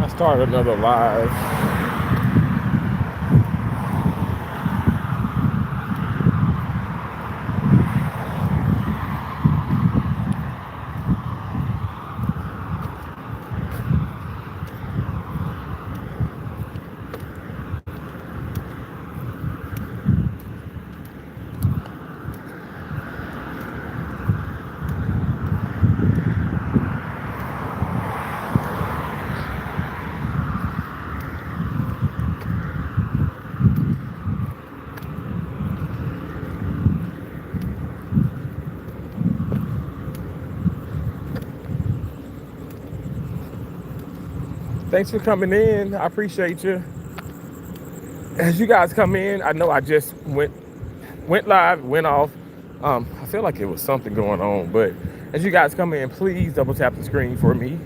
I started another live. Thanks for coming in. I appreciate you. As you guys come in, I know I just went live, went off. I feel like it was something going on, but as you guys come in, please double tap the screen for me.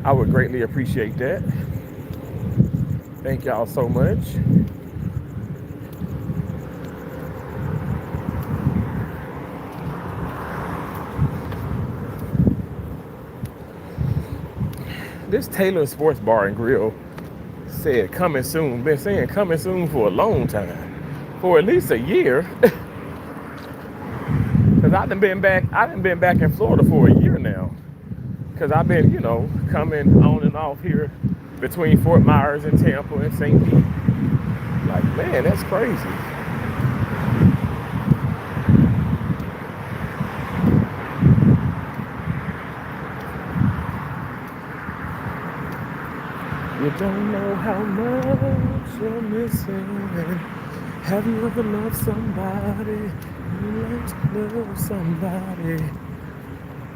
I would greatly appreciate that. Thank y'all so much. This Taylor Sports Bar and Grill said coming soon. Been saying coming soon for a long time, for at least a year. Cause I done been back in Florida for a year now. Cause I've been, coming on and off here between Fort Myers and Tampa and St. Pete. Like, man, that's crazy. You don't know how much you're missing. Have you ever loved somebody? You like to love somebody.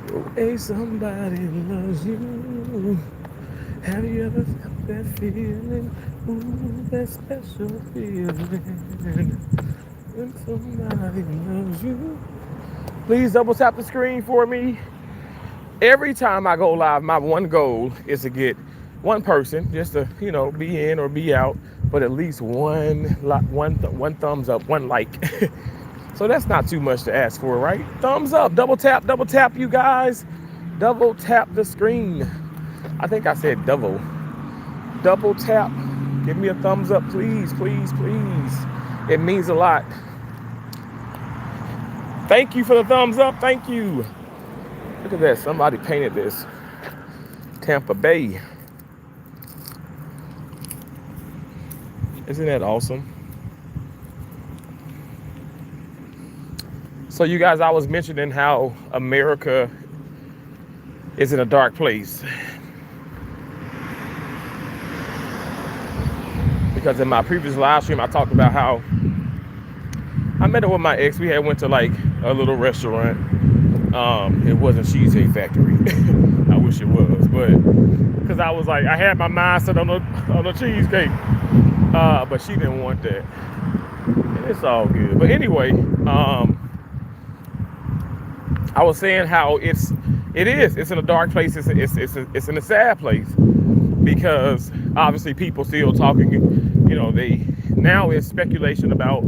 The way somebody loves you. Have you ever felt that feeling? Ooh, that special feeling. When somebody loves you. Please double tap the screen for me. Every time I go live, my one goal is to get one person just to, be in or be out, but at least one thumbs up, one like. So that's not too much to ask for, right? Thumbs up, double tap, you guys. Double tap the screen. I think I said double. Double tap. Give me a thumbs up, please, please, please. It means a lot. Thank you for the thumbs up. Thank you. Look at that. Somebody painted this. Tampa Bay. Isn't that awesome? So you guys, I was mentioning how America is in a dark place. Because in my previous live stream, I talked about how I met up with my ex. We had went to like a little restaurant. It wasn't Cheesecake Factory. I wish it was, but because I was like, I had my mindset on the cheesecake. But she didn't want that. And it's all good. But anyway, I was saying how it's in a dark place. It's in a sad place because obviously people still talking. Now it's speculation about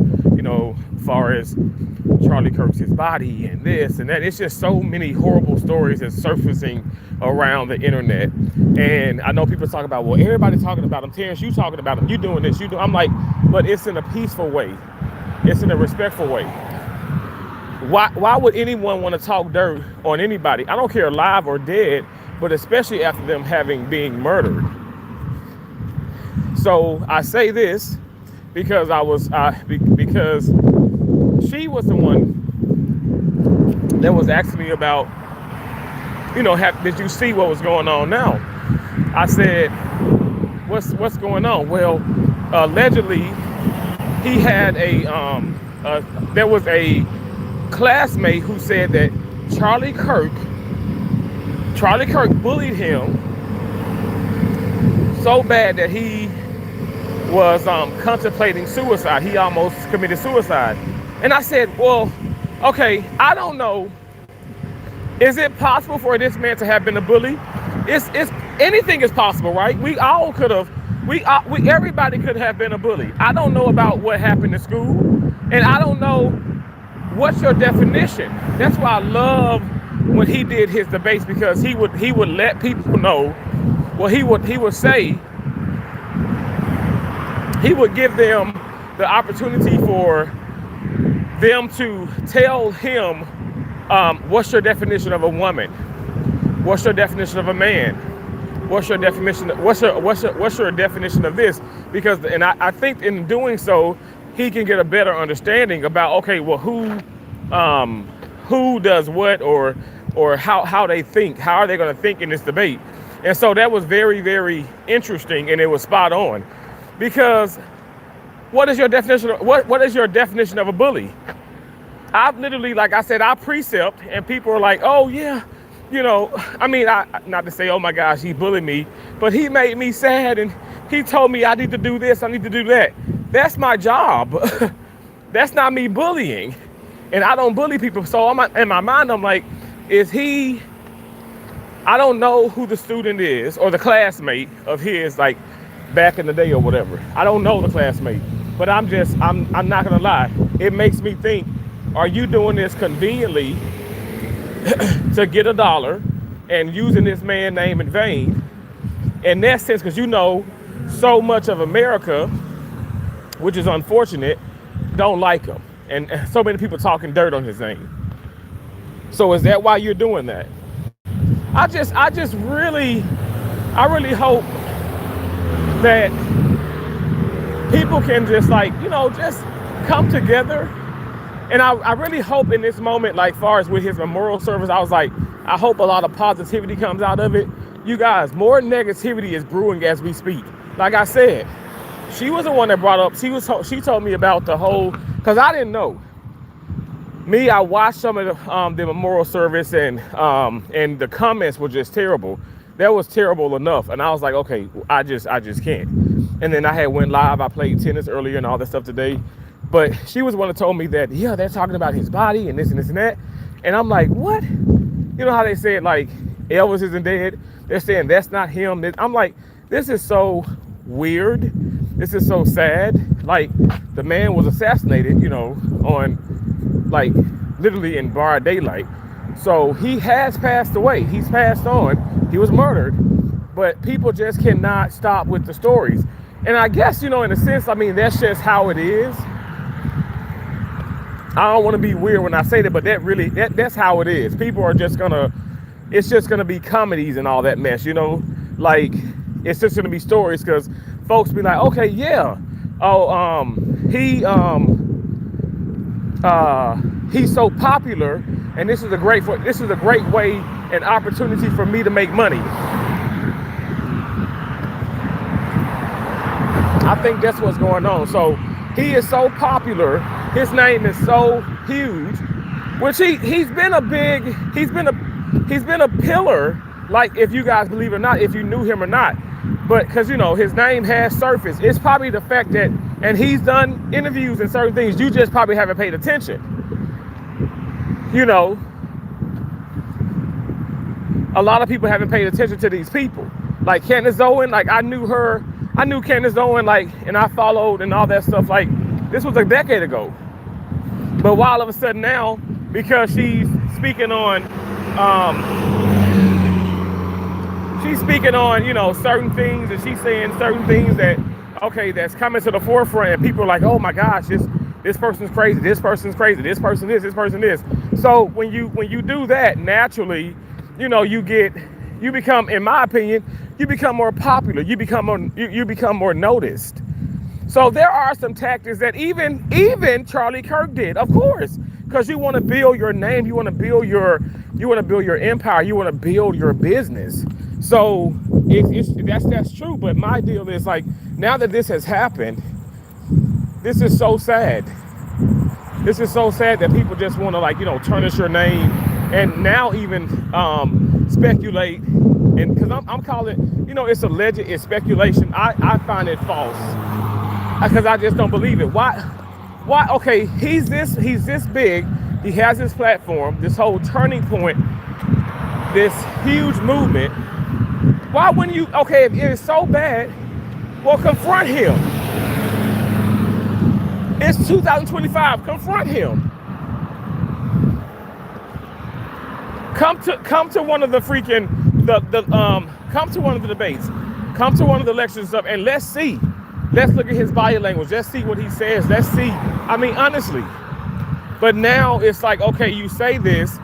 far as Charlie Kirk's his body and this and that. It's just so many horrible stories that's surfacing around the internet. And I know people talk about, well, everybody's talking about him. Terrence, you talking about him. You doing this. I'm like, but it's in a peaceful way. It's in a respectful way. Why would anyone want to talk dirt on anybody? I don't care alive or dead, but especially after them being murdered. So I say this because because she was the one that was asking me about, did you see what was going on now? I said, what's going on? Well, allegedly, he had there was a classmate who said that Charlie Kirk bullied him so bad that he was contemplating suicide. He almost committed suicide. And I said, well, okay, I don't know. Is it possible for this man to have been a bully? It's anything is possible, right? We all could have. Everybody could have been a bully. I don't know about what happened in school, and I don't know what's your definition. That's why I love when he did his debates, because he would let people know Well, he would say, he would give them the opportunity for them to tell him, what's your definition of a woman? What's your definition of a man? What's your definition? What's your definition of this? Because, and I think in doing so, he can get a better understanding about, okay, well, who does what, or how they think, how are they going to think in this debate? And so that was very, very interesting, and it was spot on, because what is your definition? What is your definition of a bully? I've literally, like I said, I precept, and people are like, oh yeah, I mean, not to say, oh my gosh, he bullied me, but he made me sad, and he told me I need to do this, I need to do that. That's my job. That's not me bullying, and I don't bully people. So in my mind, I'm like, is he? I don't know who the student is or the classmate of his, like back in the day or whatever. I don't know the classmate, but I'm not gonna lie. It makes me think, are you doing this conveniently to get $1 and using this man's name in vain? In that sense, because so much of America, which is unfortunate, don't like him. And so many people talking dirt on his name. So is that why you're doing that? I really hope that people can just just come together. And I really hope in this moment, like far as with his memorial service, I was like, I hope a lot of positivity comes out of it. You guys, more negativity is brewing as we speak. Like I said, she was the one that brought up, she told me about the whole, because I didn't know. Me, I watched some of the memorial service, and the comments were just terrible. That was terrible enough. And I was like, okay, I just can't. And then I had went live. I played tennis earlier and all that stuff today. But she was the one that told me that, yeah, they're talking about his body and this and this and that. And I'm like, what? You know how they said, like, Elvis isn't dead? They're saying that's not him. I'm like, this is so weird. This is so sad. Like, the man was assassinated, on, like, literally in broad daylight. So he has passed away. He's passed on. He was murdered. But people just cannot stop with the stories. And I guess, in a sense, I mean, that's just how it is. I don't want to be weird when I say that, but that's how it is. People are just it's just gonna be comedies and all that mess, like it's just gonna be stories, because folks be like, okay, yeah, he's so popular, and this is a great way and opportunity for me to make money. I think that's what's going on. So he is so popular, his name is so huge, which he's been a pillar, like, if you guys believe it or not, if you knew him or not. But because his name has surfaced, it's probably the fact that, and he's done interviews and certain things, you just probably haven't paid attention. A lot of people haven't paid attention to these people. Like Candace Owen, like I knew Candace Owen, like, and I followed and all that stuff, like, this was a decade ago. But why all of a sudden now, because she's speaking on, certain things, and she's saying certain things that, okay, that's coming to the forefront, and people are like, oh my gosh, this person's crazy, this person's crazy, this person this person this. So when you do that, naturally, you become, in my opinion, you become more popular, you become more noticed. So there are some tactics that even Charlie Kirk did, of course, because you want to build your name, you want to build your empire, you want to build your business. So that's true. But my deal is, like, now that this has happened, this is so sad. This is so sad that people just want to, tarnish your name, and now even speculate. And because I'm calling, it's alleged, it's speculation. I find it false, because I just don't believe it. Why? Okay, he's this big. He has this platform, this whole turning point, this huge movement. Why wouldn't you? Okay, if it is so bad, well, confront him. It's 2025. Confront him. Come to one of the freaking come to one of the debates, come to one of the lectures and stuff, and let's see. Let's look at his body language. Let's see what he says. Let's see. I mean, honestly. But now it's like, okay, you say this,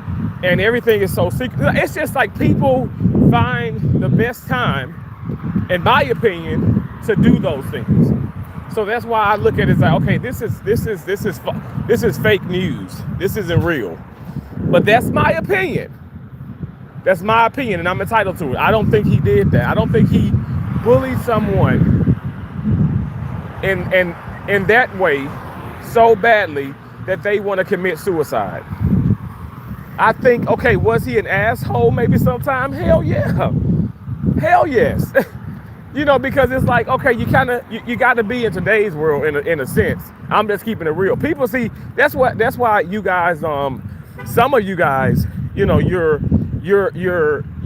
and everything is so secret. It's just like people find the best time, in my opinion, to do those things. So that's why I look at it as like, okay, this is fake news. This isn't real. But that's my opinion. That's my opinion, and I'm entitled to it. I don't think he did that. I don't think he bullied someone in that way so badly that they want to commit suicide. I think, okay, was he an asshole maybe sometime? Hell yeah. Hell yes. You know, because it's like, okay, you got to be in today's world in a sense. I'm just keeping it real. People see, that's why you guys, some of you guys, you know, you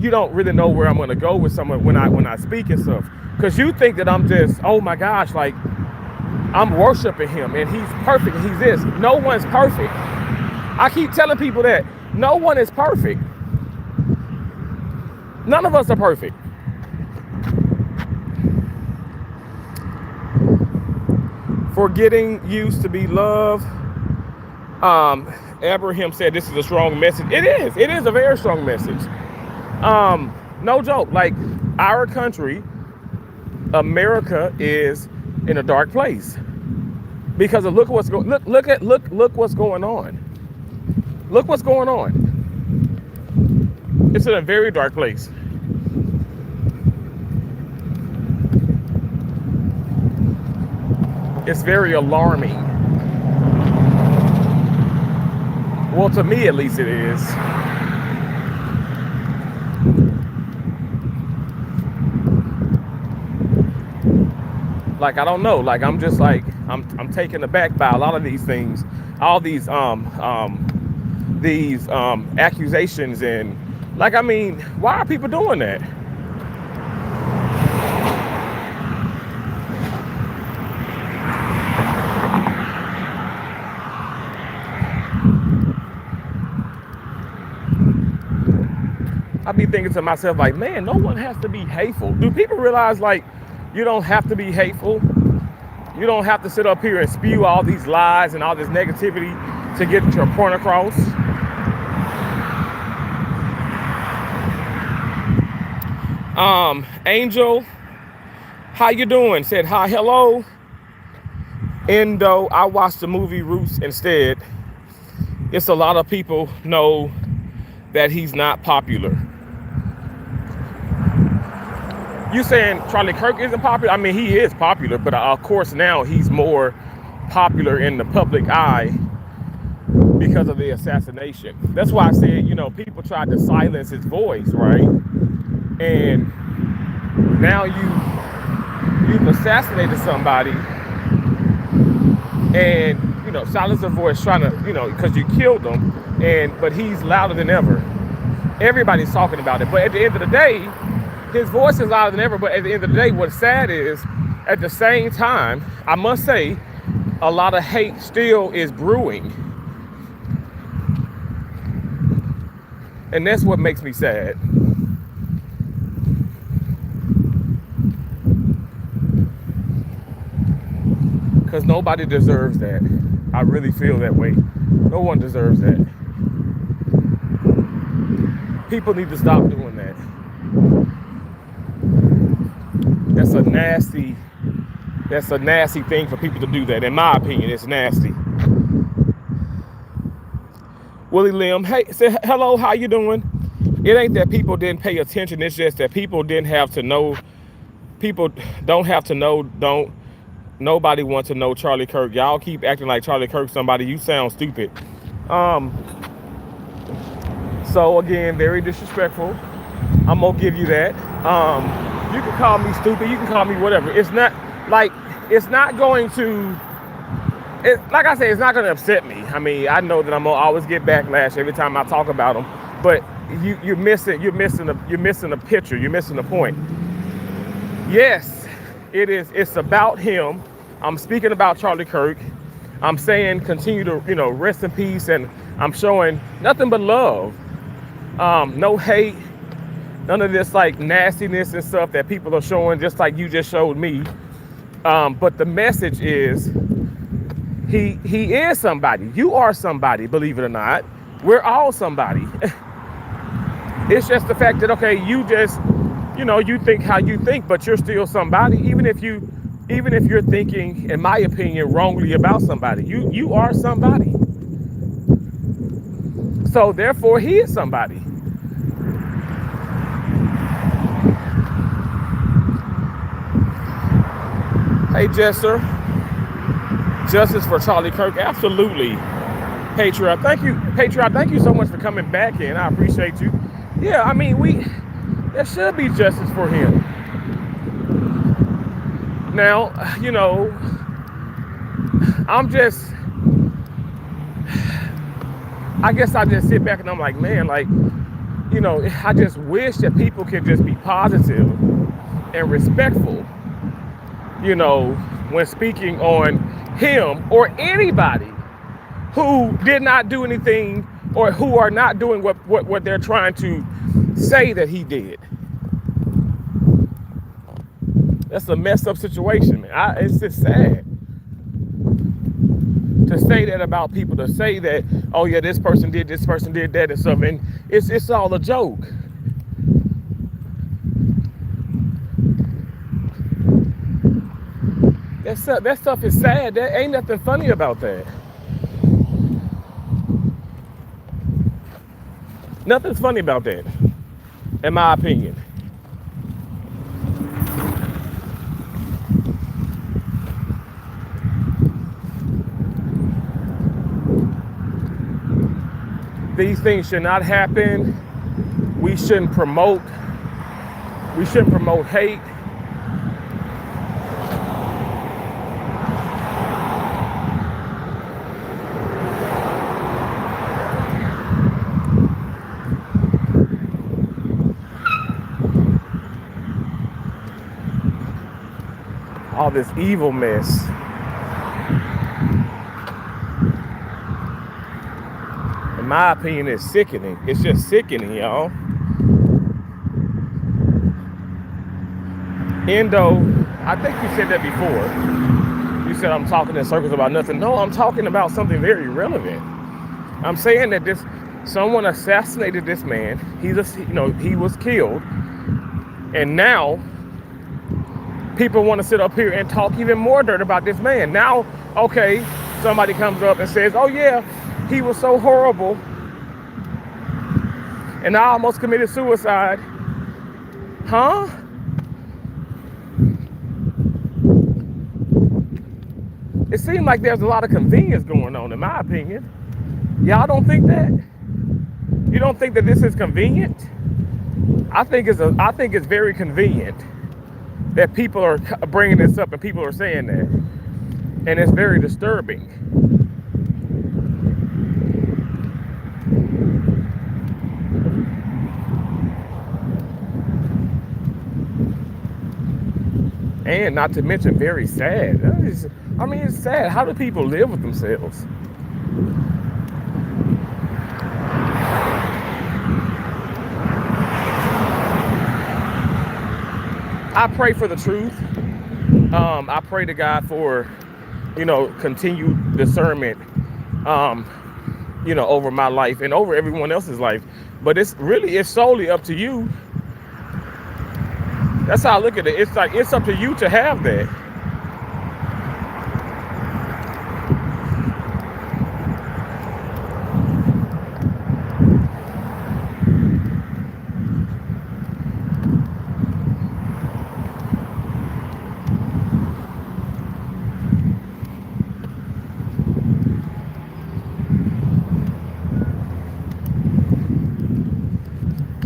don't really know where I'm gonna go with someone when I speak and stuff, because you think that I'm just, oh my gosh, like I'm worshiping him and he's perfect and he's this. No one's perfect. I keep telling people that no one is perfect. None of us are perfect. For getting used to be loved. Abraham said this is a strong message. It is a very strong message. No joke. Like, our country, America, is in a dark place because of look what's going on. Look what's going on. It's in a very dark place. It's very alarming. Well, to me at least it is. Like, I don't know. Like, I'm just like, I'm taken aback by a lot of these things, all these accusations, and like, I mean, why are people doing that? I be thinking to myself, like, man, no one has to be hateful. Do people realize, like, you don't have to be hateful? You don't have to sit up here and spew all these lies and all this negativity to get your point across. Angel, how you doing? Said hi, hello. Endo, I watched the movie Roots instead. It's a lot of people know that he's not popular. You saying Charlie Kirk isn't popular? I mean, he is popular, but of course now he's more popular in the public eye because of the assassination. That's why I said, you know, people tried to silence his voice, right? And now you've assassinated somebody, and you know, silence their voice, trying to, you know, because you killed them, but he's louder than ever. Everybody's talking about it, but at the end of the day, his voice is louder than ever. But at the end of the day, what's sad is, at the same time, I must say, a lot of hate still is brewing. And that's what makes me sad. Because nobody deserves that. I really feel that way. No one deserves that. People need to stop doing that. That's a nasty thing for people to do that. In my opinion, it's nasty. Willie Lim, hey, say hello, how you doing? It ain't that people didn't pay attention, it's just that people didn't have to know. People don't have to know, nobody wants to know Charlie Kirk. Y'all keep acting like Charlie Kirk somebody, you sound stupid. So again, very disrespectful. I'm gonna give you that. You can call me stupid, you can call me whatever. It's not like, it's not going to, like I said, it's not going to upset me. I mean, I know that I'm gonna always get backlash every time I talk about them, but you're missing the picture. You're missing the point. Yes, it's about him. I'm speaking about Charlie Kirk. I'm saying continue to, you know, rest in peace, and I'm showing nothing but love. No hate, None of this like nastiness and stuff that people are showing, just like you just showed me. But the message is, he is somebody. You are somebody, believe it or not. We're all somebody. It's just the fact that, okay, you just, you think how you think, but you're still somebody. Even if you're thinking, in my opinion, wrongly about somebody, you are somebody. So therefore, he is somebody. Hey, Jester, justice for Charlie Kirk, absolutely. Patriot, thank you so much for coming back in. I appreciate you. Yeah, I mean, there should be justice for him. Now, I guess I just sit back and I'm like, man, like, I just wish that people could just be positive and respectful, when speaking on him or anybody who did not do anything or who are not doing what they're trying to say that he did. That's a messed up situation, man. It's just sad to say that about people, to say that, oh yeah, this person did that and stuff, and it's all a joke. That stuff is sad. There ain't nothing funny about that. Nothing's funny about that, in my opinion. These things should not happen. We shouldn't promote hate. All this evil mess. In my opinion, it's sickening. It's just sickening, y'all. Endo, I think you said that before. You said I'm talking in circles about nothing. No, I'm talking about something very relevant. I'm saying that someone assassinated this man. He was killed, and now people want to sit up here and talk even more dirt about this man. Now, okay, somebody comes up and says, oh yeah, he was so horrible, and I almost committed suicide. Huh? It seems like there's a lot of convenience going on, in my opinion. Y'all don't think that? You don't think that this is convenient? I think it's very convenient that people are bringing this up and people are saying that, and it's very disturbing. And not to mention very sad. It's sad. How do people live with themselves? I pray for the truth. I pray to God for, continued discernment, over my life and over everyone else's life. But it's solely up to you. That's how I look at it. It's like, it's up to you to have that.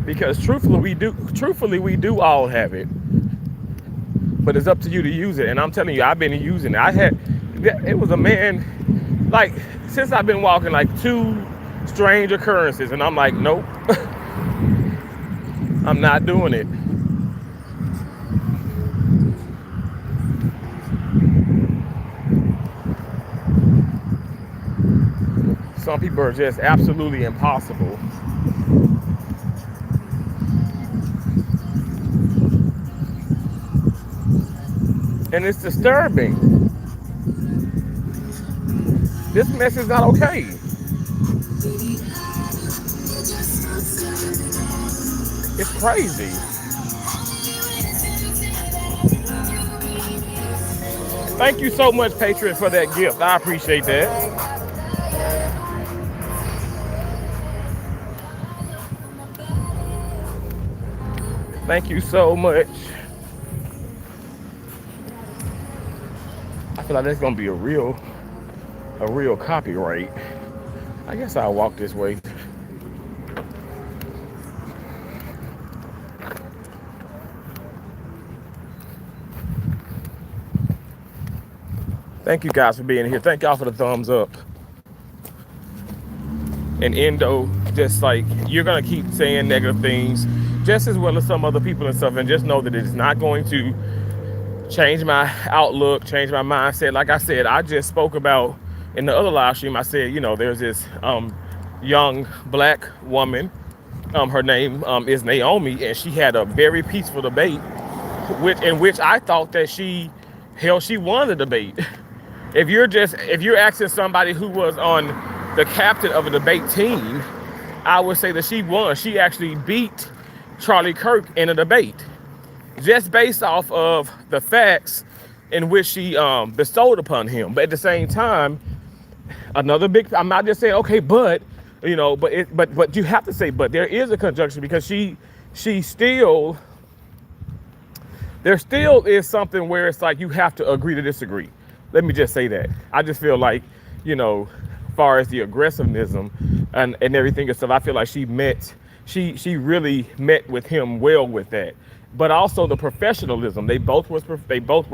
Because truthfully we do all have it, but it's up to you to use it. And I'm telling you, I've been using it. It was a man, like, since I've been walking, like 2 strange occurrences, and I'm like, nope, I'm not doing it. Some people are just absolutely impossible. And it's disturbing. This mess is not okay. It's crazy. Thank you so much, Patriot, for that gift. I appreciate that. Thank you so much. I feel like that's gonna be a real copyright. I guess I'll walk this way. Thank you guys for being here. Thank y'all for the thumbs up. And Endo, just like you're gonna keep saying negative things, just as well as some other people and stuff, and just know that it is not going to change my outlook, change my mindset. Like I said, I just spoke about in the other live stream. I said, there's this young black woman. Her name is Naomi, and she had a very peaceful debate, in which I thought that she won the debate. If you're asking somebody who was on the captain of a debate team, I would say that she won. She actually beat Charlie Kirk in a debate, just based off of the facts in which she bestowed upon him. But at the same time, another big. I'm not just saying okay, but you have to say but. There is a conjunction because she still there still is something where it's like you have to agree to disagree. Let me just say that. I just feel like, as far as the aggressiveness and everything and stuff, I feel like she really met with him well with that. But also the professionalism. They both were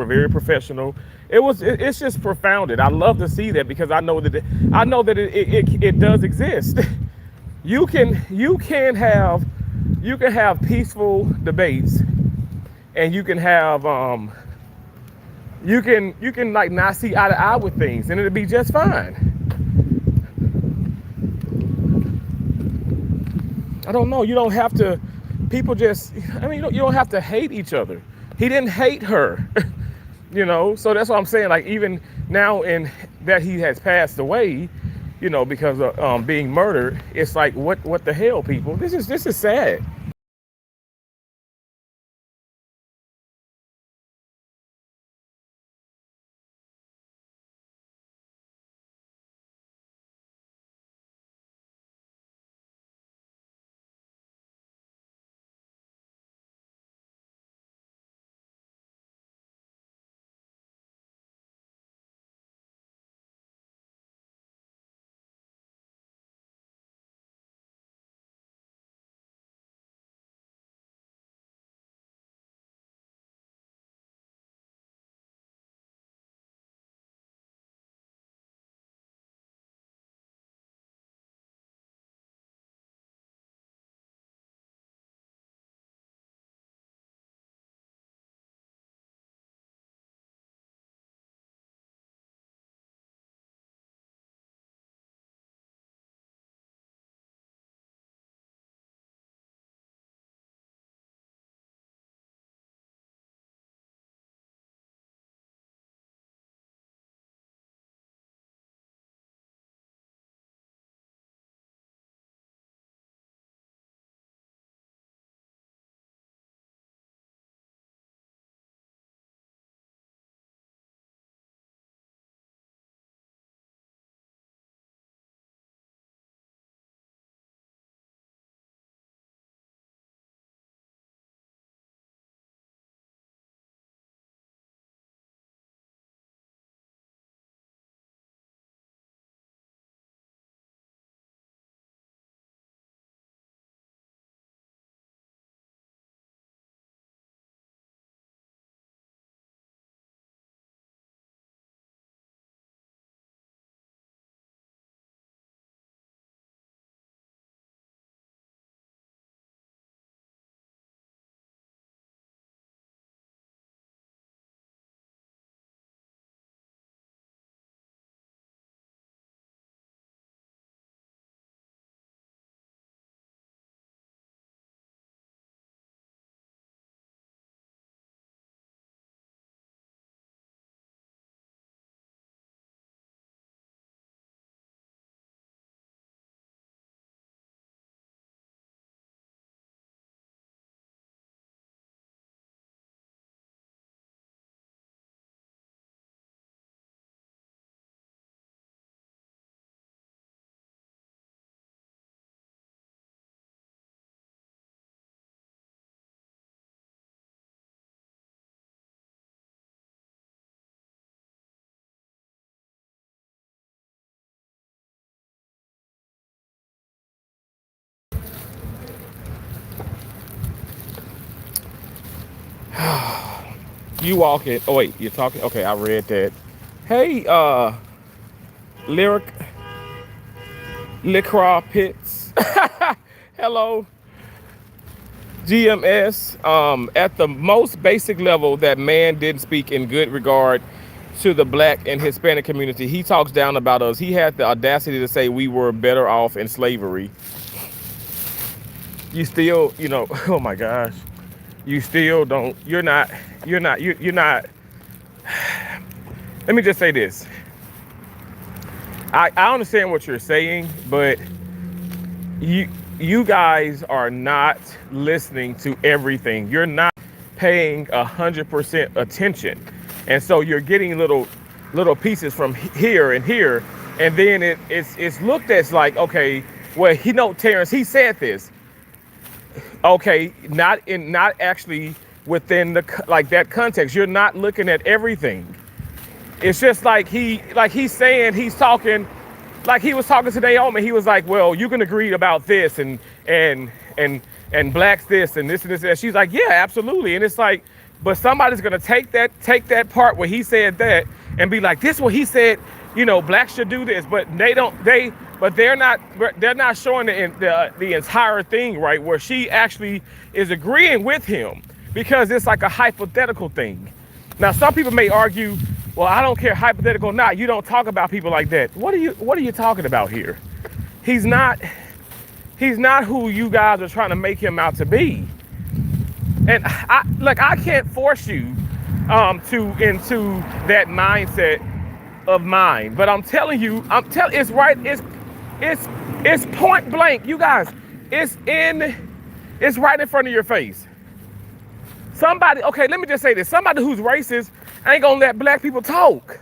very professional. It's just profounded. I love to see that because I know that it does exist. You can have peaceful debates, and you can like not see eye to eye with things, and it'll be just fine. I don't know. You don't have to. People just. I mean, you don't have to hate each other. He didn't hate her, So that's what I'm saying. Like even now, in that he has passed away, because of being murdered, it's like what the hell, people. This is sad. You walking. Oh wait, you're talking. Okay, I read that. Hey, lyric Licra Pitts. Hello, GMS. At the most basic level, that man didn't speak in good regard to the black and Hispanic community. He talks down about us. He had the audacity to say we were better off in slavery. You still, oh my gosh, you still don't. You're not. Let me just say this. I understand what you're saying, but you guys are not listening to everything. You're not paying 100% attention, and so you're getting little pieces from here and here, and then it's looked at like, okay, well, Terrence, he said this, okay, not actually within that context. You're not looking at everything. It's just like he's saying, he's talking like he was talking to Naomi. He was like, well, you can agree about this and blacks this and this and this. And she's like, yeah, absolutely. And it's like, but somebody's gonna take that part where he said that and be like, this is what he said, blacks should do this, but they're not showing the entire thing, right? Where she actually is agreeing with him, because it's like a hypothetical thing. Now, some people may argue, well, I don't care, hypothetical or not, you don't talk about people like that. What are you talking about here? He's not who you guys are trying to make him out to be. And I can't force you into that mindset of mine. But I'm telling you, it's right, it's point blank, you guys. It's right in front of your face. Somebody, okay, let me just say this. Somebody who's racist ain't gonna let black people talk.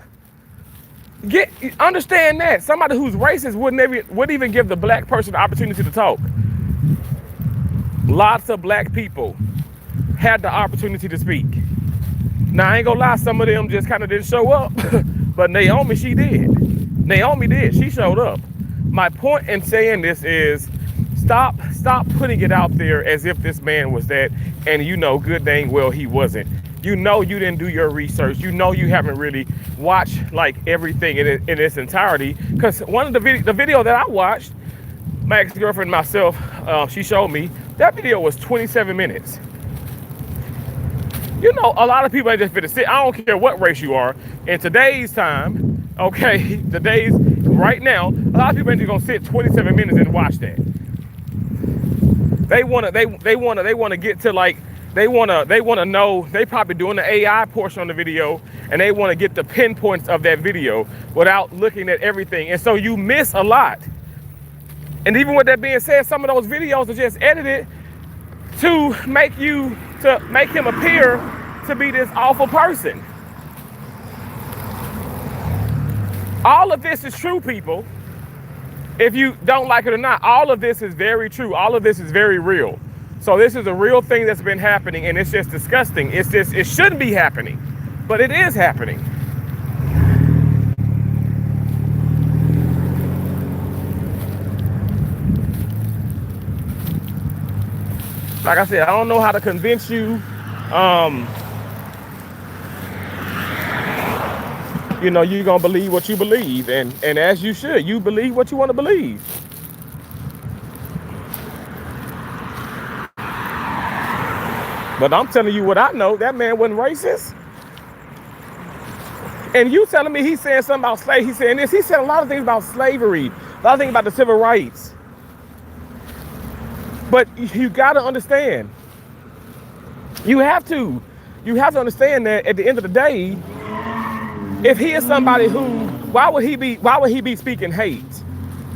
Understand that. Somebody who's racist wouldn't even give the black person the opportunity to talk. Lots of black people had the opportunity to speak. Now, I ain't gonna lie, some of them just kind of didn't show up. But Naomi, she did. Naomi did. She showed up. My point in saying this is, stop putting it out there as if this man was that, and good dang well he wasn't. You didn't do your research. You haven't really watched like everything in its entirety. Because one of the video that I watched, my ex-girlfriend and myself, she showed me, that video was 27 minutes. A lot of people ain't just fit to sit. I don't care what race you are. In today's time, okay, right now, a lot of people ain't just gonna sit 27 minutes and watch that. They wanna get to like, they wanna know, they probably doing the AI portion on the video, and they wanna get the pinpoints of that video without looking at everything. And so you miss a lot. And even with that being said, some of those videos are just edited to make him appear to be this awful person. All of this is true, people. If you don't like it or not, all of this is very true. All of this is very real. So this is a real thing that's been happening, and it's just disgusting. It shouldn't be happening, but it is happening. Like I said, I don't know how to convince you. You're gonna believe what you believe, and as you should. You believe what you want to believe. But I'm telling you what I know. That man wasn't racist. And you telling me he's saying something about slavery. He's saying this. He said a lot of things about slavery, a lot of things about the civil rights. But you got to understand. You have to understand that at the end of the day, if he is somebody who, why would he be speaking hate?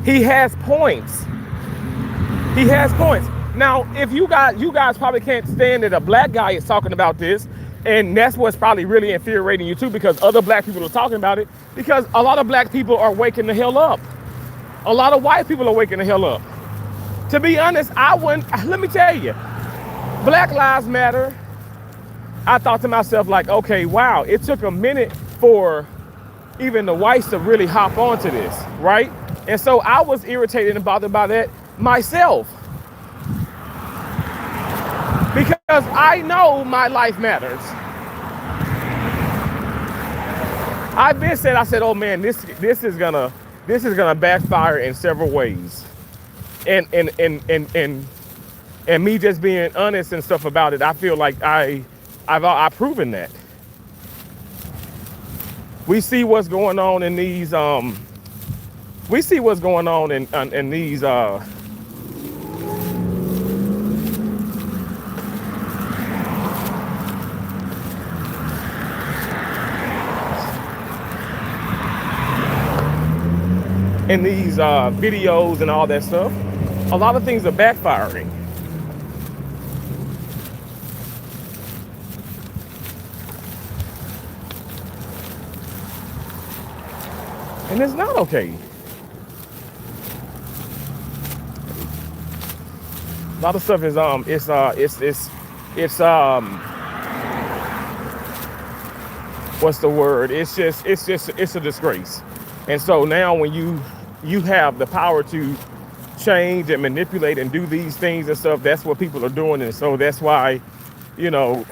He has points. He has points. Now, if you guys probably can't stand that a black guy is talking about this, and that's what's probably really infuriating you too, because other black people are talking about it, because a lot of black people are waking the hell up. A lot of white people are waking the hell up. To be honest, let me tell you, Black Lives Matter, I thought to myself like, okay, wow, it took a minute for even the whites to really hop onto this, right? And so I was irritated and bothered by that myself. Because I know my life matters. I've been said, I said, oh man, this is gonna backfire in several ways. And me just being honest and stuff about it, I feel like I've proven that. We see what's going on in these we see what's going on in these videos and all that stuff. A lot of things are backfiring. And it's not okay. A lot of stuff is what's the word? It's a disgrace. And so now when you have the power to change and manipulate and do these things and stuff, that's what people are doing. And so that's why, you know,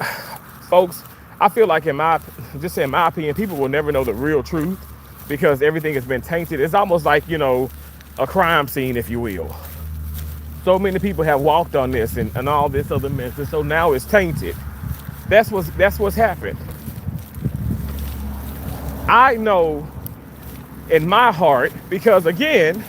folks, I feel like in my opinion, people will never know the real truth because everything has been tainted. It's almost like, you know, a crime scene, if you will. So many people have walked on this and all this other mess. And so now it's tainted. That's what's happened. I know in my heart, because again,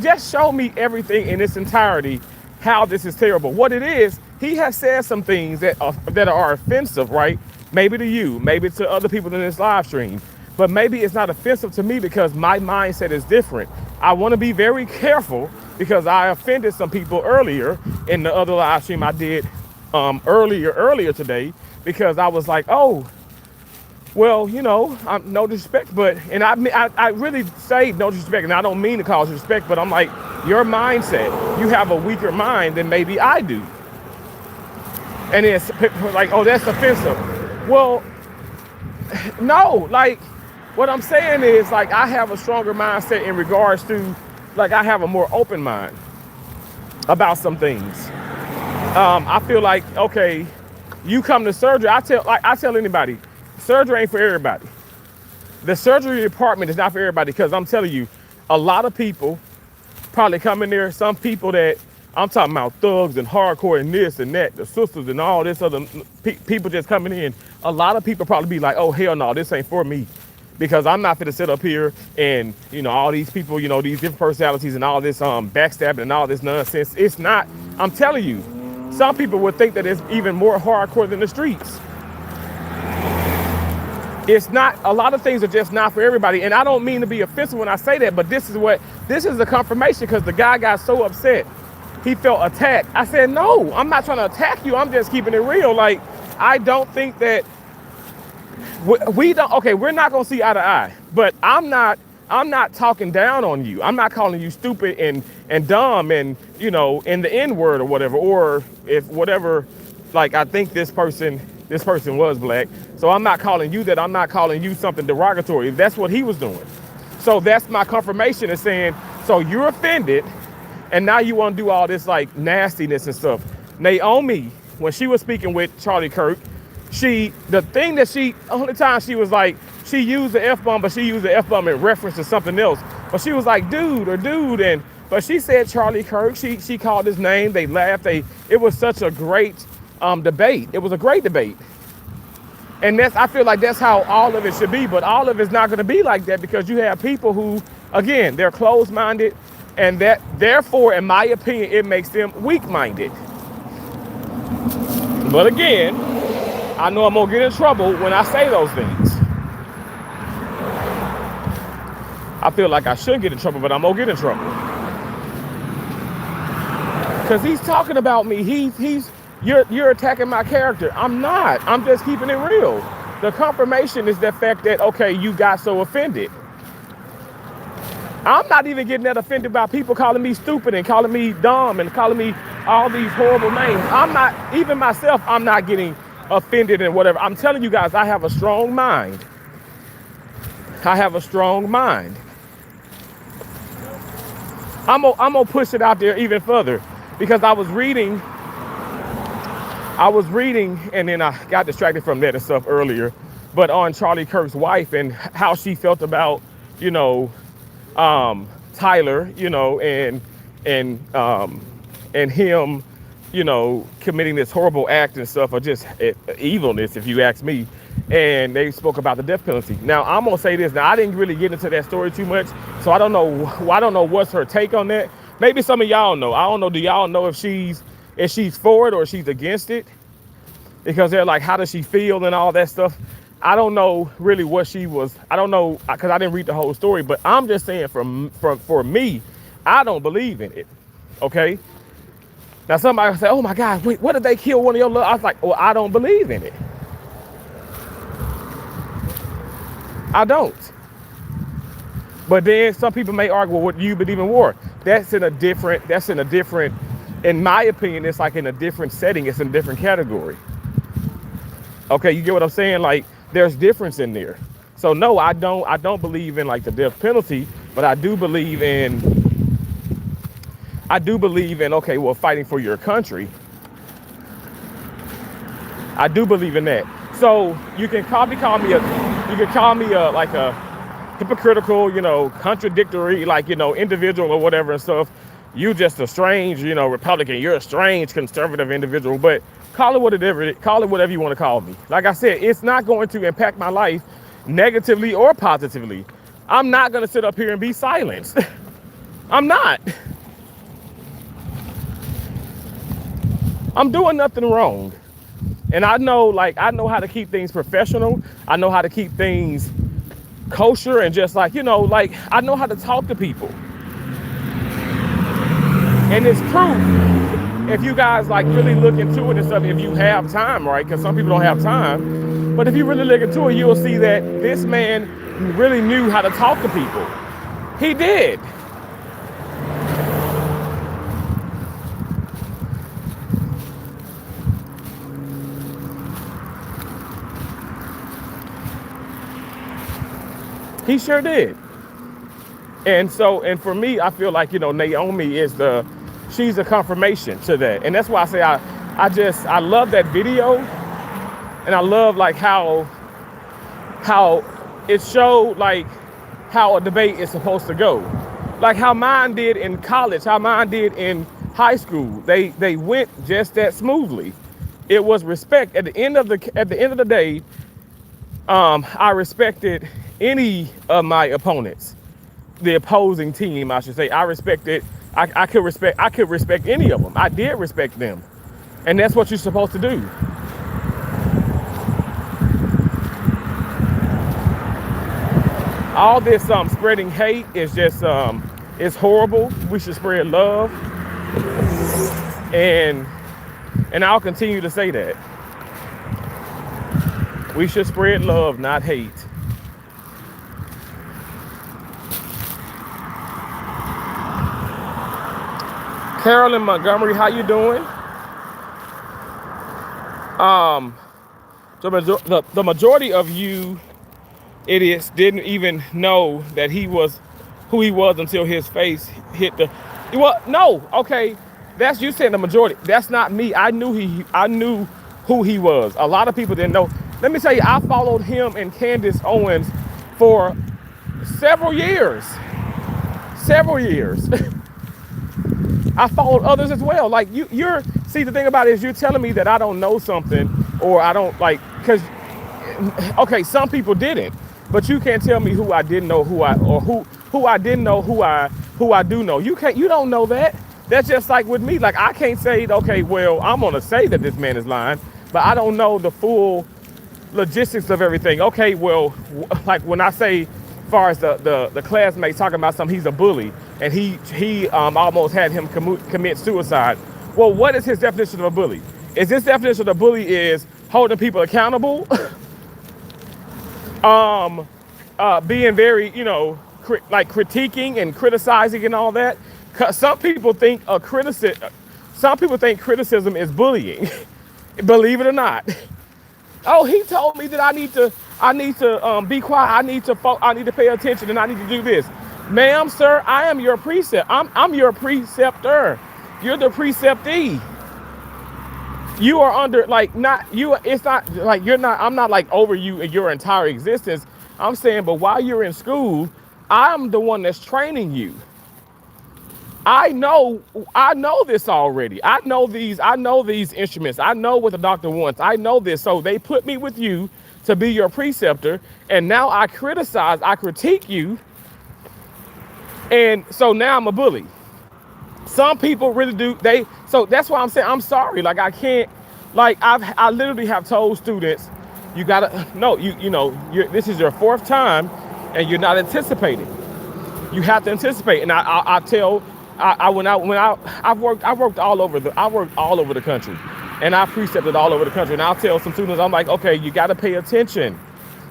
just show me everything in its entirety, how this is terrible. What it is, he has said some things that are offensive, right? Maybe to you, maybe to other people in this live stream, but maybe it's not offensive to me because my mindset is different. I want to be very careful because I offended some people earlier in the other live stream I did earlier today, because I was like, oh, well, you know, no disrespect, but, and I really say no disrespect, and I don't mean to cause respect, but I'm like, your mindset, you have a weaker mind than maybe I do. And it's like, oh, that's offensive. Well, no, like, what I'm saying is, like, I have a stronger mindset in regards to, like, I have a more open mind about some things. I feel like, okay, you come to surgery, I tell anybody, surgery ain't for everybody. The surgery department is not for everybody, because I'm telling you, a lot of people probably come in there. Some people that I'm talking about, thugs and hardcore and this and that, the sisters and all this other people just coming in. A lot of people probably be like, oh, hell no, this ain't for me, because I'm not going to sit up here and, you know, all these people, you know, these different personalities and all this backstabbing and all this nonsense. It's not. I'm telling you, some people would think that it's even more hardcore than the streets. It's not. A lot of things are just not for everybody. And I don't mean to be offensive when I say that, but this is the confirmation, because the guy got so upset. He felt attacked. I said, no, I'm not trying to attack you. I'm just keeping it real. Like, I don't think that we're not going to see eye to eye, but I'm not talking down on you. I'm not calling you stupid and dumb and, you know, in the N word or whatever, or if whatever, like, I think this person was black. So I'm not calling you that. I'm not calling you something derogatory. That's what he was doing. So that's my confirmation of saying, so you're offended and now you want to do all this like nastiness and stuff. Naomi, when she was speaking with Charlie Kirk, only time she was like, she used the F-bomb, but she used the F-bomb in reference to something else. But she was like, dude, but she said Charlie Kirk, she called his name, they laughed, it was such a great debate. It was a great debate. And I feel like that's how all of it should be, but all of it's not going to be like that, because you have people who, again, they're closed-minded, and that, therefore, in my opinion, it makes them weak-minded. But again, I know I'm going to get in trouble when I say those things. I feel like I shouldn't get in trouble, but I'm going to get in trouble. Because he's talking about me. You're attacking my character. I'm not. I'm just keeping it real. The confirmation is the fact that, okay, you got so offended. I'm not even getting that offended by people calling me stupid and calling me dumb and calling me all these horrible names. I'm not, even myself, I'm not getting offended and whatever. I'm telling you guys, I have a strong mind. I have a strong mind. I'm gonna push it out there even further, because I was reading and then I got distracted from that and stuff earlier. but on Charlie Kirk's wife and how she felt about, you know, Tyler, you know, and him, you know, committing this horrible act and stuff, or just evilness, if you ask me. And they spoke about the death penalty. Now I'm gonna say this. Now I didn't really get into that story too much, so I don't know. I don't know what's her take on that. Maybe some of y'all know. I don't know. Do y'all know if she's for it or she's against it? Because they're like, how does she feel and all that stuff. I don't know really what she was. I don't know, because I didn't read the whole story. But I'm just saying, for me, I don't believe in it. Okay. Now somebody will say, oh my God, wait, what did they kill one of your loved? I was like, well, I don't believe in it. I don't. But then some people may argue, well, what do you believe in war? That's in a different, in my opinion, it's like in a different setting. It's in a different category. Okay, you get what I'm saying? Like, there's difference in there. So no, I don't believe in like the death penalty, but I do believe in, okay, well, fighting for your country. I do believe in that. So you can call me like a hypocritical, you know, contradictory, like, you know, individual or whatever and stuff. You just a strange, you know, Republican. You're a strange conservative individual, but call it whatever you want to call me. Like I said, it's not going to impact my life negatively or positively. I'm not going to sit up here and be silenced. I'm not. I'm doing nothing wrong. And I know how to keep things professional. I know how to keep things kosher and just like, you know, like I know how to talk to people. And it's true. If you guys like really look into it and stuff, if you have time, right? Because some people don't have time. But if you really look into it, you'll see that this man really knew how to talk to people. He did. He sure did. And for me, I feel like, you know, Naomi she's a confirmation to that. And that's why I say I love that video. And I love like how it showed like how a debate is supposed to go. Like how mine did in college, how mine did in high school. They went just that smoothly. It was respect. At the end of the day, I respected any of my opponents, the opposing team, I should say. I respected. I could respect any of them. I did respect them, and that's what you're supposed to do. All this spreading hate is just it's horrible. We should spread love, and I'll continue to say that. We should spread love, not hate. Carolyn Montgomery, how you doing? So the majority of you idiots didn't even know that he was who he was until his face hit the. Well, no, okay, that's you saying the majority. That's not me. I knew who he was. A lot of people didn't know. Let me tell you, I followed him and Candace Owens for several years. I followed others as well. Like you're see, the thing about it is you're telling me that I don't know something, or I don't like, because okay, some people didn't, but you can't tell me who I didn't know, who I didn't know, who I do know. You don't know that. That's just like with me. Like I can't say, okay, well, I'm gonna say that this man is lying, but I don't know the full logistics of everything. Okay, well, like when I say, as far as the classmates talking about something, he's a bully, and he almost had him commit suicide. Well, what is his definition of a bully? Is his definition of a bully is holding people accountable, being very, you know, like critiquing and criticizing and all that? Some people think criticism is bullying. Believe it or not. Oh, he told me that I need to be quiet. I need to pay attention, and I need to do this. Ma'am, sir, I am your precept. I'm your preceptor. You're the preceptee. You are under, like, not you. It's not like you're not. I'm not like over you in your entire existence. I'm saying, but while you're in school, I'm the one that's training you. I know, I know this already. I know these instruments. I know what the doctor wants. I know this. So they put me with you to be your preceptor. And now I criticize, I critique you. And so now I'm a bully. Some people really do. So that's why I'm saying I'm sorry. Like I can't, like I literally have told students, you gotta, no, this is your fourth time and you're not anticipating. You have to anticipate, and I tell, I worked all over the country, and I precepted all over the country, and I'll tell some students, I'm like, okay, you got to pay attention.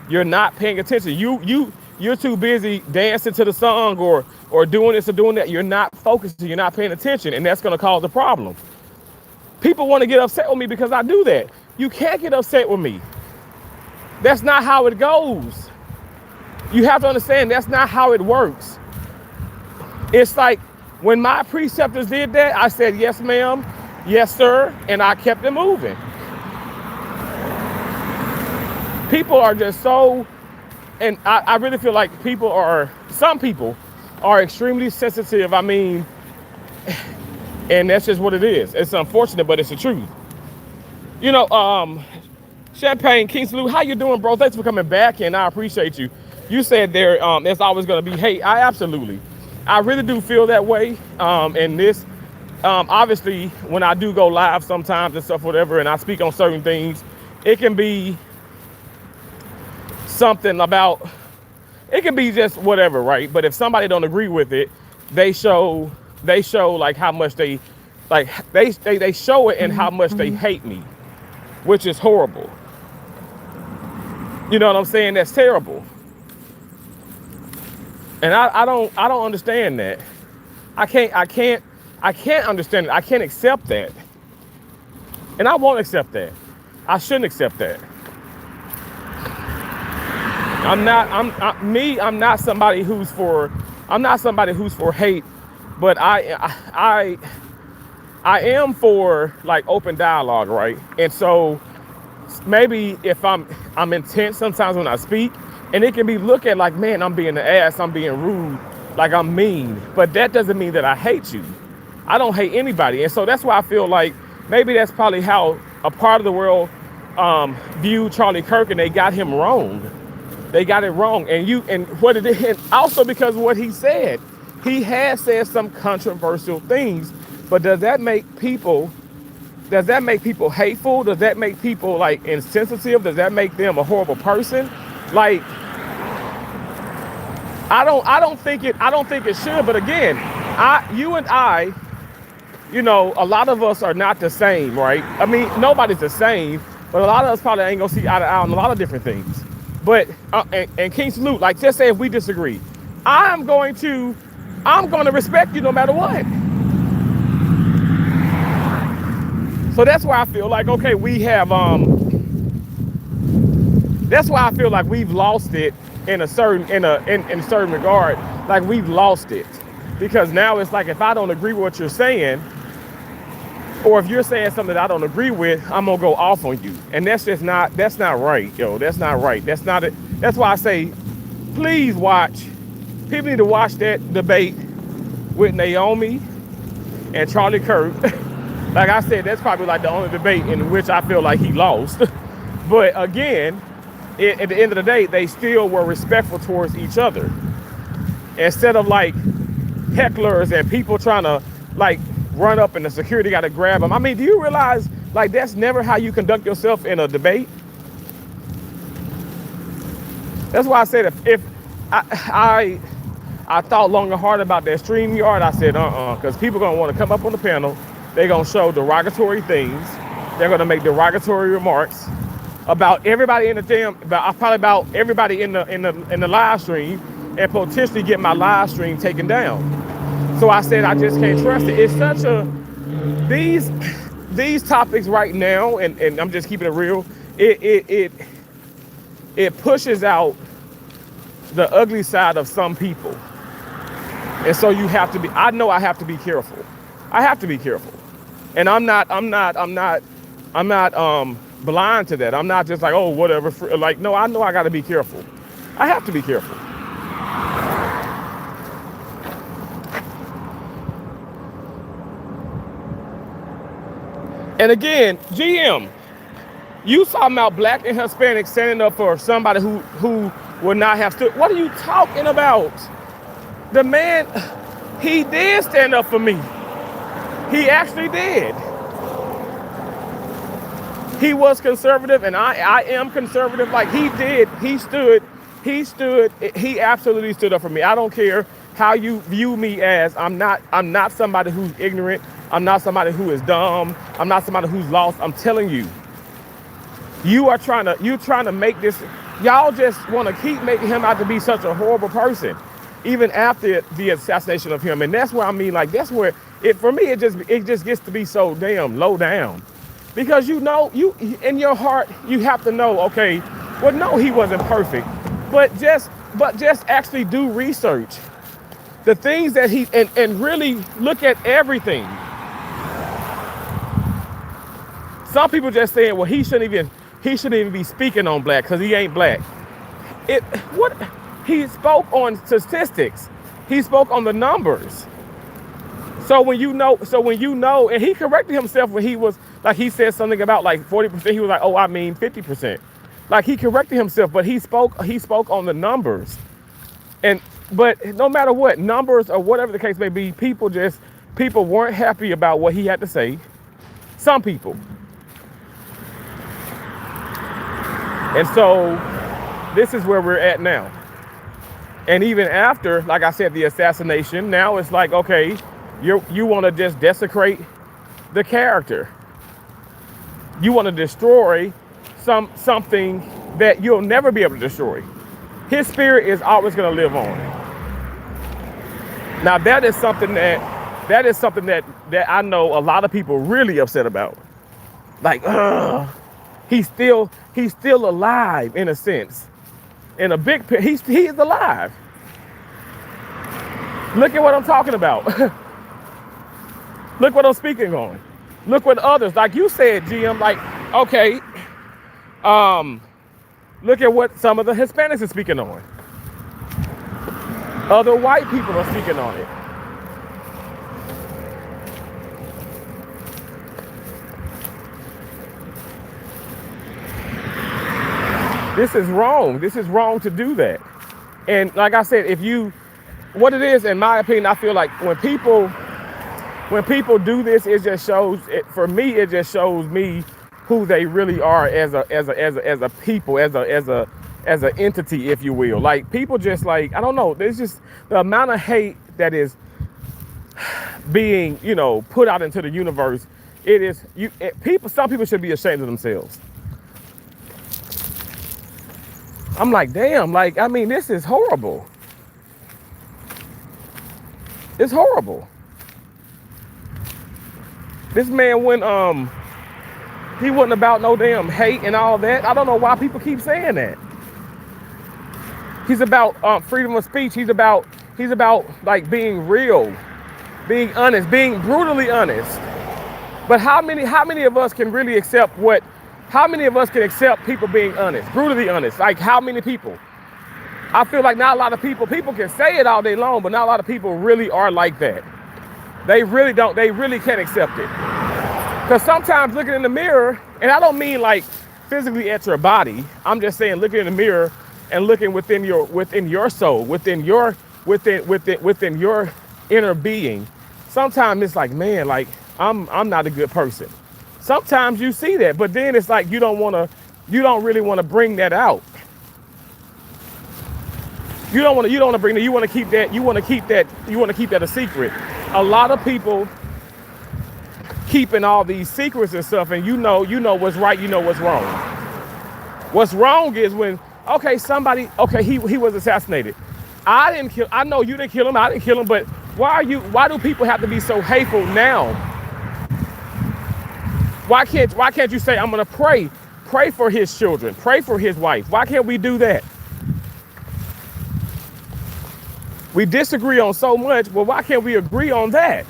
You're not paying attention. You're too busy dancing to the song or doing this or doing that. You're not focusing. You're not paying attention, and that's going to cause a problem. People want to get upset with me because I do that. You can't get upset with me. That's not how it goes. You have to understand that's not how it works. It's like when my preceptors did that, I said, yes, ma'am, yes, sir, and I kept it moving. People are just so, and I really feel like some people are extremely sensitive. I mean, and that's just what it is. It's unfortunate, but it's the truth. Champagne, King Salute, how you doing, bro? Thanks for coming back, and I appreciate you. You said there's always going to be hate. I really do feel that way. And this, obviously, when I do go live sometimes and stuff, whatever, and I speak on certain things, it can be something about, it can be just whatever, right? But if somebody don't agree with it, they show like how much they show it and how much they hate me, which is horrible. You know what I'm saying? That's terrible. And I don't understand that. I can't understand it. I can't accept that. And I won't accept that. I shouldn't accept that. I'm not somebody who's for hate, but I am for like open dialogue, right? And so maybe if I'm intense sometimes when I speak, and it can be looked at like, man, I'm being an ass, I'm being rude, like I'm mean. But that doesn't mean that I hate you. I don't hate anybody. And so that's why I feel like maybe that's probably how a part of the world viewed Charlie Kirk, and they got him wrong. They got it wrong. And also because of what he said. He has said some controversial things, but does that make people hateful? Does that make people like insensitive? Does that make them a horrible person? Like, I don't think it should. But again, you and I, a lot of us are not the same, right? I mean, nobody's the same, but a lot of us probably ain't gonna see eye to eye on a lot of different things. But and King Salute, like, just say if we disagree, I'm going to respect you no matter what. So that's why I feel like, okay, that's why I feel like we've lost it in a certain regard. Like, we've lost it because now it's like, if I don't agree with what you're saying, or if you're saying something that I don't agree with, I'm gonna go off on you. And that's not right, yo. That's not right. That's not it. That's why I say, please watch. People need to watch that debate with Naomi and Charlie Kirk. Like I said, that's probably like the only debate in which I feel like he lost. But again, at the end of the day, they still were respectful towards each other. Instead of like hecklers and people trying to like run up and the security got to grab them. I mean, do you realize like that's never how you conduct yourself in a debate? That's why I said if I thought long and hard about that StreamYard, I said because people are gonna want to come up on the panel. They're gonna show derogatory things. They're gonna make derogatory remarks about everybody in the probably about everybody in the live stream, and potentially get my live stream taken down. So I said I just can't trust it. It's such a these topics right now, and I'm just keeping it real. It pushes out the ugly side of some people, and so you have to be. I know I have to be careful. I have to be careful, and I'm not blind to that. I'm not just like, oh, whatever. Like, no, I know I got to be careful. I have to be careful. And again, GM, you talking about black and Hispanic standing up for somebody who would not have stood. What are you talking about? The man, he did stand up for me. He actually did. He was conservative, and I am conservative. Like he did, he absolutely stood up for me. I don't care how you view me as. I'm not somebody who's ignorant. I'm not somebody who is dumb. I'm not somebody who's lost. I'm telling you, you're trying to make this, y'all just want to keep making him out to be such a horrible person, even after the assassination of him. And that's where I mean, like, that's where for me, it just gets to be so damn low down. Because you in your heart, you have to know, okay, well, no, he wasn't perfect, but just actually do research. The things that and really look at everything. Some people just saying, well, he shouldn't even be speaking on black because he ain't black. He spoke on statistics. He spoke on the numbers. So when you know, and he corrected himself when he was, like, he said something about like 40%. He was like, oh, I mean 50%. Like, he corrected himself, but he spoke on the numbers. But no matter what, numbers or whatever the case may be, people weren't happy about what he had to say. Some people. And so this is where we're at now. And even after, like I said, the assassination, now it's like, okay, you want to just desecrate the character. You want to destroy something that you'll never be able to destroy. His spirit is always going to live on. Now that is something that I know a lot of people really upset about. Like, he's still alive in a sense. In a big picture, he is alive. Look at what I'm talking about. Look what I'm speaking on. Look what others, like you said, GM, like, okay, look at what some of the Hispanics are speaking on. Other white people are speaking on it. This is wrong. This is wrong to do that. And like I said, what it is, in my opinion, I feel like when people do this, it just shows, for me, it just shows me who they really are as a people, as an entity, if you will. Like, people just, like, I don't know, there's just the amount of hate that is being, put out into the universe. Some people should be ashamed of themselves. I'm like, damn, like, I mean, this is horrible. It's horrible. This man he wasn't about no damn hate and all that. I don't know why people keep saying that. He's about freedom of speech. He's about like being real, being honest, being brutally honest. But how many of us can really accept how many of us can accept people being honest, brutally honest? Like, how many people? I feel like not a lot of people can say it all day long, but not a lot of people really are like that. They really don't. They really can't accept it. Because sometimes looking in the mirror, and I don't mean like physically at your body. I'm just saying looking in the mirror and looking within your soul, within your inner being. Sometimes it's like, man, like I'm not a good person. Sometimes you see that, but then it's like you don't really want to bring that out. You don't want to bring that. You want to keep that a secret. A lot of people keeping all these secrets and stuff, and you know what's right, you know what's wrong. What's wrong is when, he was assassinated. I know you didn't kill him, I didn't kill him, but why do people have to be so hateful now? Why can't you say, I'm gonna pray for his children, pray for his wife? Why can't we do that? We disagree on so much, well, why can't we agree on that?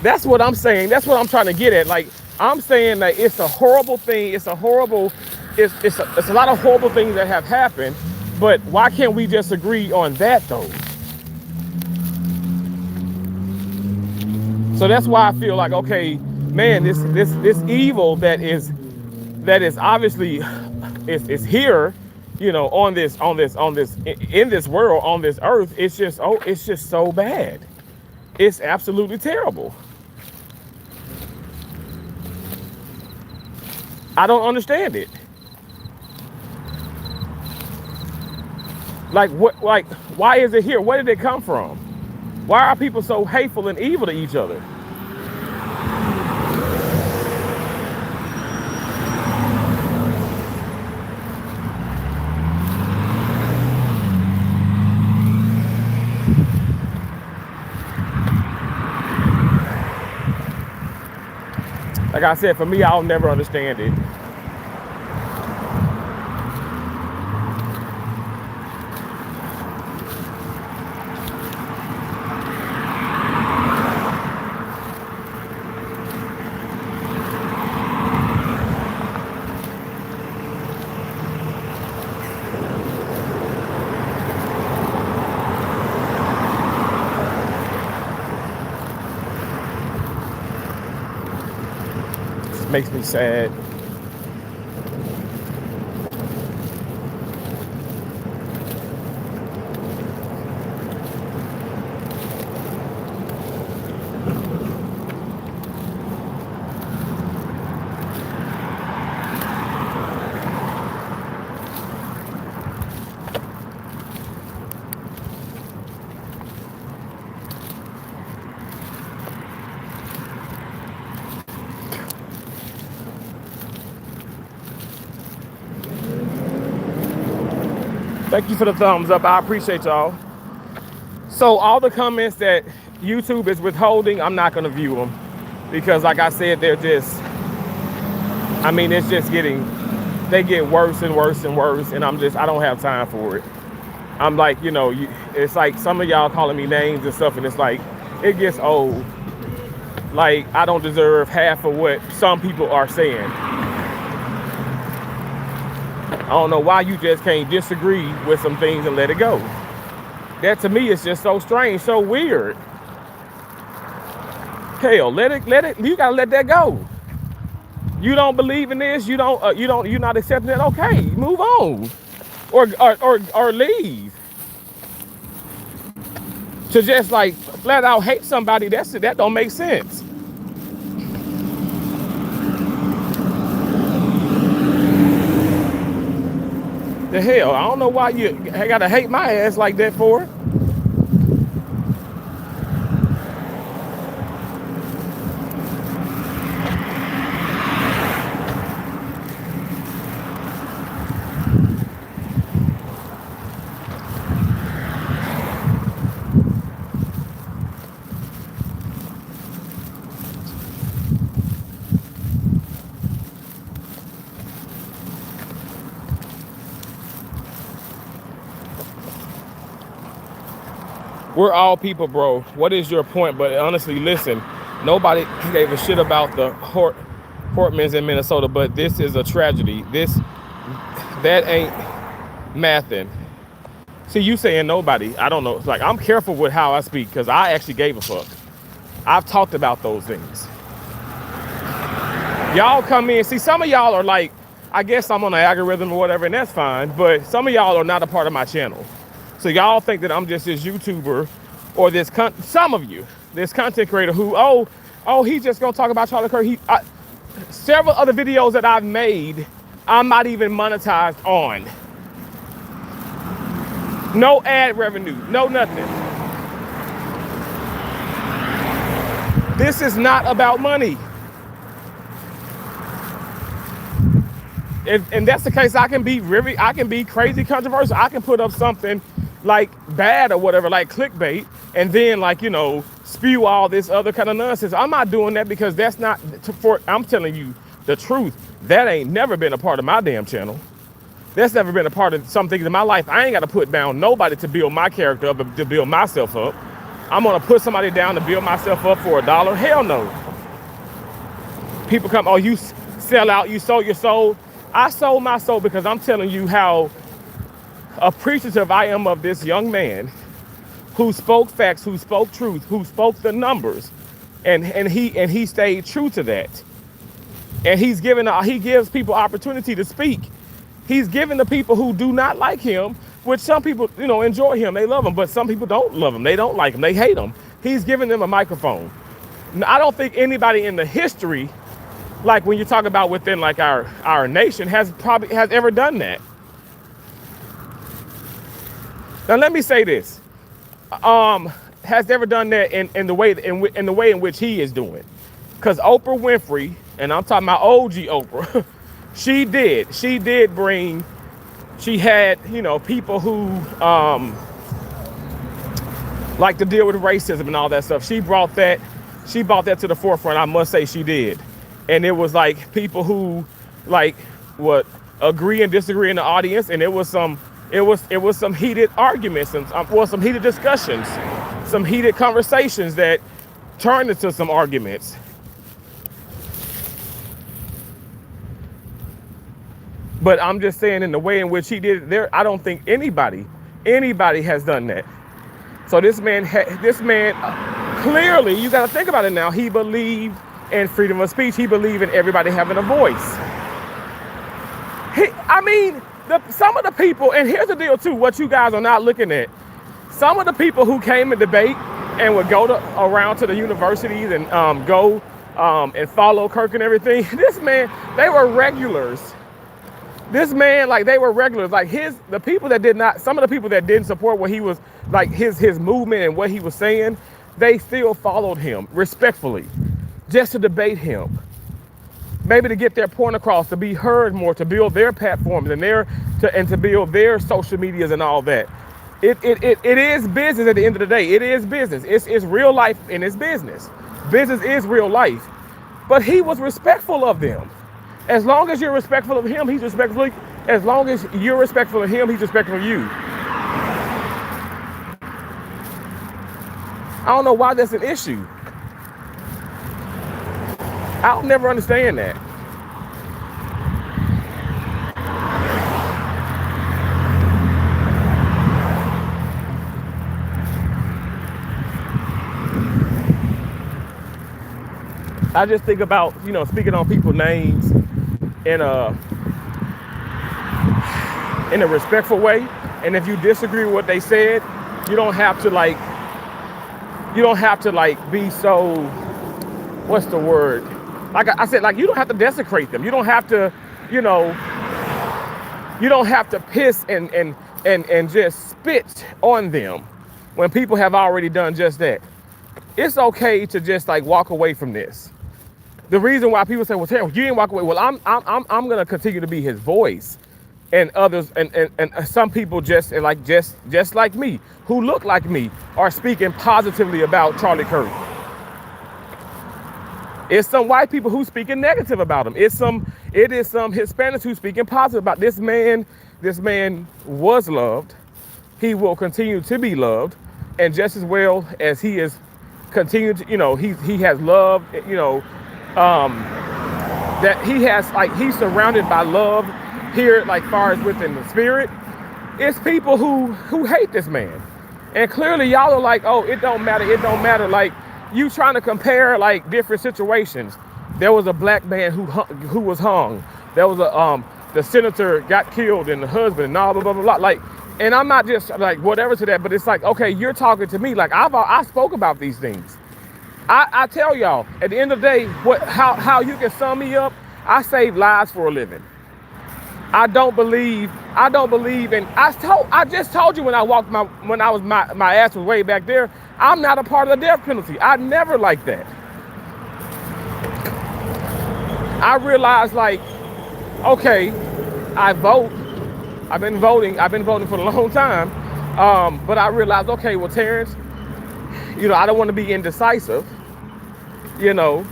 That's what I'm saying. That's what I'm trying to get at. Like, I'm saying that it's a horrible thing. It's a horrible, it's a lot of horrible things that have happened. But why can't we just agree on that though? So that's why I feel like, okay, man, this evil that is obviously is here, you know, in this world, on this earth. It's just so bad. It's absolutely terrible. I don't understand it. Like what? Like why is it here? Where did it come from? Why are people so hateful and evil to each other? Like I said, for me, I'll never understand it. It makes me sad. Thank you for the thumbs up. I appreciate y'all. So all the comments that YouTube is withholding, I'm not going to view them because, like I said, they're just, I mean, it's just they get worse and worse and worse, and I don't have time for it. I'm like, you know, it's like some of y'all calling me names and stuff, and it's like, it gets old. Like, I don't deserve half of what some people are saying. I don't know why you just can't disagree with some things and let it go. That to me is just so strange, so weird. Hell, let it, you gotta let that go. You don't believe in this, you're not accepting it, okay, move on. Or leave. To just like flat out hate somebody, that don't make sense. The hell, I don't know why you gotta hate my ass like that for. We're all people, bro. What is your point? But honestly, listen, nobody gave a shit about the Hortmans in Minnesota, but this is a tragedy. That ain't mathin'. See, you saying nobody. I don't know. It's like, I'm careful with how I speak because I actually gave a fuck. I've talked about those things. Y'all come in. See, some of y'all are like, I guess I'm on an algorithm or whatever, and that's fine. But some of y'all are not a part of my channel. So y'all think that I'm just this YouTuber or some of you, this content creator who, he's just gonna talk about Charlie Kirk. Several other videos that I've made, I'm not even monetized on. No ad revenue, no nothing. This is not about money. And that's the case, I can be crazy controversial. I can put up something like bad or whatever, like clickbait, and then like, you know, spew all this other kind of nonsense. I'm not doing that because that's not, I'm telling you the truth. That ain't never been a part of my damn channel. That's never been a part of some things in my life. I ain't got to put down nobody to build my character up, to build myself up. I'm gonna put somebody down to build myself up for $1. Hell no. People come, oh, you sell out, you sold your soul. I sold my soul because I'm telling you how appreciative I am of this young man who spoke facts, who spoke truth, who spoke the numbers, and he stayed true to that. And he gives people opportunity to speak. He's given the people who do not like him, which some people, enjoy him, they love him, but some people don't love him, they don't like him, they hate him. He's given them a microphone. Now, I don't think anybody in the history, like when you talk about within like our nation, has ever done that. Now let me say this. Has ever done that in the way in which he is doing. Because Oprah Winfrey, and I'm talking about OG Oprah, she had, people who like to deal with racism and all that stuff. She brought that to the forefront, I must say she did. And it was like people who like would agree and disagree in the audience, and it was some heated arguments and some heated discussions, some heated conversations that turned into some arguments. But I'm just saying, in the way in which he did it there, I don't think anybody has done that. So this man clearly, you got to think about it now. He believed in freedom of speech. He believed in everybody having a voice. Some of the people, and here's the deal too, what you guys are not looking at. Some of the people who came and debate and would go around to the universities and go and follow Kirk and everything. This man, they were regulars. This man, like, they were regulars. Like the people that did not, some of the people that didn't support what he was, like his movement and what he was saying, they still followed him respectfully, just to debate him. Maybe to get their point across, to be heard more, to build their platforms and to build their social medias and all that. It is business at the end of the day. It is business. It's real life and it's business. Business is real life. But he was respectful of them. As long as you're respectful of him, he's respectful. As long as you're respectful of him, he's respectful of you. I don't know why that's an issue. I'll never understand that. I just think about, speaking on people's names in a respectful way. And if you disagree with what they said, you don't have to be so, what's the word? Like I said, like, you don't have to desecrate them. You don't have to, you don't have to piss and just spit on them when people have already done just that. It's okay to just like walk away from this. The reason why people say, well, Terry, you didn't walk away. Well, I'm gonna continue to be his voice, and others and some people just like me, who look like me, are speaking positively about Charlie Kirk. It's some white people who speaking negative about him. It is some Hispanics who speaking positive about this man. This man was loved. He will continue to be loved, and just as well as he is continued to, he has love, that he has, like, he's surrounded by love here, like far as within the spirit. It's people who hate this man, and clearly y'all are like, oh, it don't matter. Like, you trying to compare like different situations. There was a black man who was hung. There was the senator got killed, and the husband, and all blah blah blah blah. Like, and I'm not just like whatever to that, but it's like, okay, you're talking to me. Like, I spoke about these things. I tell y'all, at the end of the day, how you can sum me up, I save lives for a living. I don't believe in, I just told you when my ass was way back there, I'm not a part of the death penalty. I never liked that. I realized, like, okay, I vote. I've been voting for a long time. But I realized, okay, well, Terrence, I don't want to be indecisive,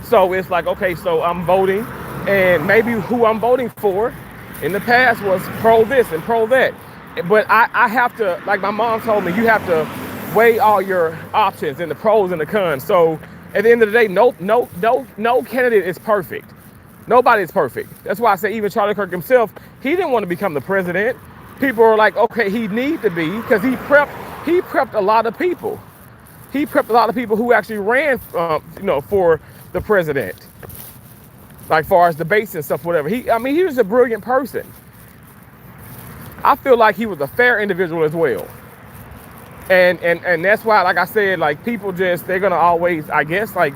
so it's like, okay, so I'm voting, and maybe who I'm voting for in the past was pro this and pro that. But I have to, like my mom told me, you have to weigh all your options and the pros and the cons. So at the end of the day, no candidate is perfect. Nobody is perfect. That's why I say even Charlie Kirk himself, he didn't want to become the president. People are like, okay, he need to be because he prepped a lot of people. He prepped a lot of people who actually ran, for the president, like far as debates and stuff, whatever. He was a brilliant person. I feel like he was a fair individual as well. And that's why, like I said, like people they're gonna always, I guess, like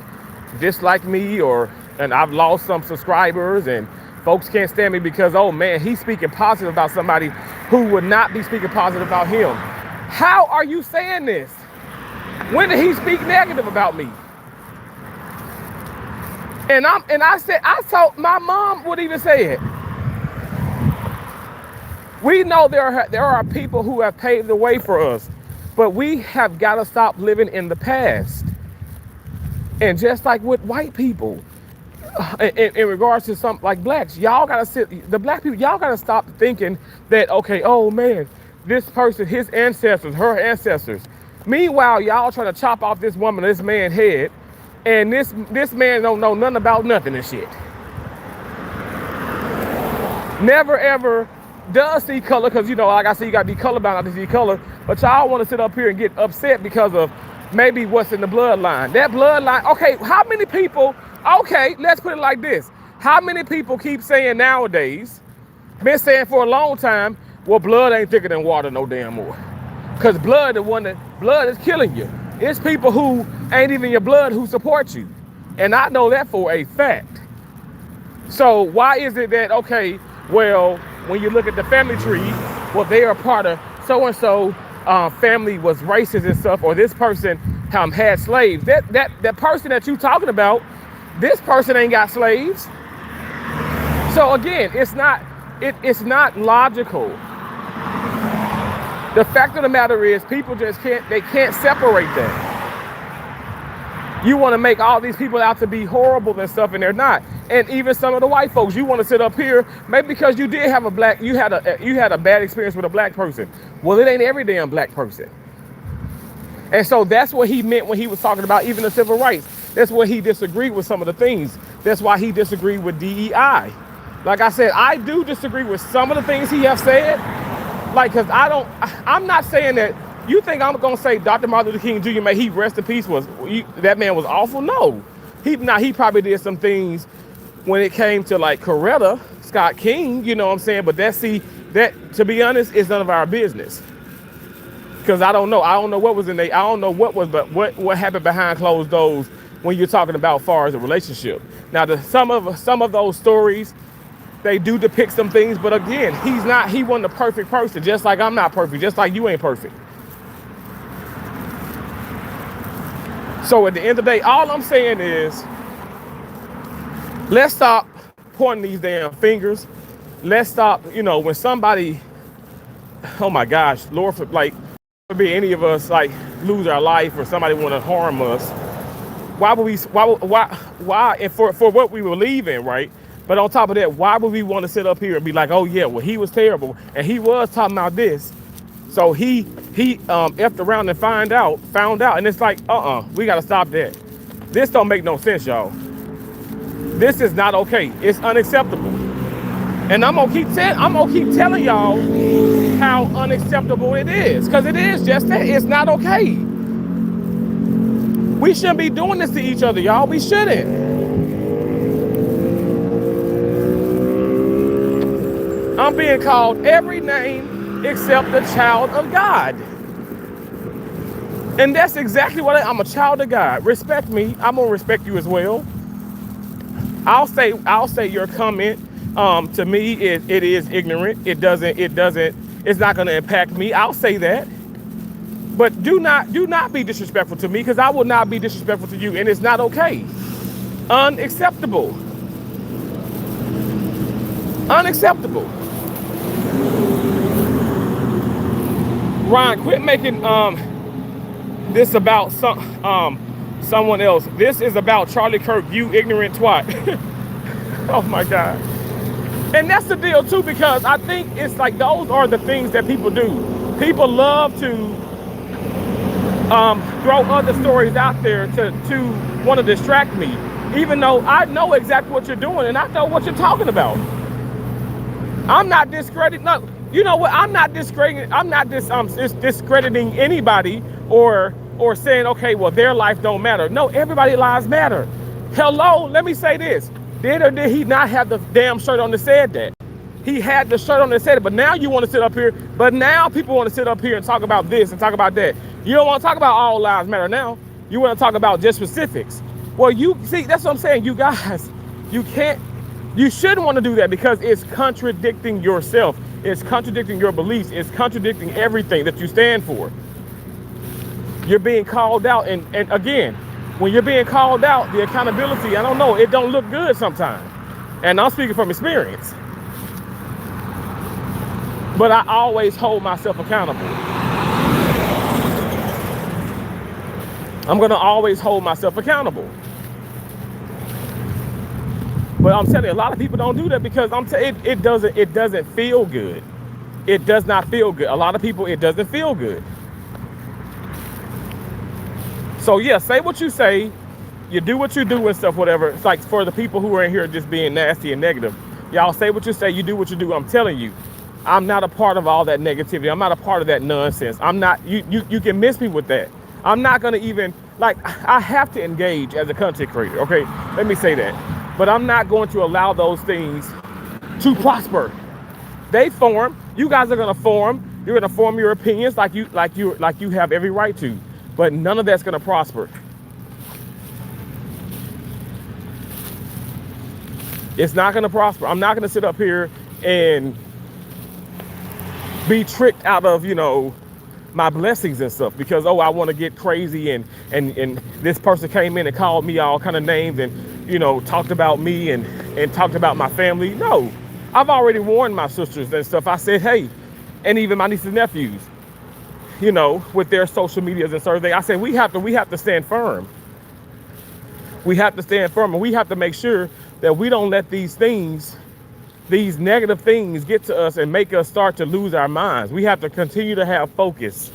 dislike me and I've lost some subscribers and folks can't stand me because, oh man, he's speaking positive about somebody who would not be speaking positive about him. How are you saying this? When did he speak negative about me? And I told my mom would even say it. We know there are people who have paved the way for us, but we have got to stop living in the past. And just like with white people, in regards to some like blacks, y'all gotta the black people, y'all gotta stop thinking that, okay, oh man, this person, his ancestors, her ancestors. Meanwhile, y'all trying to chop off this woman, this man's head, and this man don't know nothing about nothing and shit. Never ever does see color, because like I said, you gotta be colorblind not to see color. But y'all want to sit up here and get upset because of maybe what's in the bloodline. That bloodline, okay, how many people, okay, let's put it like this. How many people keep saying nowadays, been saying for a long time, well, blood ain't thicker than water no damn more. Because blood is killing you. It's people who ain't even your blood who support you. And I know that for a fact. So why is it that, okay, well, when you look at the family tree, well, they are part of so-and-so family was racist and stuff, or this person had slaves. That person that you talking about, this person ain't got slaves. So again, it's not logical. The fact of the matter is people just can't separate that. You want to make all these people out to be horrible and stuff, and they're not. And even some of the white folks, you want to sit up here, maybe because you did have you had a bad experience with a black person. Well, it ain't every damn black person. And so that's what he meant when he was talking about even the civil rights. That's where he disagreed with some of the things. That's why he disagreed with DEI. Like I said, I do disagree with some of the things he has said. Like, because I'm not saying that. You think I'm gonna say Dr. Martin Luther King Jr. may he rest in peace that man was awful? No, he probably did some things when it came to like Coretta Scott King, you know what I'm saying? But that to be honest is none of our business, because I don't know what was in there. I don't know what happened behind closed doors when you're talking about far as a relationship. Now some of those stories, they do depict some things, but again, he wasn't a perfect person, just like I'm not perfect, just like you ain't perfect. So at the end of the day, all I'm saying is, let's stop pointing these damn fingers. Let's stop, when somebody, oh my gosh, Lord, be any of us like lose our life or somebody want to harm us. Why and for what we believe in, right? But on top of that, why would we want to sit up here and be like, oh yeah, well, he was terrible and he was talking about this. So he effed around and found out, and it's like, we gotta stop that. This don't make no sense, y'all. This is not okay. It's unacceptable. And I'm gonna keep telling y'all how unacceptable it is, because it is just that. It's not okay. We shouldn't be doing this to each other, y'all. We shouldn't. I'm being called every name except the child of God. And that's exactly what I'm a child of God. Respect me. I'm gonna respect you as well. I'll say your comment to me it is ignorant. It's not gonna impact me. I'll say that. But do not be disrespectful to me, because I will not be disrespectful to you, and it's not okay. Unacceptable. Unacceptable. Ryan, quit making this about someone else. This is about Charlie Kirk, you ignorant twat. Oh my God. And that's the deal too, because I think it's like those are the things that people do. People love to throw other stories out there to want to distract me, even though I know exactly what you're doing and I know what you're talking about. I'm not discrediting. No, you know what? I'm not discrediting. I'm not discrediting anybody or saying, okay, well, their life don't matter. No, everybody's lives matter. Hello, let me say this. Did or did he not have the damn shirt on that said that? He had the shirt on that said it, but now you want to sit up here. But now people want to sit up here and talk about this and talk about that. You don't want to talk about all lives matter now. You want to talk about just specifics. Well, you see, that's what I'm saying. You guys, you shouldn't want to do that because it's contradicting yourself. It's contradicting your beliefs. It's contradicting everything that you stand for. You're being called out. And again, when you're being called out, the accountability, I don't know, it don't look good sometimes. And I'm speaking from experience. But I always hold myself accountable. I'm going to always hold myself accountable. But I'm telling you, a lot of people don't do that because it doesn't feel good. It does not feel good. A lot of people, it doesn't feel good. So yeah, say what you say, you do what you do and stuff, whatever. It's like for the people who are in here just being nasty and negative, y'all say what you say, you do what you do. I'm telling you, I'm not a part of all that negativity. I'm not a part of that nonsense. I'm not, you can miss me with that. I'm not gonna even, like, I have to engage as a content creator, okay? Let me say that. But I'm not going to allow those things to prosper. They form, you guys are gonna form, you're gonna form your opinions like you have every right to. But none of that's gonna prosper. It's not gonna prosper. I'm not gonna sit up here and be tricked out of, my blessings and stuff because, I want to get crazy and this person came in and called me all kind of names and, talked about me and talked about my family. No, I've already warned my sisters and stuff. I said, hey, and even my nieces and nephews, with their social medias and certain things. I said, we have to stand firm. We have to stand firm and we have to make sure that we don't let these negative things get to us and make us start to lose our minds. We have to continue to have focus.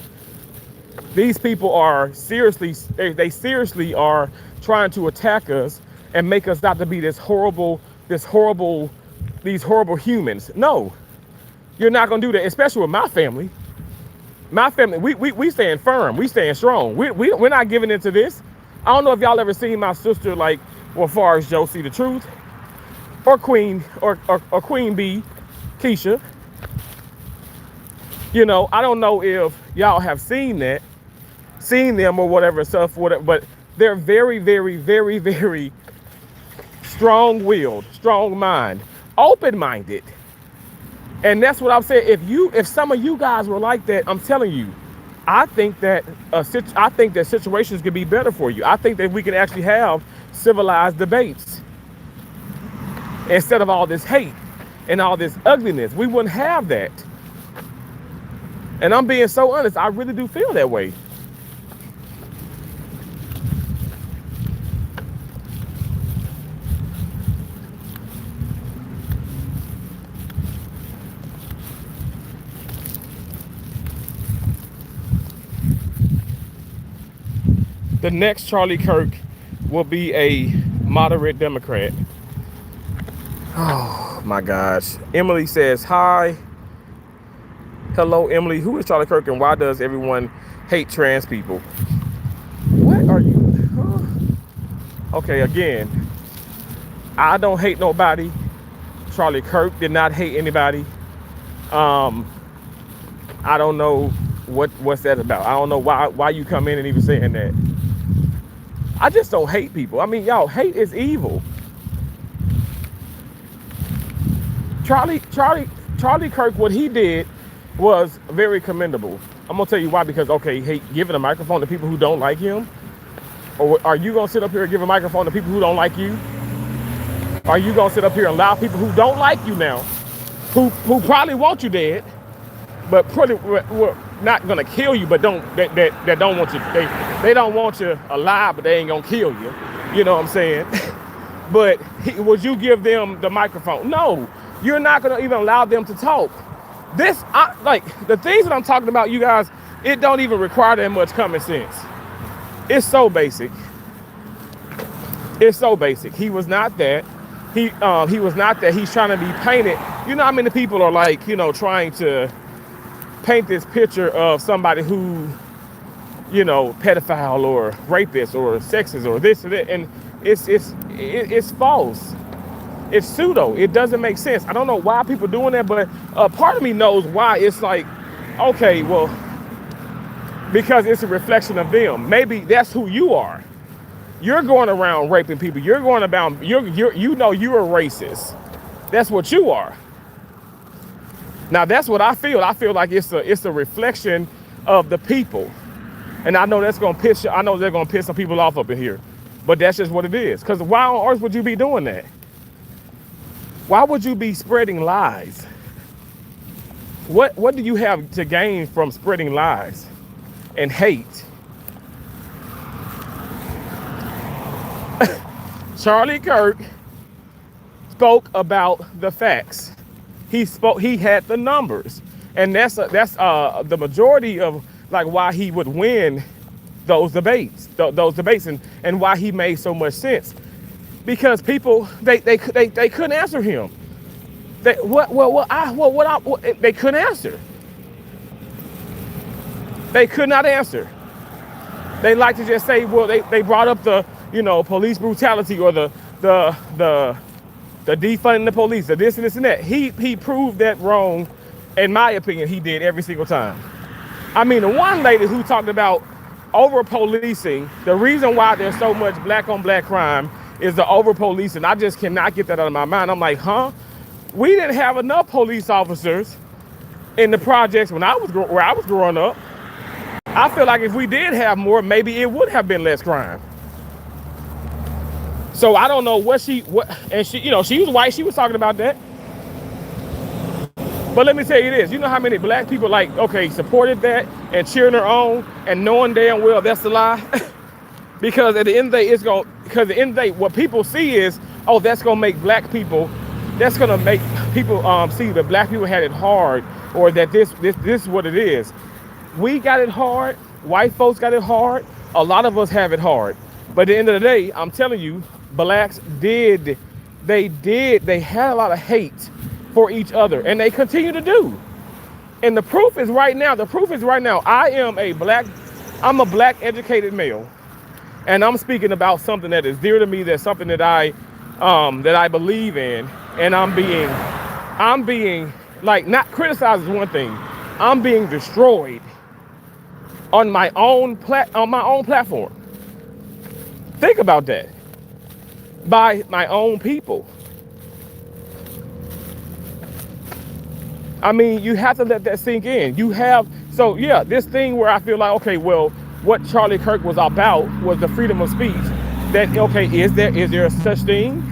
These people are they seriously are trying to attack us and make us out to be these horrible humans. No, you're not gonna do that, especially with my family. My family, we stand firm, we stand strong. We're not giving into this. I don't know if y'all ever seen my sister, as far as Josie the Truth, or Queen or Queen Bee, Keisha. I don't know if y'all have seen them or whatever stuff, but they're very, very, very, very strong-willed, strong-minded, open-minded. And that's what I'm saying. If some of you guys were like that, I'm telling you, I think that situations could be better for you. I think that we can actually have civilized debates instead of all this hate and all this ugliness. We wouldn't have that. And I'm being so honest, I really do feel that way. The next Charlie Kirk will be a moderate Democrat. Oh my gosh. Emily says, hi. Hello, Emily. Who is Charlie Kirk and why does everyone hate trans people? What are you? Okay, again, I don't hate nobody. Charlie Kirk did not hate anybody. I don't know what's that about. I don't know why you come in and even saying that. I just don't hate people. I mean, y'all, hate is evil. Charlie Kirk, what he did was very commendable. I'm gonna tell you why, because giving a microphone to people who don't like him, or are you gonna sit up here and give a microphone to people who don't like you? Are you gonna sit up here and allow people who don't like you now, who probably want you dead, but probably we're not gonna kill you, but that don't want you, they don't want you alive, but they ain't gonna kill you. You know what I'm saying? But would you give them the microphone? No, you're not gonna even allow them to talk. The things that I'm talking about, you guys, it don't even require that much common sense. It's so basic. It's so basic. He was not that. He was not that. He's trying to be painted. You know how many people are like, trying to paint this picture of somebody who, pedophile or rapist or sexist or this or that, and it's false. It's pseudo. It doesn't make sense. I don't know why people doing that, but part of me knows why. It's like, okay, well, because it's a reflection of them. Maybe that's who you are. You're going around raping people. You're going about, you're a racist. That's what you are. Now that's what I feel. I feel like it's a reflection of the people. And I know that's gonna piss you. I know they're gonna piss some people off up in here. But that's just what it is. Because why on earth would you be doing that? Why would you be spreading lies? What do you have to gain from spreading lies and hate? Charlie Kirk spoke about the facts. He had the numbers. And that's the majority of like why he would win those debates and why he made so much sense. Because people they couldn't answer him. They couldn't answer. They could not answer. They like to just say, well, they brought up the police brutality or the defunding the police, the this and this and that. He proved that wrong, in my opinion. He did every single time. I mean, the one lady who talked about over policing, the reason why there's so much black on black crime is the over policing. I just cannot get that out of my mind. I'm like, huh? We didn't have enough police officers in the projects where I was growing up. I feel like if we did have more, maybe it would have been less crime. So I don't know and she was white. She was talking about that. But let me tell you this, you know how many black people supported that and cheering her on and knowing damn well that's a lie? Because at the end of the day, what people see is, oh, that's gonna make that's gonna make people see that black people had it hard, or that this is what it is. We got it hard, white folks got it hard, a lot of us have it hard. But at the end of the day, I'm telling you, blacks they had a lot of hate for each other, and they continue to do. And the proof is right now. I'm a black educated male, and I'm speaking about something that is dear to me. That's something that I believe in, and I'm being like, not criticized is one thing. I'm being destroyed on my own platform. Think about that. By my own people. I mean, you have to let that sink in. This thing where I feel like, okay, well, what Charlie Kirk was about was the freedom of speech. That, okay, is there a such thing?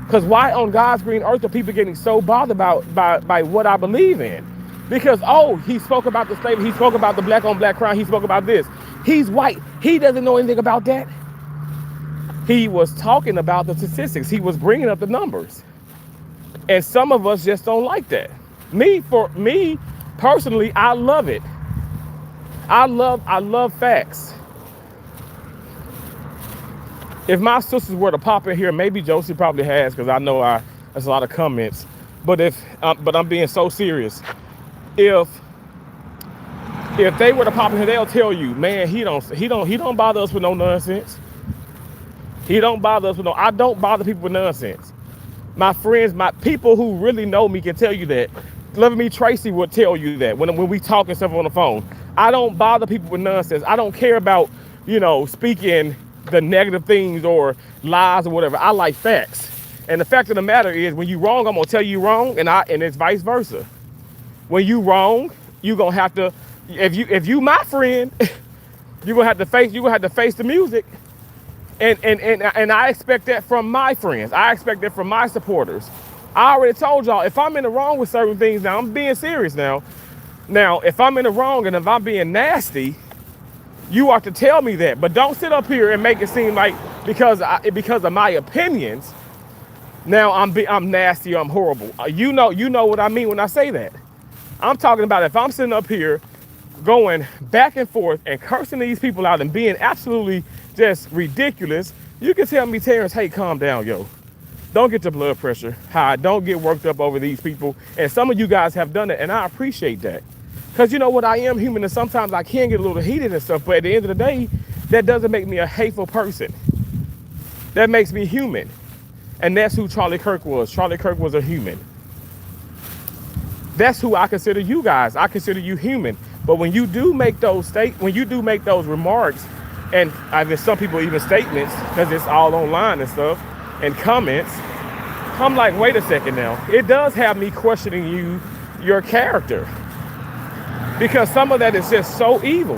Because why on God's green earth are people getting so bothered by what I believe in? Because, he spoke about the slavery, he spoke about the black on black crime, he spoke about this. He's white, he doesn't know anything about that. He was talking about the statistics, he was bringing up the numbers. And some of us just don't like that. For me personally, I love it. I love facts. If my sisters were to pop in here, maybe Josie probably has, because I know there's a lot of comments. But but I'm being so serious. If they were to pop in here, they'll tell you, man, he don't bother us with no nonsense. He don't bother us with I don't bother people with nonsense. My friends, my people who really know me can tell you that. Loving Me Tracy would tell you that when we talk and stuff on the phone. I don't bother people with nonsense. I don't care about, speaking the negative things or lies or whatever. I like facts. And the fact of the matter is, when you wrong, I'm gonna tell you wrong, and it's vice versa. When you wrong, you gonna have to, if you my friend, you're gonna have to face the music. And I expect that from my friends. I expect that from my supporters. I already told y'all, if I'm in the wrong with certain things, now I'm being serious now. Now, if I'm in the wrong and if I'm being nasty, you ought to tell me that. But don't sit up here and make it seem like because of my opinions, now I'm nasty or I'm horrible. You know what I mean when I say that. I'm talking about if I'm sitting up here going back and forth and cursing these people out and being absolutely just ridiculous, you can tell me, Terrence, hey, calm down, yo. Don't get your blood pressure high. Don't get worked up over these people. And some of you guys have done it, and I appreciate that. Because you know what? I am human, and sometimes I can get a little heated and stuff, but at the end of the day, that doesn't make me a hateful person. That makes me human. And that's who Charlie Kirk was. Charlie Kirk was a human. That's who I consider you guys. I consider you human. But when you do make those remarks, and I mean, some people even statements, because it's all online and stuff, and comments, I'm like, wait a second now. It does have me questioning your character. Because some of that is just so evil,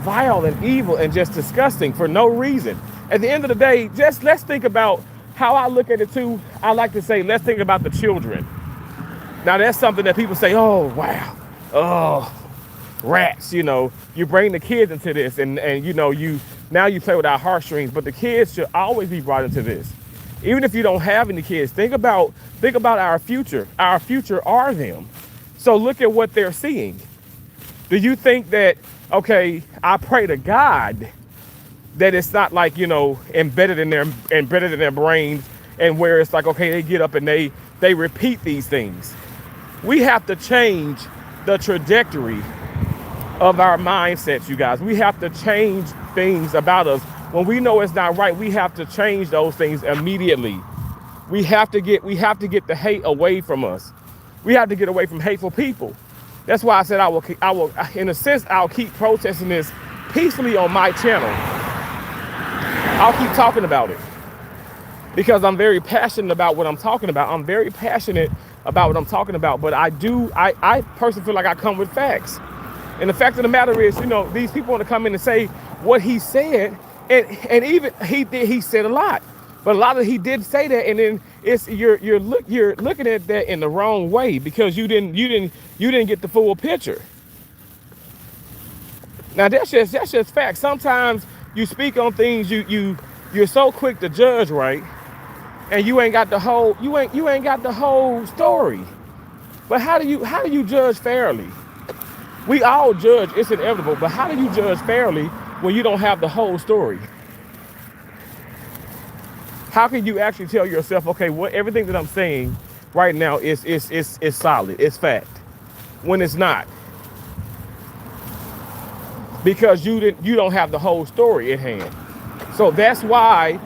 vile and evil and just disgusting for no reason. At the end of the day, just let's think about how I look at it too. I like to say, let's think about the children. Now that's something that people say, oh, wow, oh, rats, you bring the kids into this and now you play with our heartstrings, but the kids should always be brought into this. Even if you don't have any kids, think about our future. Our future are them. So look at what they're seeing. Do you think that, okay, I pray to God that it's not like, embedded in their brains, and where it's like, okay, they get up and they repeat these things. We have to change the trajectory of our mindsets, you guys. We have to change things about us. When we know it's not right, we have to change those things immediately. We have to get the hate away from us. We have to get away from hateful people. That's why I said I will, in a sense, I'll keep protesting this peacefully on my channel. I'll keep talking about it because I'm very passionate about what I'm talking about. I'm very passionate about what I'm talking about, but I personally feel like I come with facts. And the fact of the matter is, these people want to come in and say what he said, and even he said a lot, but a lot of he did say that, and then you're looking at that in the wrong way because you didn't get the full picture. Now that's just fact. Sometimes you speak on things you're so quick to judge, right? And you ain't got the whole story. But how do you judge fairly? We all judge, it's inevitable, but how do you judge fairly when you don't have the whole story? How can you actually tell yourself, okay, everything that I'm saying right now is solid, it's fact, when it's not? Because you don't have the whole story at hand. So that's why,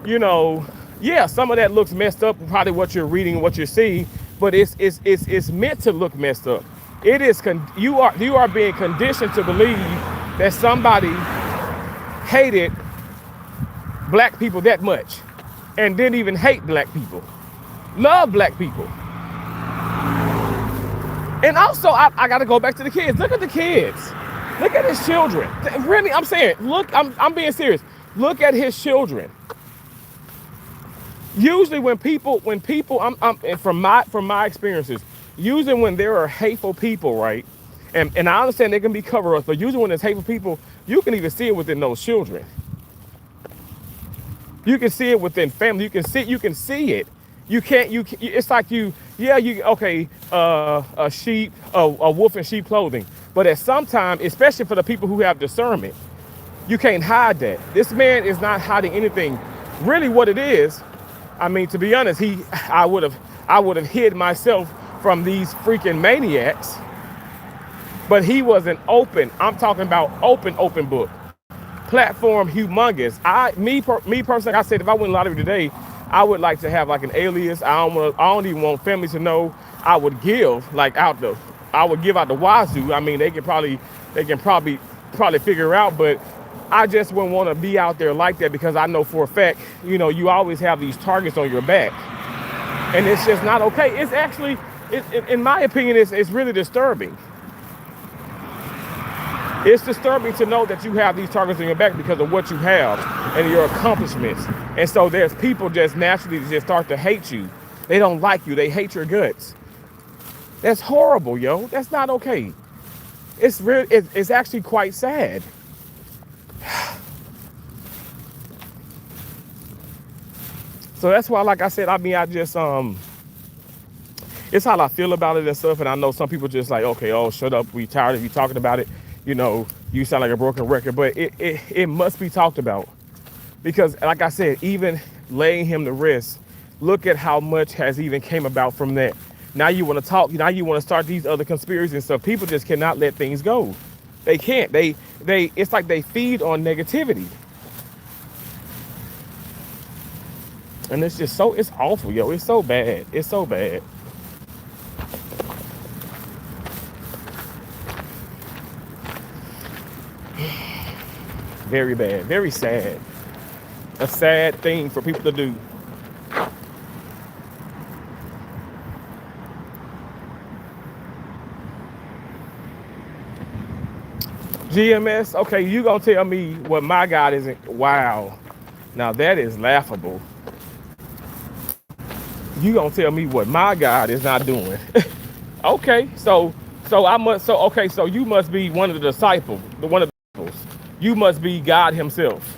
some of that looks messed up, probably what you're reading, what you're seeing, but it's meant to look messed up. It is you are being conditioned to believe that somebody hated black people that much and didn't even hate black people, love black people. And also, I got to go back to the kids. Look at the kids. Look at his children. Really, I'm saying, look, I'm being serious. Look at his children. Usually when people, and from my experiences, usually when there are hateful people, right? And I understand they can be cover-ups, but usually when there's hateful people, you can even see it within those children. You can see it within family. You can see it. It's like a sheep, a wolf in sheep clothing. But at some time, especially for the people who have discernment, you can't hide that. This man is not hiding anything. Really what it is, I mean, to be honest, I would have hid myself from these freaking maniacs, but he was an open, I'm talking about open book. Platform humongous. Me personally, like I said, if I win lottery today, I would like to have like an alias. I don't even want family to know. I would give out the wazoo. I mean, they can probably figure out, but I just wouldn't want to be out there like that because I know for a fact, you always have these targets on your back, and it's just not okay. It's actually, in my opinion, it's really disturbing. It's disturbing to know that you have these targets on your back because of what you have and your accomplishments. And so there's people just naturally just start to hate you. They don't like you. They hate your guts. That's horrible, yo. That's not okay. It's actually quite sad. So that's why, like I said, I just it's how I feel about it and stuff. And I know some people just like, okay, oh, shut up, we tired of you talking about it. You know, you sound like a broken record, but it must be talked about because, like I said, even laying him to rest, look at how much has even came about from that. Now you want to talk. Now you want to start these other conspiracies and stuff. People just cannot let things go. They can't. They. It's like they feed on negativity, and it's just so. It's awful, yo. It's so bad. It's so bad. Very bad. Very sad. A sad thing for people to do. GMS, okay, you gonna tell me what my God isn't? Wow, now that is laughable. You gonna tell me what my God is not doing? Okay, so I must so okay, so you must be one of the disciples, the one of the disciples. You must be God Himself.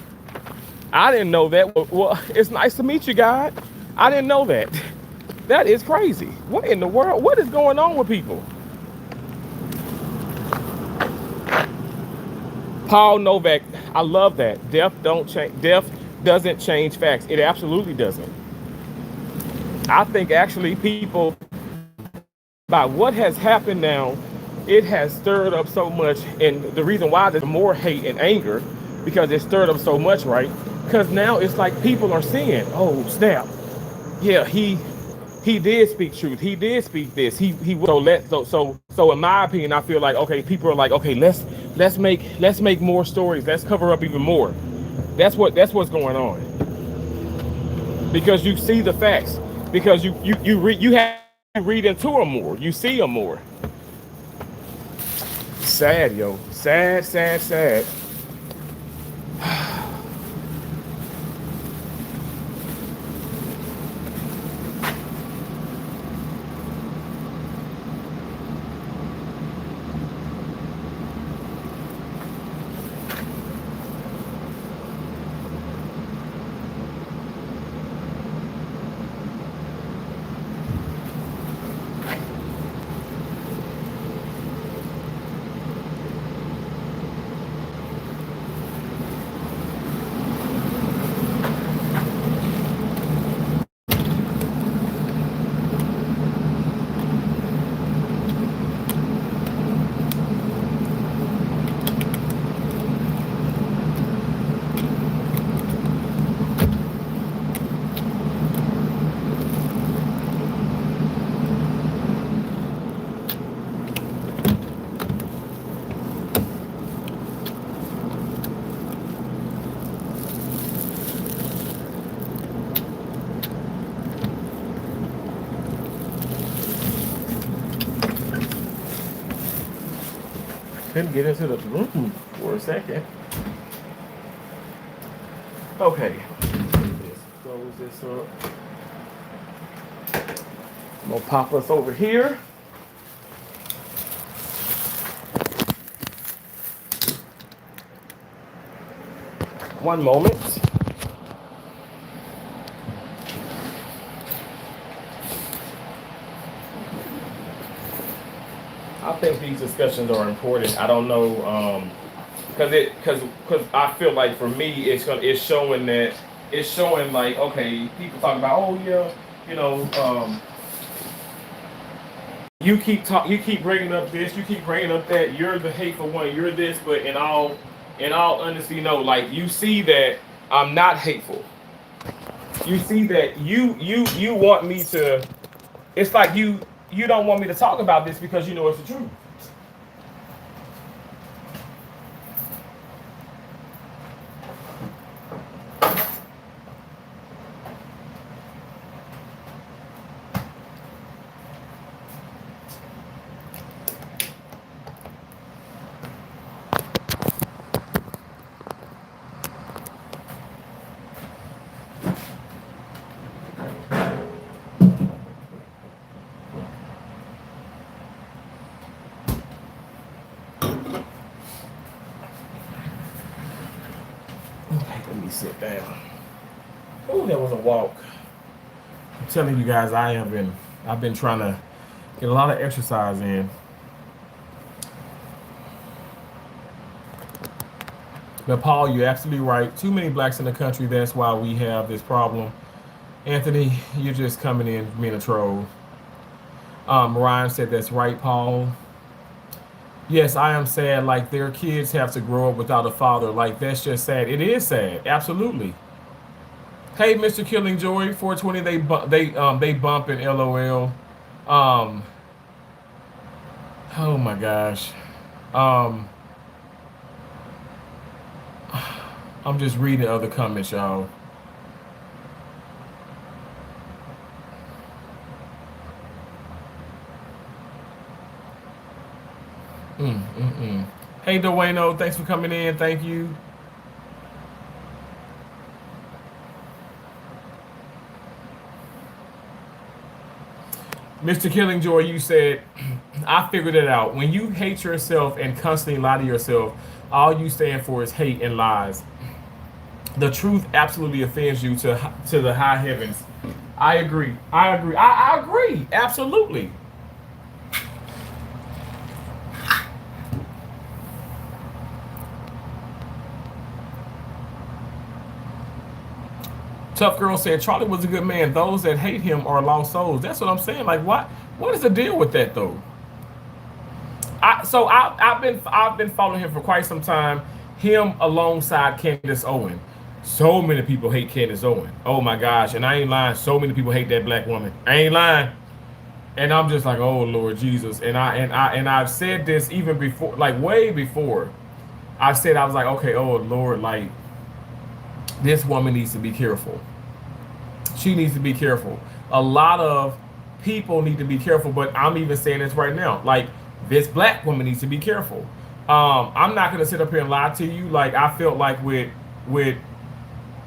I didn't know that. Well, it's nice to meet you, God. I didn't know that. That is crazy. What in the world? What is going on with people? Paul Novak, I love that. Death doesn't change facts. It absolutely doesn't. I think actually people, by what has happened now, it has stirred up so much, and the reason why there's more hate and anger, because it stirred up so much, right? Because now it's like people are seeing, oh snap, yeah, he did speak truth. He did speak this. He so in my opinion, I feel like okay, people are like okay, let's make more stories. Let's cover up even more. That's what's going on because you see the facts because you have to read into them more. You see them more. Sad, yo. Sad, sad, sad. Couldn't get into the room for a second. Okay. Let's close this up. I'm gonna pop us over here. One moment. I think these discussions are important. I don't know, because I feel like for me it's showing that it's showing like okay, people talk about oh yeah, you know, you keep bringing up this, you keep bringing up that. You're the hateful one. You're this, but in all honesty, no. Like you see that I'm not hateful. You see that you want me to. It's like you don't want me to talk about this because you know it's the truth. Okay, let me sit down. Oh, that was a walk. I'm telling you guys, I've been trying to Get a lot of exercise in. But Paul, you're absolutely right. Too many blacks in the country. That's why we have this problem. Anthony, you're just coming in being a troll. Ryan said that's right, Paul. Yes, I am sad. Like their kids have to grow up without a father. Like that's just sad. It is sad. Absolutely. Hey, Mr. Killing Joy, 420. They bump in LOL. Um, oh my gosh. Um, I'm just reading other comments, y'all. Hey, Dwayno, thanks for coming in. Thank you. Mr. Killing Joy, you said, I figured it out. When you hate yourself and constantly lie to yourself, all you stand for is hate and lies. The truth absolutely offends you to the high heavens. I agree. I agree. I agree. Absolutely. Tough Girl said Charlie was a good man. Those that hate him are lost souls. That's what I'm saying. Like, what is the deal with that though? I've been following him for quite some time. Him alongside Candace Owen. So many people hate Candace Owen. Oh my gosh, and I ain't lying. So many people hate that black woman. I ain't lying. And I'm just like, oh Lord Jesus. And I've said this even before, like way before. I said I was like, okay, oh Lord, like this woman needs to be careful. She needs to be careful. A lot of people need to be careful, but I'm even saying this right now. Like this black woman needs to be careful. I'm not gonna sit up here and lie to you. Like with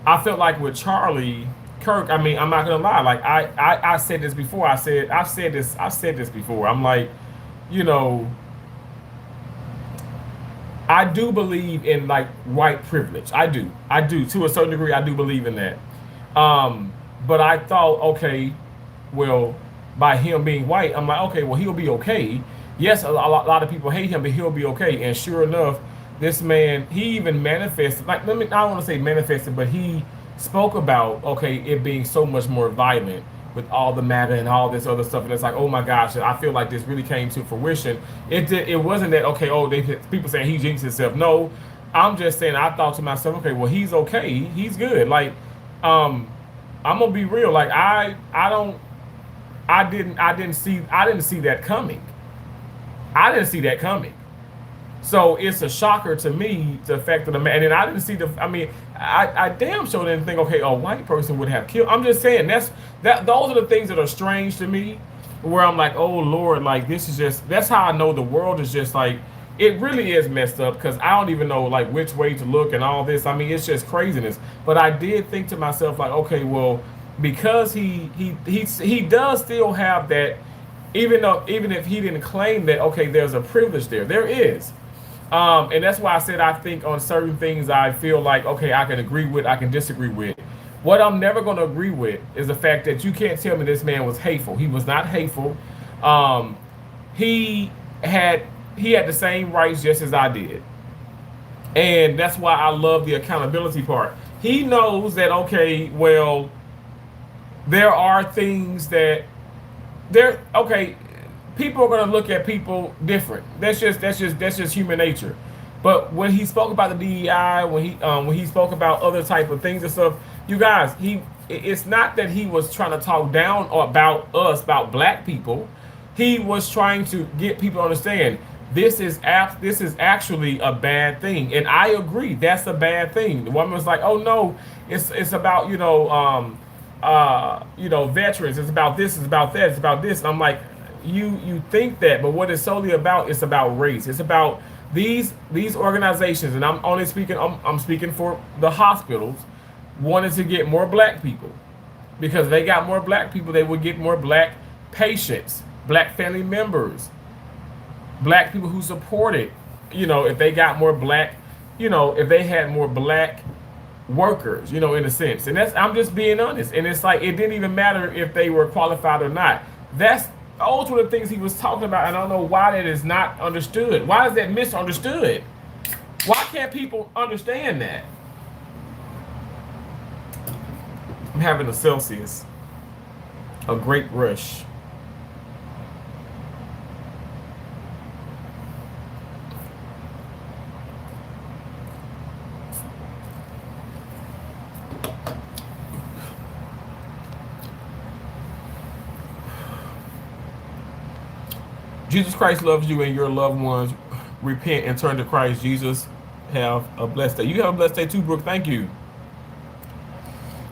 I felt like with Charlie Kirk. I mean, I'm not gonna lie. Like I said this before. I've said this before. I'm like, you know, I do believe in like white privilege. I do to a certain degree. I do believe in that. But I thought, okay, well, by him being white, I'm like, okay, well, he'll be okay. Yes, a lot of people hate him, but he'll be okay. And sure enough, this man, he even manifested, like, let me, I don't want to say manifested, but he spoke about, okay, it being so much more violent with all the MAGA and all this other stuff. And it's like, oh my gosh, I feel like this really came to fruition. It wasn't that, okay, oh, people saying he jinxed himself. No, I'm just saying, I thought to myself, okay, well, he's okay. He's good. Like, I'm gonna be real. Like I didn't see that coming. I didn't see that coming. So it's a shocker to me the fact that the man, and I didn't see the. I mean, I damn sure didn't think, okay, a white person would have killed. I'm just saying that those are the things that are strange to me, where I'm like, oh Lord, like this is just, that's how I know the world is just like, it really is messed up, because I don't even know like which way to look and all this. I mean, it's just craziness. But I did think to myself like, okay, well, because he does still have that, even if he didn't claim that, okay, there's a privilege there is. And that's why I said I think on certain things I feel like, okay, I can agree with, I can disagree with. What I'm never going to agree with is the fact that you can't tell me this man was hateful. He was not hateful. He had he had the same rights just as I did. And that's why I love the accountability part. He knows that, okay, well, there are things that okay, people are going to look at people different. That's just human nature. But when he spoke about the DEI, when he spoke about other type of things and stuff, you guys, it's not that he was trying to talk down about us, about black people. He was trying to get people to understand this is actually a bad thing, and I agree that's a bad thing. The woman was like, "Oh no, it's about veterans. It's about this. It's about that. It's about this." And I'm like, you think that, but what it's solely about, it's about race. It's about these organizations, and I'm speaking for the hospitals, wanted to get more black people, because if they got more black people, they would get more black patients, black family members, black people who support it. If they got more black, if they had more black workers, in a sense. And I'm just being honest. And it's like, it didn't even matter if they were qualified or not. That's Those were the things he was talking about, and I don't know why that is not understood. Why is that misunderstood? Why can't people understand that? I'm having a Celsius, a great rush. Jesus Christ loves you and your loved ones. Repent and turn to Christ Jesus. Have a blessed day. You have a blessed day too, Brooke. Thank you.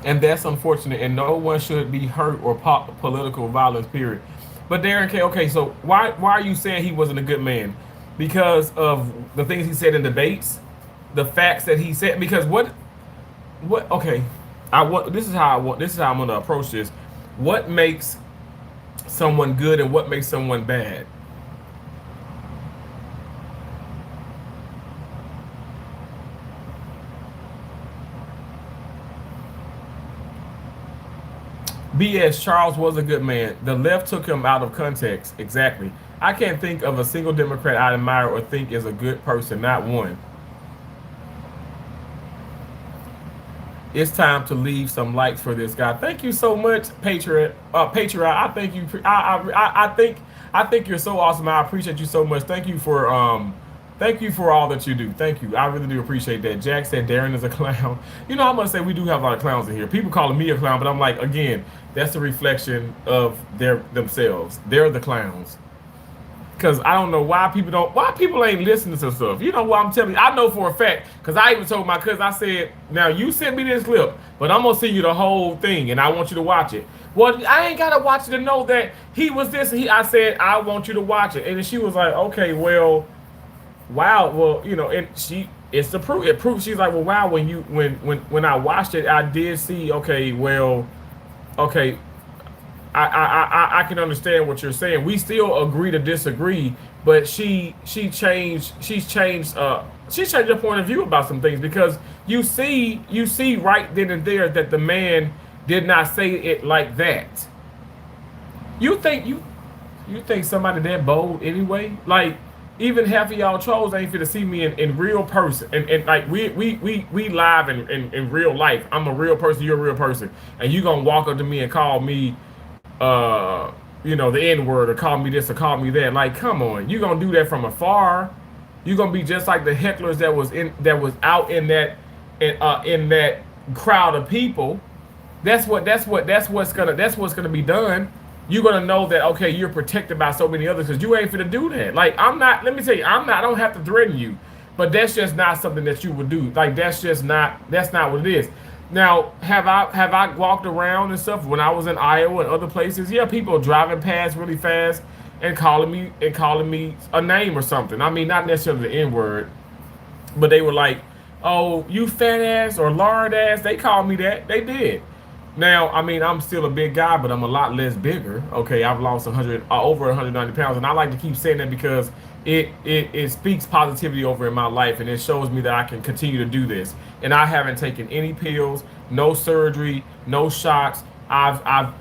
And that's unfortunate. And no one should be hurt or political violence. Period. But Darren K. Okay, so why are you saying he wasn't a good man? Because of the things he said in debates, the facts that he said. Because what? Okay, I want. This is how I want. This is how I'm going to approach this. What makes someone good and what makes someone bad? BS, Charles was a good man. The left took him out of context. Exactly. I can't think of a single Democrat I admire or think is a good person. Not one. It's time to leave some likes for this guy. Thank you so much, Patriot. Patriot. I thank you. I think you're so awesome. I appreciate you so much. Thank you for all that you do. Thank you. I really do appreciate that. Jack said Darren is a clown. You know, I must say we do have a lot of clowns in here. People calling me a clown, but I'm like, again, that's a reflection of themselves. They're the clowns. Cause I don't know why people ain't listening to stuff. You know what I'm telling you? I know for a fact. Cause I even told my cousin, I said, now you sent me this clip, but I'm gonna send you the whole thing and I want you to watch it. Well, I ain't gotta watch it to know that he was this. I said, I want you to watch it. And then she was like, okay, well, wow, well, you know, and it's the proof. It proves she's like, well, wow, when I watched it, I did see, okay, well, okay, I can understand what you're saying. We still agree to disagree, but she's changed her point of view about some things because you see right then and there that the man did not say it like that. You think you think somebody that bold anyway? Like even half of y'all trolls ain't fit to see me in real person and like we live in real life. I'm a real person, you're a real person, and you gonna walk up to me and call me the N word or call me this or call me that. Like, come on, you gonna do that from afar? You gonna be just like the hecklers that was out in that crowd of people. That's what's gonna be done. You're gonna know that okay, you're protected by so many others because you ain't finna do that. Like, I'm not. Let me tell you, I'm not. I don't have to threaten you, but that's just not something that you would do. Like, that's just not. That's not what it is. Now, have I walked around and stuff when I was in Iowa and other places? Yeah, people driving past really fast and calling me a name or something. I mean, not necessarily the N word, but they were like, "Oh, you fat ass" or "lard ass." They called me that. They did. Now, I mean, I'm still a big guy, but I'm a lot less bigger. Okay, I've lost over 190 pounds, and I like to keep saying that because it speaks positivity over in my life, and it shows me that I can continue to do this. And I haven't taken any pills, no surgery, no shots. I've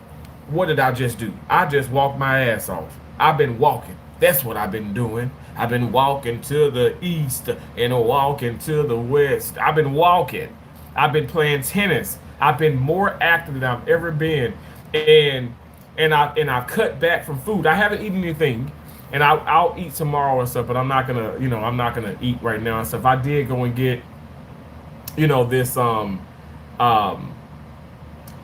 what did I just do? I just walked my ass off. I've been walking. That's what I've been doing. I've been walking to the east and walking to the west. I've been walking. I've been playing tennis. I've been more active than I've ever been, and I've cut back from food. I haven't eaten anything, and I'll eat tomorrow and stuff. But I'm not gonna eat right now and stuff. I did go and get, this um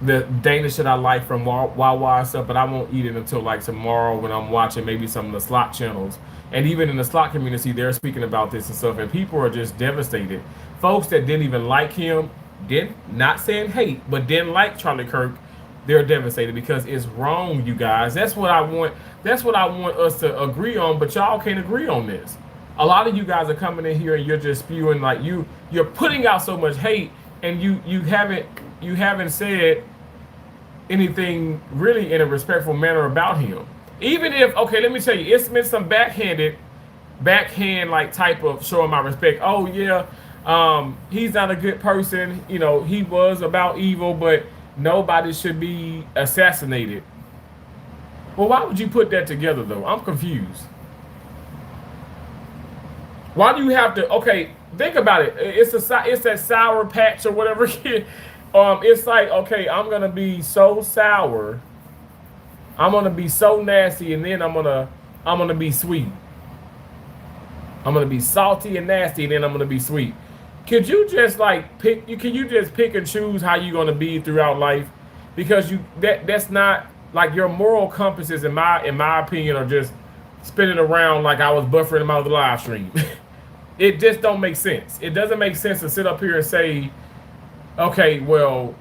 the Danish that I like from Wawa and stuff, but I won't eat it until like tomorrow when I'm watching maybe some of the slot channels. And even in the slot community, they're speaking about this and stuff, and people are just devastated. Folks that didn't even like him, didn't not saying hate, but didn't like Charlie Kirk, they're devastated because it's wrong, you guys. That's what I want. That's what I want us to agree on, but y'all can't agree on this. A lot of you guys are coming in here and you're just spewing like you're putting out so much hate, and you haven't said anything really in a respectful manner about him. Even if, okay, let me tell you, it's been some backhand like type of showing my respect. Oh yeah, he's not a good person. He was about evil, but nobody should be assassinated. Well, why would you put that together though? I'm confused. Why do you have to? Okay, think about it. It's that sour patch or whatever. It's like, okay, I'm gonna be so sour, I'm gonna be so nasty, and then I'm gonna be sweet. I'm gonna be salty and nasty, and then I'm gonna be sweet. Could you just like pick? Can you just pick and choose how you're gonna be throughout life? Because that's not like your moral compasses, in my opinion, are just spinning around like I was buffering them out of the live stream. It just don't make sense. It doesn't make sense to sit up here and say, okay, well,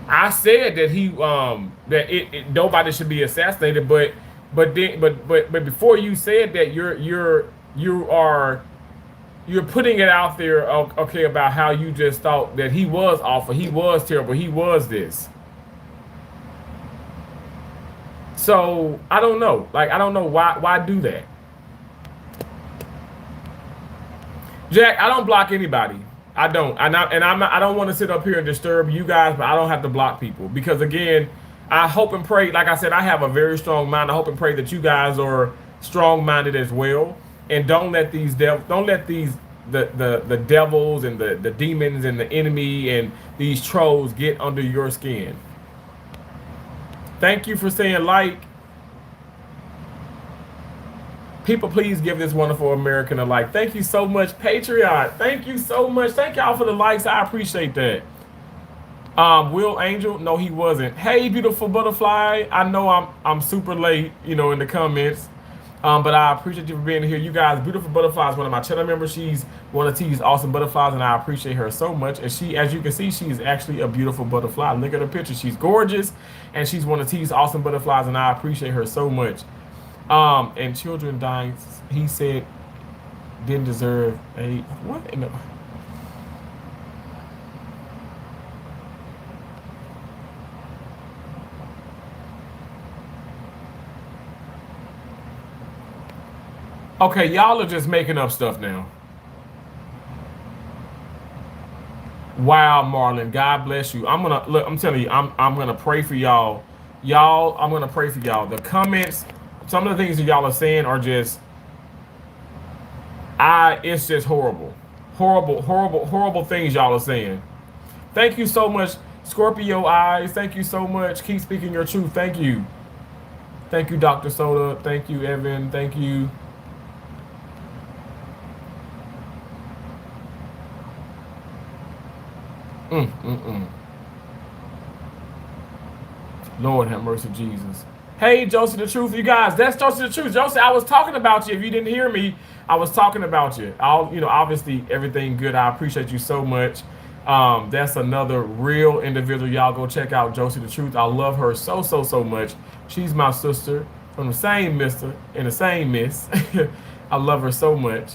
I said that nobody should be assassinated, but before you said that, you're putting it out there, okay, about how you just thought that he was awful, he was terrible, he was this. So I don't know. Like, I don't know why do that. Jack, I don't block anybody. I don't. I don't want to sit up here and disturb you guys, but I don't have to block people because, again, I hope and pray. Like I said, I have a very strong mind. I hope and pray that you guys are strong-minded as well, and don't let the devils and the demons and the enemy and these trolls get under your skin. Thank you for saying like. People, please give this wonderful American a like. Thank you so much, Patriot. Thank you so much. Thank y'all for the likes. I appreciate that. Will Angel? No, he wasn't. Hey, beautiful butterfly. I know I'm super late, in the comments. But I appreciate you for being here. You guys, beautiful butterfly is one of my channel members. She's one of T's awesome butterflies, and I appreciate her so much. And she, as you can see, she's actually a beautiful butterfly. Look at her picture. She's gorgeous, and she's one of T's awesome butterflies, and I appreciate her so much. And children dying, he said, didn't deserve a what? Okay, y'all are just making up stuff now. Wow, Marlon, God bless you. I'm gonna look. I'm telling you, I'm gonna pray for y'all. I'm gonna pray for y'all. The comments, some of the things that y'all are saying are just, it's just horrible, horrible, horrible, horrible things y'all are saying. Thank you so much, Scorpio Eyes. Thank you so much. Keep speaking your truth. Thank you. Thank you, Dr. Soda. Thank you, Evan. Thank you. Lord have mercy, Jesus. Hey, Josie the Truth, you guys. That's Josie the Truth. Josie, I was talking about you. If you didn't hear me, I was talking about you. Obviously, everything good. I appreciate you so much. That's another real individual. Y'all go check out Josie the Truth. I love her so, so, so much. She's my sister from the same mister and the same miss. I love her so much.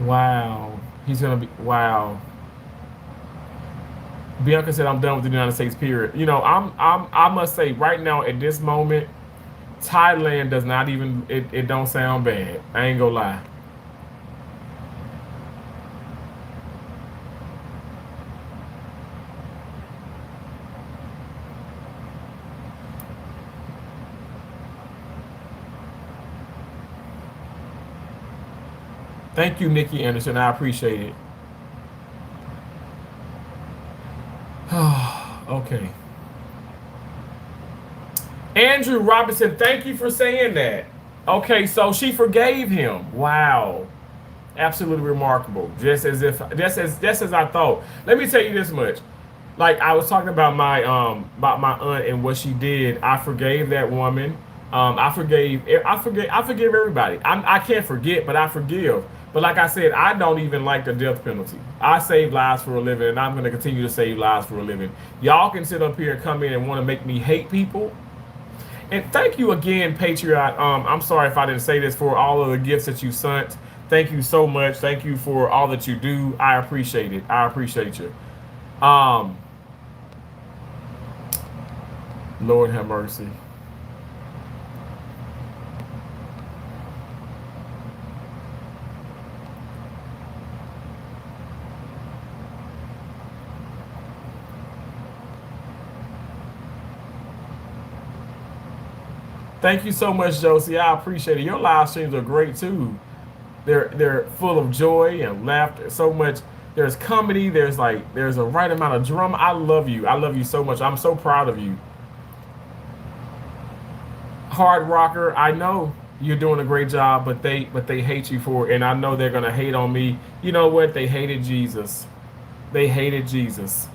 Wow. He's going to be, wow. Bianca said, "I'm done with the United States, period." I must say right now at this moment, Thailand does not even, it don't sound bad. I ain't gonna lie. Thank you, Nikki Anderson. I appreciate it. Okay. Andrew Robinson, thank you for saying that. Okay, so she forgave him. Wow. Absolutely remarkable. Just as I thought. Let me tell you this much. Like, I was talking about my aunt and what she did. I forgave that woman. I forgave everybody. I can't forget, but I forgive. But like I said, I don't even like the death penalty. I save lives for a living, and I'm going to continue to save lives for a living. Y'all can sit up here and come in and want to make me hate people. And thank you again, Patriot. I'm sorry if I didn't say this, for all of the gifts that you sent. Thank you so much. Thank you for all that you do. I appreciate it. I appreciate you. Lord have mercy. Thank you so much, Josie. I appreciate it. Your live streams are great too. They're full of joy and laughter. So much. There's comedy. There's a right amount of drama. I love you. I love you so much. I'm so proud of you. Hard rocker. I know you're doing a great job, but they hate you for it, and I know they're gonna hate on me. You know what? They hated Jesus. They hated Jesus.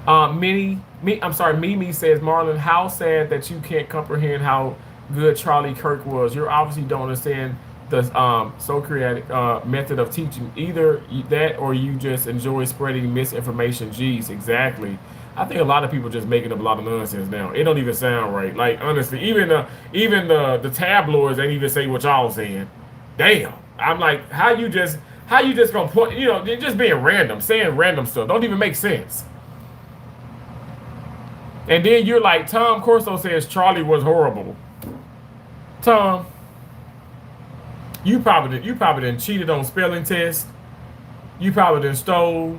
I'm sorry, Mimi says, Marlon, how sad that you can't comprehend how good Charlie Kirk was. You obviously don't understand the Socratic method of teaching. Either that or you just enjoy spreading misinformation. Jeez, exactly. I think a lot of people just making up a lot of nonsense now. It don't even sound right. Like honestly, even the tabloids ain't even say what y'all saying. Damn. I'm like, how you just gonna point? They're just being random, saying random stuff. Don't even make sense. And then you're like, Tom Corso says Charlie was horrible. Tom, you probably done cheated on spelling tests. You probably done stole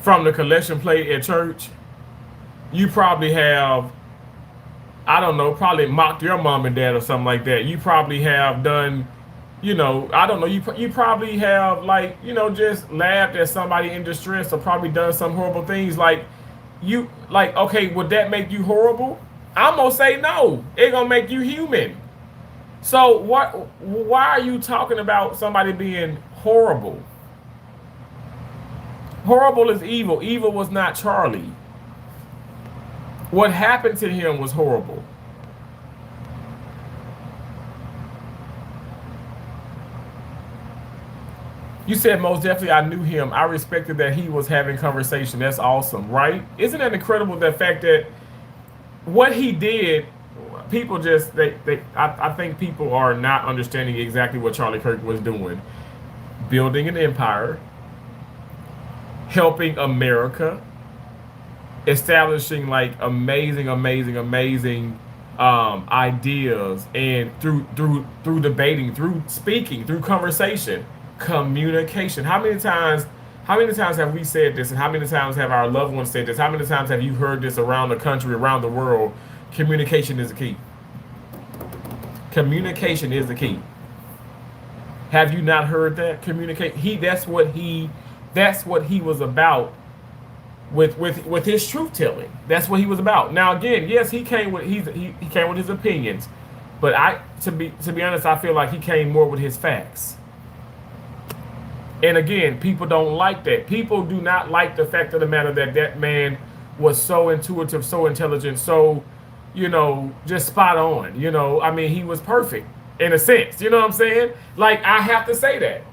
from the collection plate at church. You probably have, I don't know, probably mocked your mom and dad or something like that. You probably have done, I don't know. You probably have just laughed at somebody in distress or probably done some horrible things okay, would that make you horrible? I'm gonna say no. It gonna make you human. So why are you talking about somebody being horrible? Horrible is evil. Evil was not Charlie. What happened to him was horrible. You said most definitely I knew him. I respected that he was having conversation. That's awesome, right? Isn't that incredible, the fact that what he did, people just I think people are not understanding exactly what Charlie Kirk was doing. Building an empire, helping America, establishing like amazing, amazing, amazing ideas, and through debating, through speaking, through conversation, communication. How many times have we said this, and how many times have our loved ones said this? How many times have you heard this around the country, around the world? Communication is the key. Communication is the key. Have you not heard that? Communicate. That's what he was about with his truth telling. That's what he was about. Now again, yes, he came with he came with his opinions, but to be honest, I feel like he came more with his facts. And again, people don't like that. People do not like the fact of the matter that that man was so intuitive, so intelligent, so just spot on. I mean, he was perfect in a sense. You know what I'm saying? Like, I have to say that.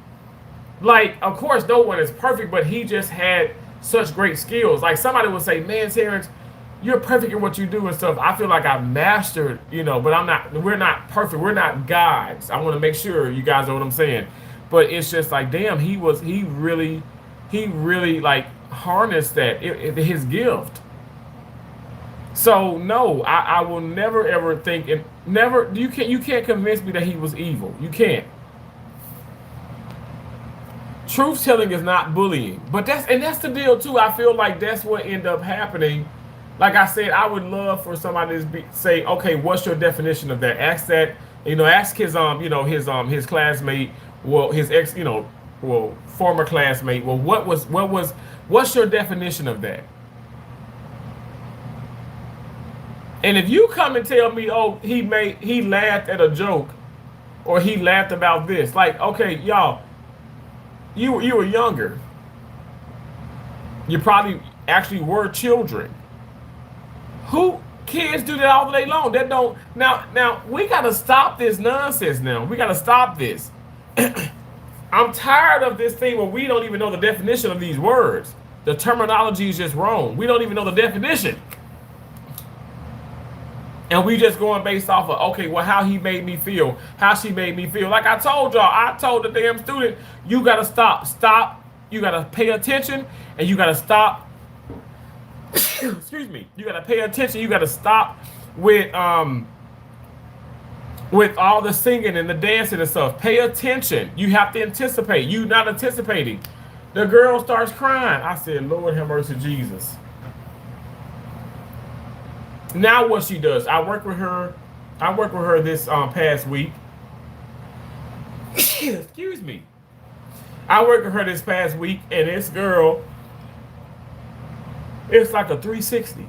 Like, of course, no one is perfect, but he just had such great skills. Like, somebody would say, man, Terrence, you're perfect in what you do and stuff. I feel like I've mastered, but I'm not, we're not perfect. We're not gods. I want to make sure you guys know what I'm saying. But it's just like, damn, he really like harnessed his gift. So no, I will never ever think, and never, you can't convince me that he was evil. You can't. Truth telling is not bullying, but that's the deal too. I feel like that's what ended up happening. Like I said, I would love for somebody to say, okay, what's your definition of that? Ask that, ask his classmate, well, his former classmate. Well, what's your definition of that? And if you come and tell me, oh, he laughed at a joke, or he laughed about this, like, okay, y'all, you were younger. You probably actually were children. Who kids do that all day long? That don't now we gotta stop this nonsense now. We gotta stop this. I'm tired of this thing where we don't even know the definition of these words. The terminology is just wrong. We don't even know the definition. And we just going based off of, okay, well, how he made me feel, how she made me feel. Like I told y'all, I told the damn student, you got to stop. You got to pay attention, and you got to stop. Excuse me. You got to pay attention. You got to stop with all the singing and the dancing and stuff. Pay attention. You have to anticipate. You not anticipating. The girl starts crying. I said, Lord have mercy, Jesus. Now what she does, I work with her. I worked with her this past week. Excuse me. I worked with her this past week, and this girl, it's like a 360.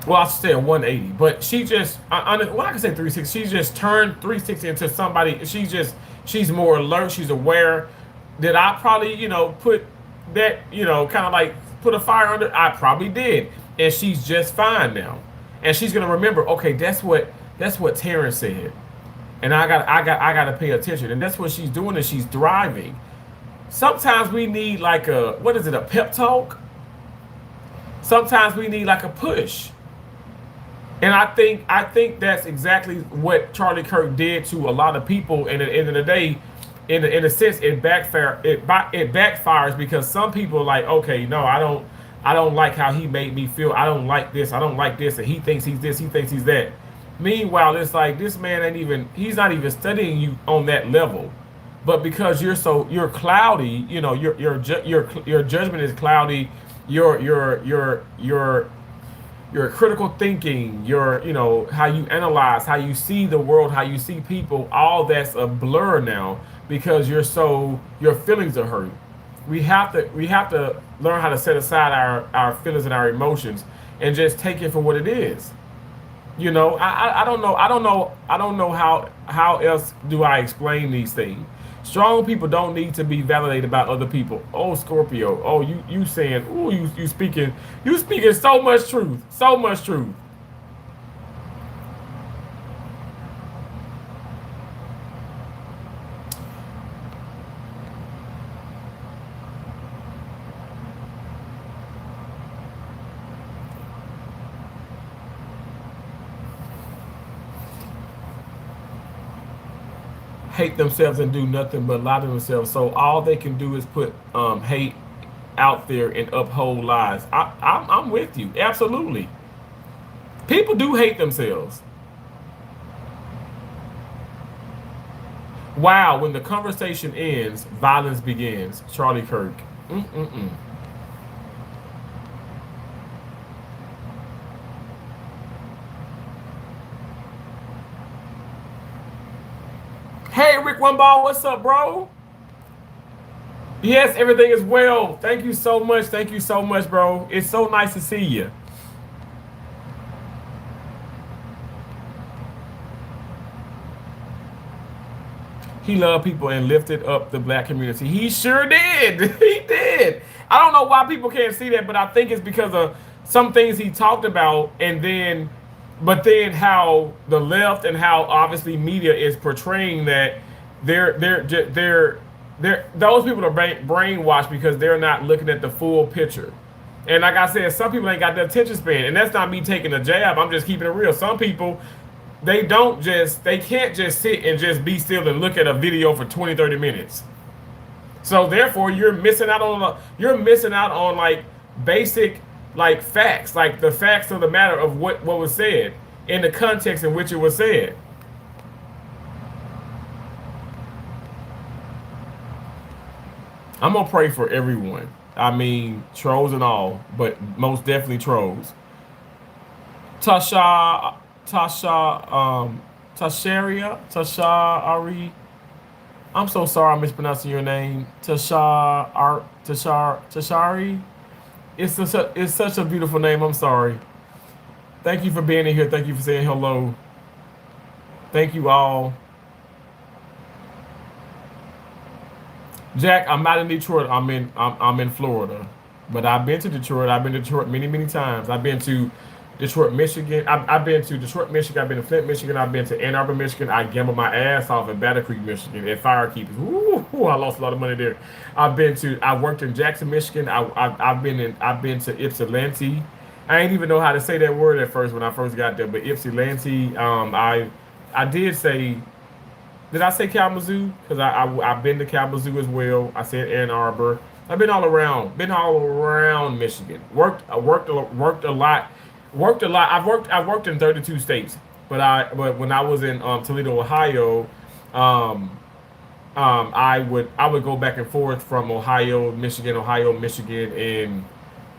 Well, I should say a 180, but she just, well, I can say 360. She just turned 360 into somebody. She's more alert. She's aware. Did I probably, put that, kind of like put a fire under? I probably did, and she's just fine now, and she's gonna remember. Okay, that's what Terrence said, and I got to pay attention, and that's what she's doing. Is she's thriving. Sometimes we need like a, what is it, a pep talk. Sometimes we need like a push. And I think that's exactly what Charlie Kirk did to a lot of people. And at the end of the day, in a sense, it backfires because some people are like, okay, no, I don't like how he made me feel. I don't like this. I don't like this. And he thinks he's this. He thinks he's that. Meanwhile, it's like this man he's not even studying you on that level. But because you're cloudy, your judgment is cloudy. Your critical thinking, how you analyze, how you see the world, how you see people, all that's a blur now because your feelings are hurt. We have to learn how to set aside our feelings and our emotions and just take it for what it is. I don't know. I don't know how else do I explain these things. Strong people don't need to be validated about other people. Oh, Scorpio. Oh, you saying? Oh, you speaking so much truth. So much truth. Hate themselves and do nothing but lie to themselves. So all they can do is put hate out there and uphold lies. I'm with you. Absolutely. People do hate themselves. Wow, when the conversation ends, violence begins. Charlie Kirk. Mm-mm-mm. Hey, Rick One Ball, what's up, bro? Yes, everything is well. Thank you so much. Thank you so much, bro. It's so nice to see you. He loved people and lifted up the black community. He sure did. He did. I don't know why people can't see that, but I think it's because of some things he talked about, but then how the left and how obviously media is portraying that they're those people are brainwashed because they're not looking at the full picture. And like I said, some people ain't got the attention span, and that's not me taking a jab. I'm just keeping it real. Some people they can't just sit and just be still and look at a video for 20, 30 minutes. So therefore you're missing out on like basic like facts, like the facts of the matter of what was said in the context in which it was said. I'm gonna pray for everyone. I mean, trolls and all, but most definitely trolls. Tasha, Tasha, Tasha Ari. I'm so sorry I'm mispronouncing your name. Tashari. It's such a beautiful name. I'm sorry. Thank you for being in here. Thank you for saying hello. Thank you all. Jack, I'm not in Detroit. I'm in Florida, but I've been to Detroit. I've been to Detroit many many times. I've been to Detroit, Michigan. I've been to Detroit, Michigan. I've been to Flint, Michigan. I've been to Ann Arbor, Michigan. I gambled my ass off at Battle Creek, Michigan, at Firekeepers. Ooh, I lost a lot of money there. I worked in Jackson, Michigan. I've been to Ypsilanti. I didn't even know how to say that word at first when I first got there, but Ypsilanti. I did say, did I say Kalamazoo? Because I've been to Kalamazoo as well. I said Ann Arbor. I've been all around Michigan. Worked a lot. Worked a lot. I've worked in 32 states. But when I was in Toledo, Ohio, um, I would go back and forth from Ohio, Michigan, and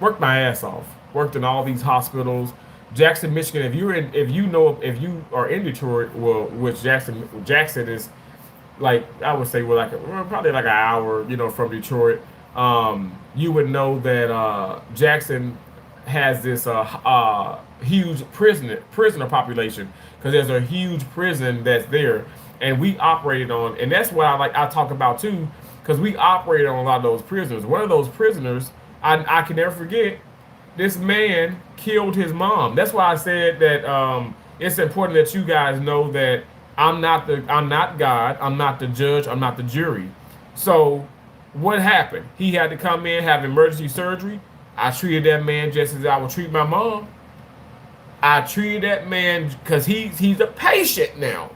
work my ass off. worked in all these hospitals. Jackson, Michigan. If you are in Detroit, well, which Jackson is like I would say we're like probably like an hour, from Detroit. You would know that Jackson has this huge prisoner population because there's a huge prison that's there, and we operated on, and that's what I talk about too, because we operated on a lot of those prisoners. One of those prisoners, I can never forget. This man killed his mom. That's why I said that it's important that you guys know that I'm not God. I'm not the judge. I'm not the jury. So what happened? He had to come in, have emergency surgery. I treated that man just as I would treat my mom. I treated that man because he's a patient now.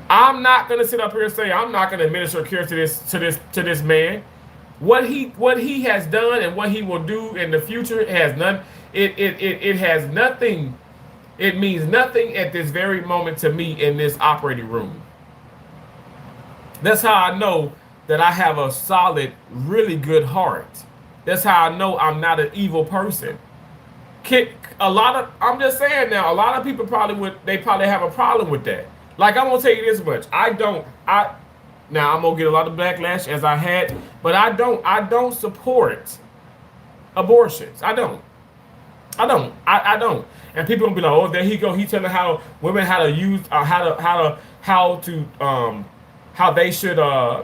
I'm not gonna sit up here and say I'm not gonna administer care to this man. What he has done and what he will do in the future has none. It has nothing. It means nothing at this very moment to me in this operating room. That's how I know that I have a solid, really good heart. That's how I know I'm not an evil person. I'm just saying now, a lot of people they probably have a problem with that. Like I'm gonna tell you this much, now I'm gonna get a lot of backlash as I had, but I don't support abortions. I don't. And people gonna be like, oh, there he go. He telling how women how to use how they should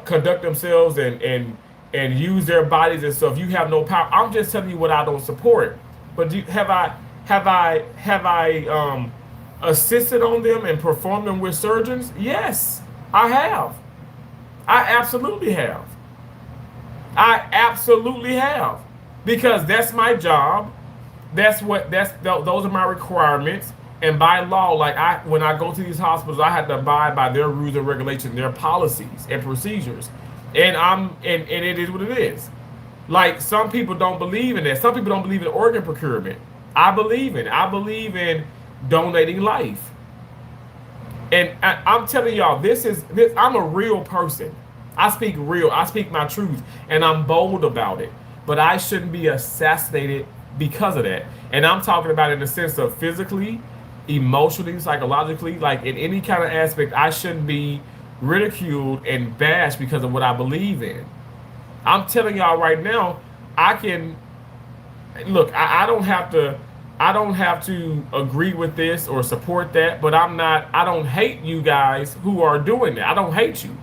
conduct themselves and use their bodies and stuff. You have no power. I'm just telling you what I don't support. But have I assisted on them and performed them with surgeons? Yes, I have. I absolutely have. I absolutely have, because that's my job. Those are my requirements. And by law, when I go to these hospitals, I have to abide by their rules and regulations, their policies and procedures. And it is what it is. Like some people don't believe in that. Some people don't believe in organ procurement. I believe in. I believe in donating life. And I'm telling y'all, this. I'm a real person. I speak real. I speak my truth, and I'm bold about it. But I shouldn't be assassinated because of that. And I'm talking about in the sense of physically, emotionally, psychologically, like in any kind of aspect. I shouldn't be ridiculed and bashed because of what I believe in. I'm telling y'all right now, I can look. I don't have to. I don't have to agree with this or support that, but I don't hate you guys who are doing that. I don't hate you.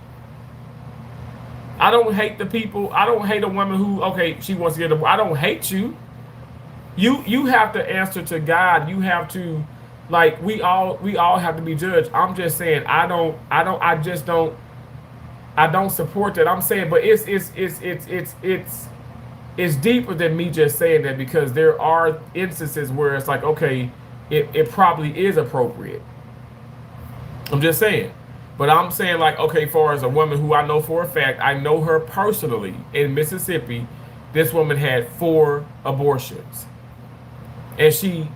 I don't hate the people. I don't hate a woman who, okay, she wants to get I don't hate you. You have to answer to God. You have to, like, we all have to be judged. I'm just saying I don't support that. I'm saying, but it's deeper than me just saying that, because there are instances where it's like, okay, it probably is appropriate. I'm just saying. But I'm saying, like, okay, far as a woman who I know for a fact, I know her personally in Mississippi, this woman had 4 abortions. And she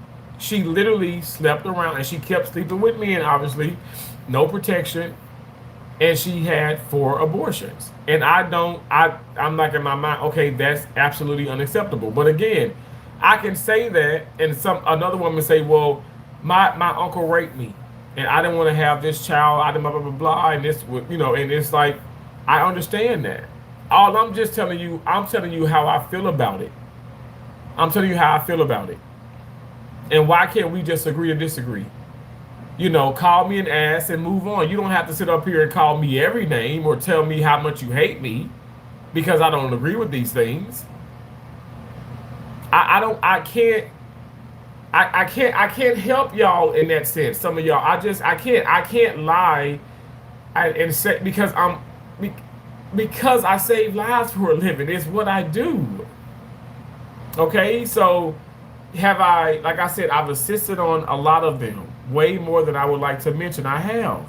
literally slept around, and she kept sleeping with me, and obviously no protection. And she had 4 abortions. And I'm like in my mind, okay, that's absolutely unacceptable. But again, I can say that, and another woman say, well, my uncle raped me, and I didn't want to have this child, I didn't blah blah blah blah, and this, and it's like, I understand that. All I'm telling you how I feel about it. I'm telling you how I feel about it. And why can't we just agree to disagree? Call me an ass and move on. You don't have to sit up here and call me every name or tell me how much you hate me because I don't agree with these things. I can't help y'all in that sense. Some of y'all, I can't lie and say because I save lives for a living. It's what I do. Okay, so like I said, I've assisted on a lot of them, way more than I would like to mention. I have,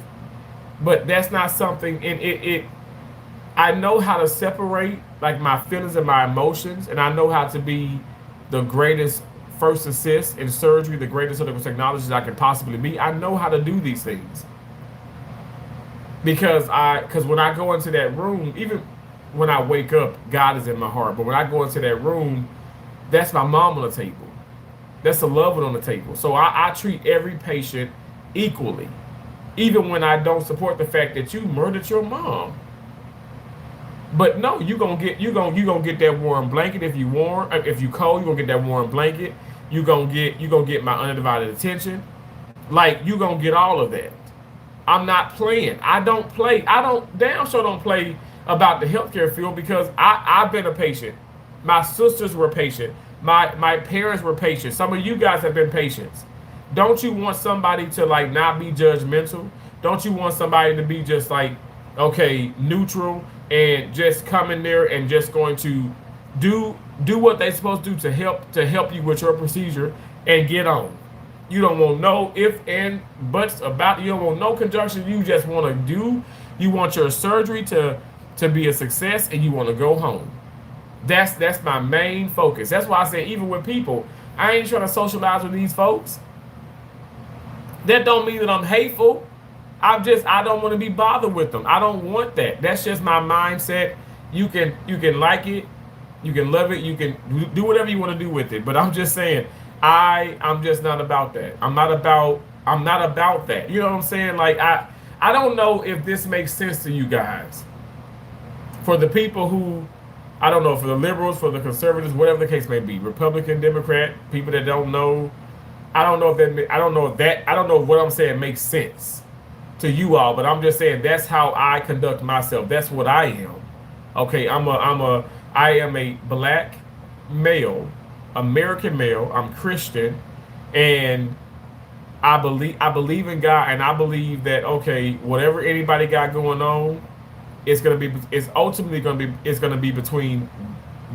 but that's not something. And I know how to separate like my feelings and my emotions, and I know how to be the greatest first assist in surgery, the greatest medical technologist I can possibly be. I know how to do these things because when I go into that room, even when I wake up, God is in my heart. But when I go into that room, That's my mom on the table. That's the loved one on the table. So I treat every patient equally, even when I don't support the fact that you murdered your mom. But no, you gonna get that warm blanket if you warm. If you cold, you gonna get that warm blanket. You gonna get my undivided attention. Like you gonna get all of that. I'm not playing. I don't play. I don't damn sure don't play about the healthcare field because I've been a patient. My sisters were patient. My parents were patient. Some of you guys have been patients. Don't you want somebody to like not be judgmental? Don't you want somebody to be just like okay, neutral and just come in there and just going to do what they supposed to do to help you with your procedure and get on. You don't want no if and buts about you don't want no conjunction. You just want to do you want your surgery to be a success and you want to go home. That's my main focus. That's why I say even with people, I ain't trying to socialize with these folks. That don't mean that I'm hateful. I don't want to be bothered with them. I don't want that. That's just my mindset. You can like it, you can love it, you can do whatever you want to do with it. But I'm just saying, I'm just not about that. I'm not about that. You know what I'm saying? Like I don't know if this makes sense to you guys. For the people who I don't know, for the liberals, for the conservatives, whatever the case may be, Republican, Democrat, people that don't know, I don't know if what I'm saying makes sense to you all, but I'm just saying that's how I conduct myself. That's what I am. Okay, I am a black male, American male. I'm Christian, and I believe in God, and I believe that okay, whatever anybody got going on, it's ultimately gonna be between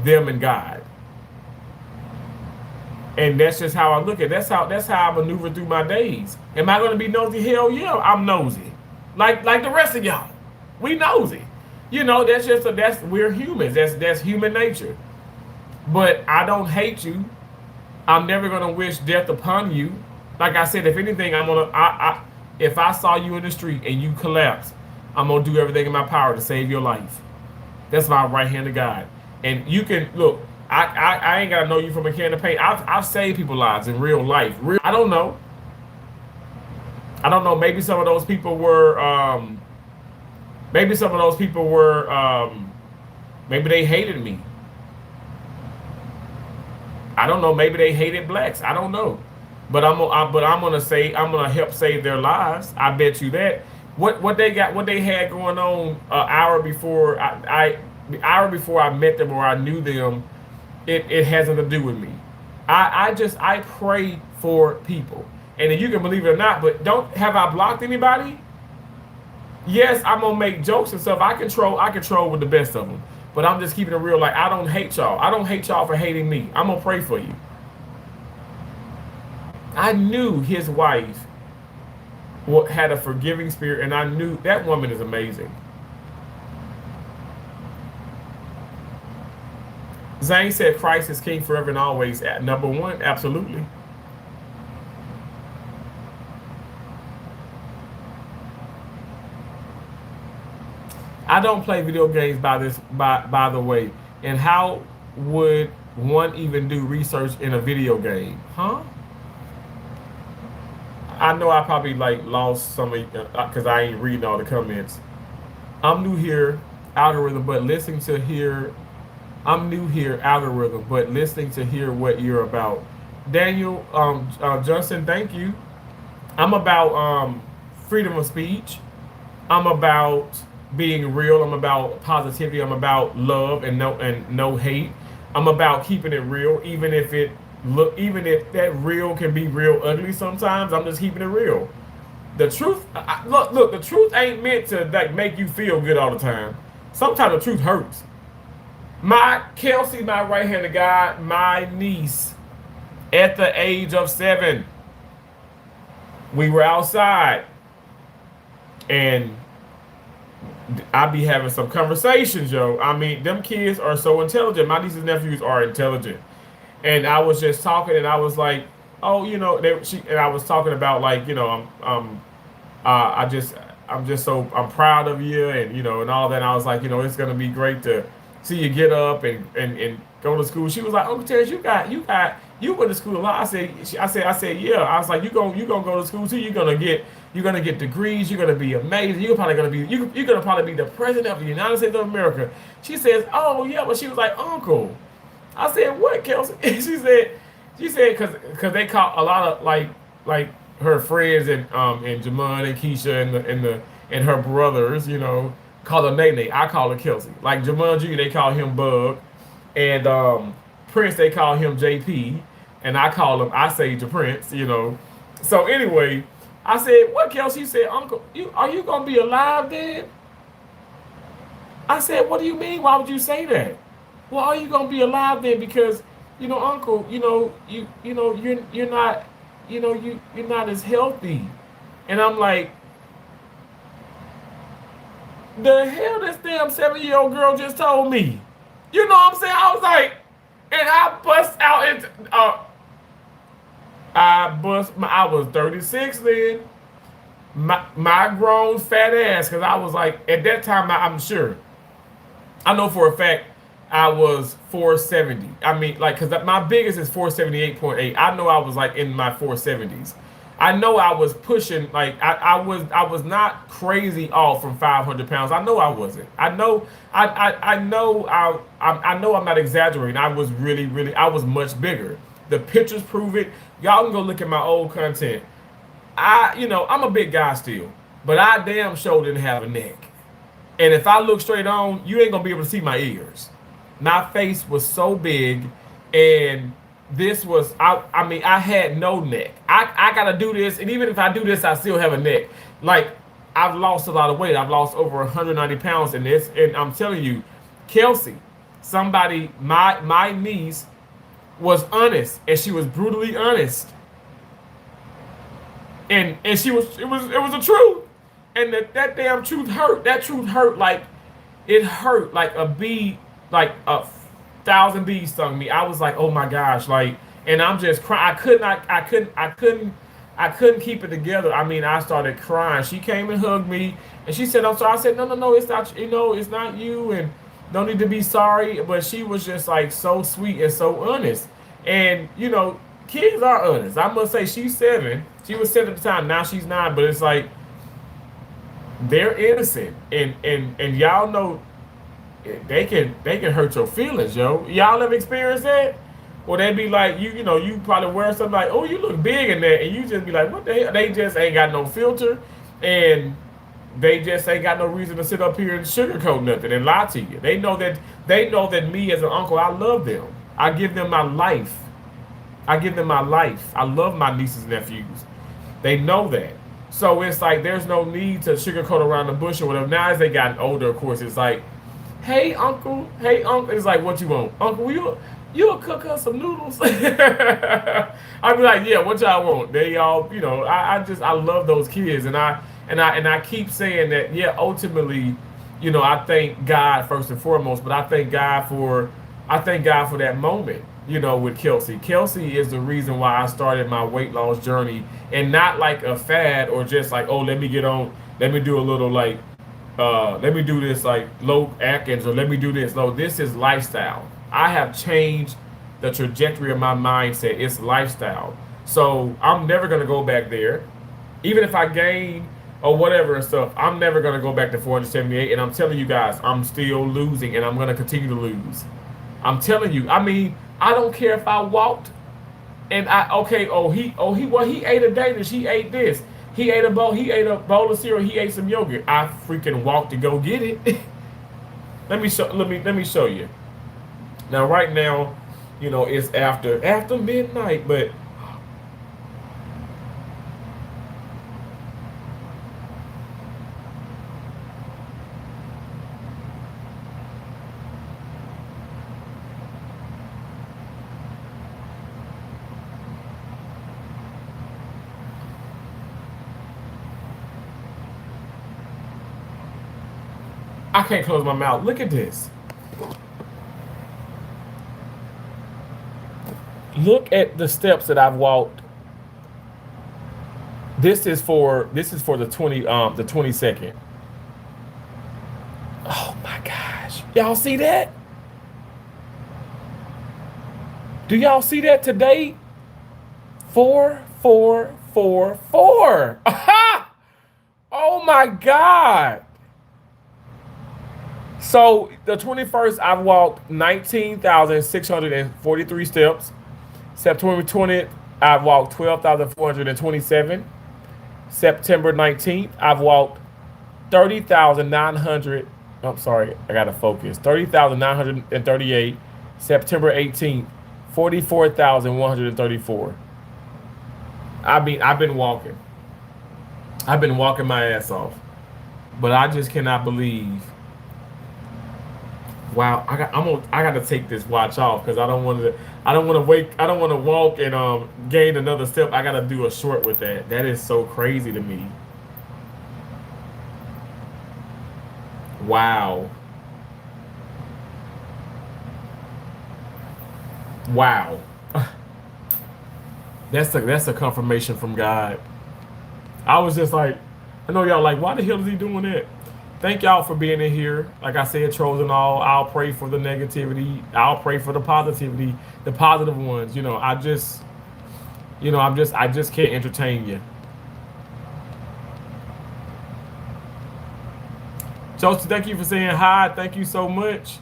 them and God. And that's just how I look at it. That's how I maneuver through my days. Am I gonna be nosy? Hell yeah, I'm nosy. Like the rest of y'all. We nosy. You know, that's we're humans. That's human nature. But I don't hate you. I'm never gonna wish death upon you. Like I said, if anything, if I saw you in the street and you collapse, I'm gonna do everything in my power to save your life. That's my right hand of God. And you can look. I ain't gotta know you from a can of paint. I've saved people's lives in real life. I don't know. I don't know. Maybe some of those people were. Maybe some of those people were. Maybe they hated me. I don't know. Maybe they hated blacks. I don't know. I'm gonna help save their lives. I bet you that. What they had going on the hour before I met them or I knew them, it has nothing to do with me. I pray for people, and if you can believe it or not, but don't have I blocked anybody? Yes, I'm gonna make jokes and stuff. I control with the best of them, but I'm just keeping it real. Like I don't hate y'all. I don't hate y'all for hating me. I'm gonna pray for you. I knew his wife had a forgiving spirit, and I knew that woman is amazing. Zane said Christ is king forever and always. At number one, absolutely. I don't play video games by the way. And how would one even do research in a video game? Huh? I know I probably like lost some of because I ain't reading all the comments. I'm new here, algorithm, but listening to hear. I'm new here, algorithm, but listening to hear what you're about. Daniel Johnson, thank you. I'm about freedom of speech. I'm about being real. I'm about positivity. I'm about love and no hate. I'm about keeping it real, even if that real can be real ugly sometimes. I'm just keeping it real. The truth, look. The truth ain't meant to like make you feel good all the time. Sometimes the truth hurts. My Kelsey, my right hand of God, my niece, at the age of 7, we were outside, and I be having some conversations, yo. I mean, them kids are so intelligent. My nieces and nephews are intelligent, and I was just talking, and I was like, oh, and I was talking about like, I just I'm proud of you, and and all that. And I was like, it's gonna be great to see you get up and go to school. She was like, Uncle Terrence, you went to school a lot. I said, yeah. I was like, you gonna go to school too. You're gonna get degrees. You're gonna be amazing. You're gonna probably be the president of the United States of America. She says, oh yeah, but she was like, Uncle. I said, what, Kelsey? She said, cause they caught a lot of like her friends and Jamon and Keisha and her brothers, call her Nene. I call her Kelsey. Like Jamon Jr. they call him Bug, and Prince they call him JP, and I say to Prince. So anyway, I said, what, Kelsey? She said, Uncle, are you gonna be alive then? I said, what do you mean? Why would you say that? Well, are you gonna be alive then? Because Uncle, you're not, you're not as healthy. And I'm like, the hell this damn 7-year-old girl just told me. You know what I'm saying? I was like, and I bust out into, I was 36 then. My grown fat ass, because I was like, at that time, I'm sure. I know for a fact I was 470. I mean, like, because my biggest is 478.8. I know I was like in my 470s. I know I was pushing, like, I was not crazy off from 500 pounds. I know I wasn't. I know I'm not exaggerating. I was really, I was much bigger. The pictures prove it. Y'all can go look at my old content. I'm a big guy still, but I damn sure didn't have a neck. And if I look straight on, you ain't gonna be able to see my ears. My face was so big, and this was I mean, I had no neck. I gotta do this, and even if I do this, I still have a neck. Like, I've lost a lot of weight. I've lost over 190 pounds in this, and I'm telling you, Kelsey, my niece was honest, and she was brutally honest, and it was the truth, and that damn truth hurt. That truth hurt, like it hurt like a bee, like a thousand bees stung me. I was like, oh my gosh, like, and I'm just crying. I couldn't keep it together. I mean, I started crying. She came and hugged me, and she said, I'm sorry. I said, no, no, no, it's not. It's not you, and don't need to be sorry. But she was just like so sweet and so honest, and kids are honest. I must say, she's 7. She was 7 at the time. Now she's 9. But it's like, they're innocent, and y'all know they can hurt your feelings, yo. Y'all ever experienced that? Or they be like, you probably wear something like, oh, you look big in that, and you just be like, what the hell? They just ain't got no filter, and they just ain't got no reason to sit up here and sugarcoat nothing and lie to you. They know that me as an uncle, I love them. I give them my life. I give them my life. I love my nieces and nephews. They know that. So it's like there's no need to sugarcoat around the bush or whatever. Now as they gotten older, of course, it's like, hey uncle, hey uncle. It's like, what you want, uncle? You'll cook us some noodles. I'd be like, yeah, what y'all want? They all, I love those kids, and I keep saying that, yeah. Ultimately, I thank God first and foremost, but I thank God for that moment, with Kelsey. Kelsey is the reason why I started my weight loss journey, and not like a fad or just like, oh, let me do a little like, let me do this like low Atkins, or let me do this. No, this is lifestyle. I have changed the trajectory of my mindset. It's lifestyle. So I'm never gonna go back there, even if I gain or whatever and stuff. I'm never gonna go back to 478, and I'm telling you guys, I'm still losing, and I'm gonna continue to lose. I'm telling you. I mean, I don't care if I walked and he ate a Danish, he ate this. He ate a bowl of cereal, he ate some yogurt. I freaking walked to go get it. Let me show you. Now right now, it's after midnight, but I can't close my mouth. Look at this. Look at the steps that I've walked. This is for the 22nd. Oh my gosh. Y'all see that? Do y'all see that today? 4444. Oh my God. So the 21st, I walked 19,643 steps. September 20th, I walked 12,427. September 19th, I've walked 30,900. I'm sorry, I gotta focus. 30,938. September 18th, 44,134. I've been walking. I've been walking my ass off. But I just cannot believe. Wow, I got to take this watch off because I don't want to wake I don't want to walk and gain another step. I got to do a short with that. That is so crazy to me. Wow. Wow. That's a confirmation from God. I was just like, I know y'all like, why the hell is he doing that? Thank y'all for being in here. Like I said, trolls and all, I'll pray for the negativity. I'll pray for the positivity, the positive ones. I just can't entertain you. Joseph, thank you for saying hi. Thank you so much.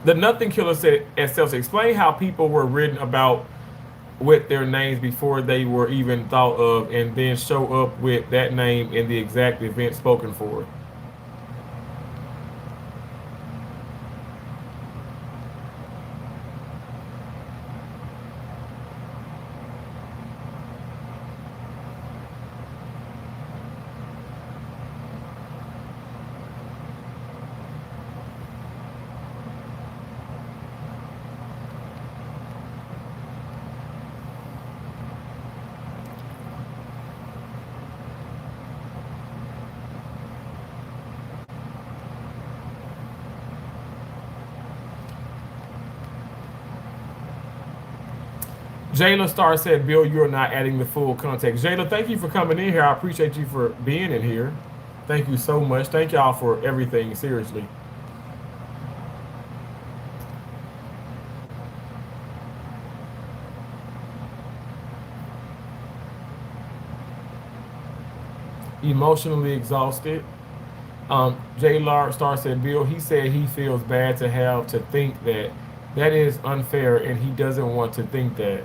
The Nothing Killer said at Self, explain how people were written about with their names before they were even thought of, and then show up with that name in the exact event spoken for. Jayla Star said, Bill, you're not adding the full context. Jayla, thank you for coming in here. I appreciate you for being in here. Thank you so much. Thank y'all for everything, seriously. Emotionally exhausted. Jay Star said, Bill, he said he feels bad to have to think that. That is unfair, and he doesn't want to think that.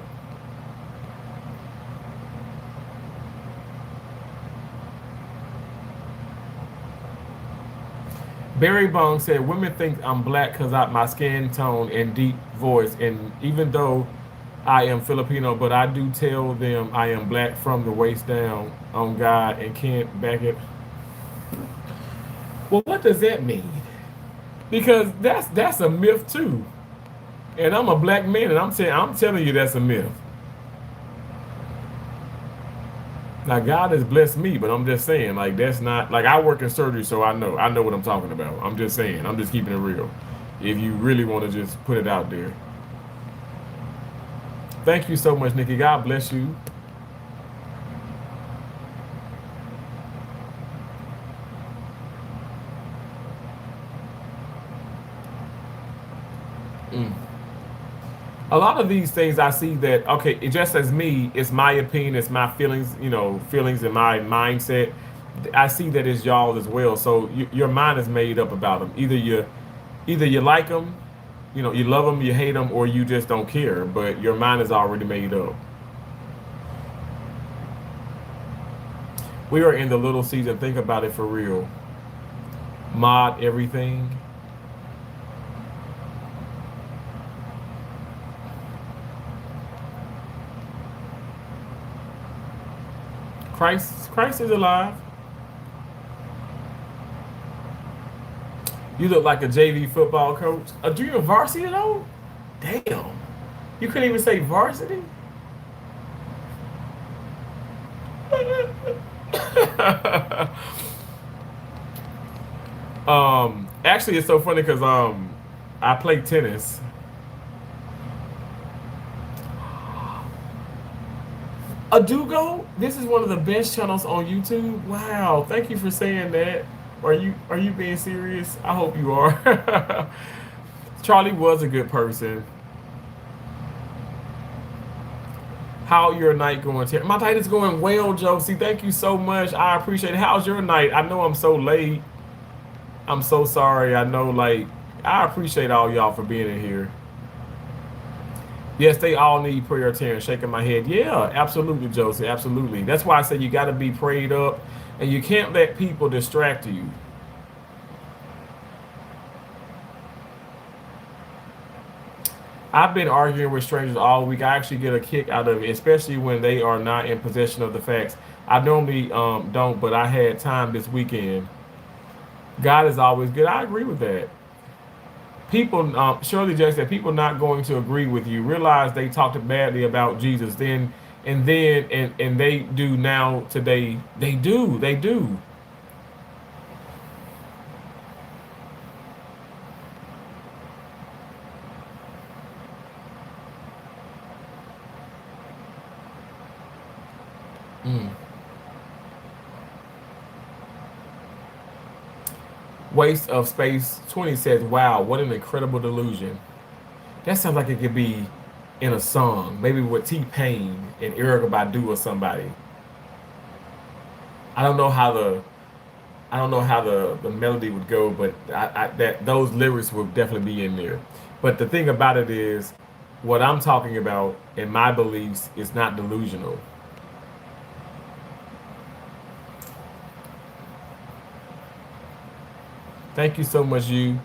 Barry Bong said, women think I'm black because of my skin tone and deep voice. And even though I am Filipino, but I do tell them I am black from the waist down on God and can't back it. Well, what does that mean? Because that's a myth too. And I'm a black man, and I'm telling you that's a myth. Now God has blessed me, but I'm just saying, like that's not like I work in surgery, so I know what I'm talking about. I'm just saying, I'm just keeping it real. If you really want to just put it out there. Thank you so much, Nikki. God bless you. Mm. A lot of these things I see that okay, it just as me, it's my opinion, it's my feelings, feelings and my mindset. I see that it's y'all as well. So your mind is made up about them. Either you like them, you love them, you hate them, or you just don't care. But your mind is already made up. We are in the little season. Think about it for real. Mod everything. Christ is alive. You look like a JV football coach. A junior varsity though? Damn. You couldn't even say varsity? Actually it's so funny because I play tennis. A Dugo? This is one of the best channels on YouTube. Wow, thank you for saying that. Are you being serious? I hope you are. Charlie was a good person. How your night going, Terry? My night is going well, Josie. Thank you so much. I appreciate it. How's your night? I know I'm so late. I'm so sorry. I know, like, I appreciate all y'all for being in here. Yes, they all need prayer, Terry. Shaking my head. Yeah, absolutely, Josie. Absolutely. That's why I say you got to be prayed up, and you can't let people distract you. I've been arguing with strangers all week. I actually get a kick out of it, especially when they are not in possession of the facts. I normally don't, but I had time this weekend. God is always good. I agree with that. People, Shirley J said, people not going to agree with you. Realize they talked badly about Jesus then, and they do now today. They do. Mm. Waste of Space 20 says, wow, what an incredible delusion. That sounds like it could be in a song, maybe with T Pain and Erica Badu or somebody. I don't know how the I don't know how the melody would go, but that those lyrics will definitely be in there. But the thing about it is, what I'm talking about in my beliefs is not delusional. Thank you so much, you.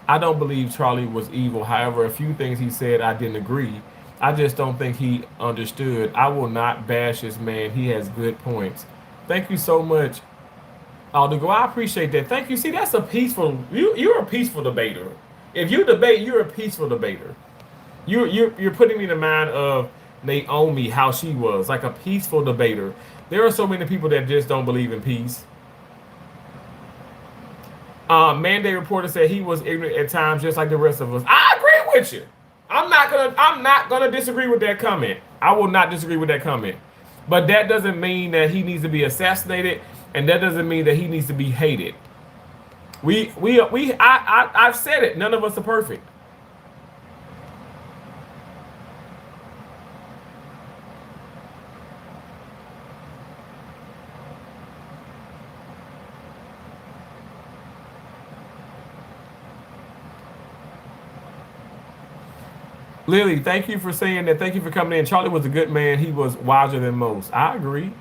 I don't believe Charlie was evil. However, a few things he said I didn't agree. I just don't think he understood. I will not bash this man. He has good points. Thank you so much, Aldigo. I appreciate that. Thank you. See, that's a peaceful. You're a peaceful debater. If you debate, you're a peaceful debater. You're putting me in the mind of Naomi, how she was like a peaceful debater. There are so many people that just don't believe in peace. Mandate reporter said he was ignorant at times, just like the rest of us. I agree with you. I'm not gonna disagree with that comment. I will not disagree with that comment. But that doesn't mean that he needs to be assassinated, and that doesn't mean that he needs to be hated. I've said it. None of us are perfect. Lily, thank you for saying that. Thank you for coming in. Charlie was a good man. He was wiser than most. I agree.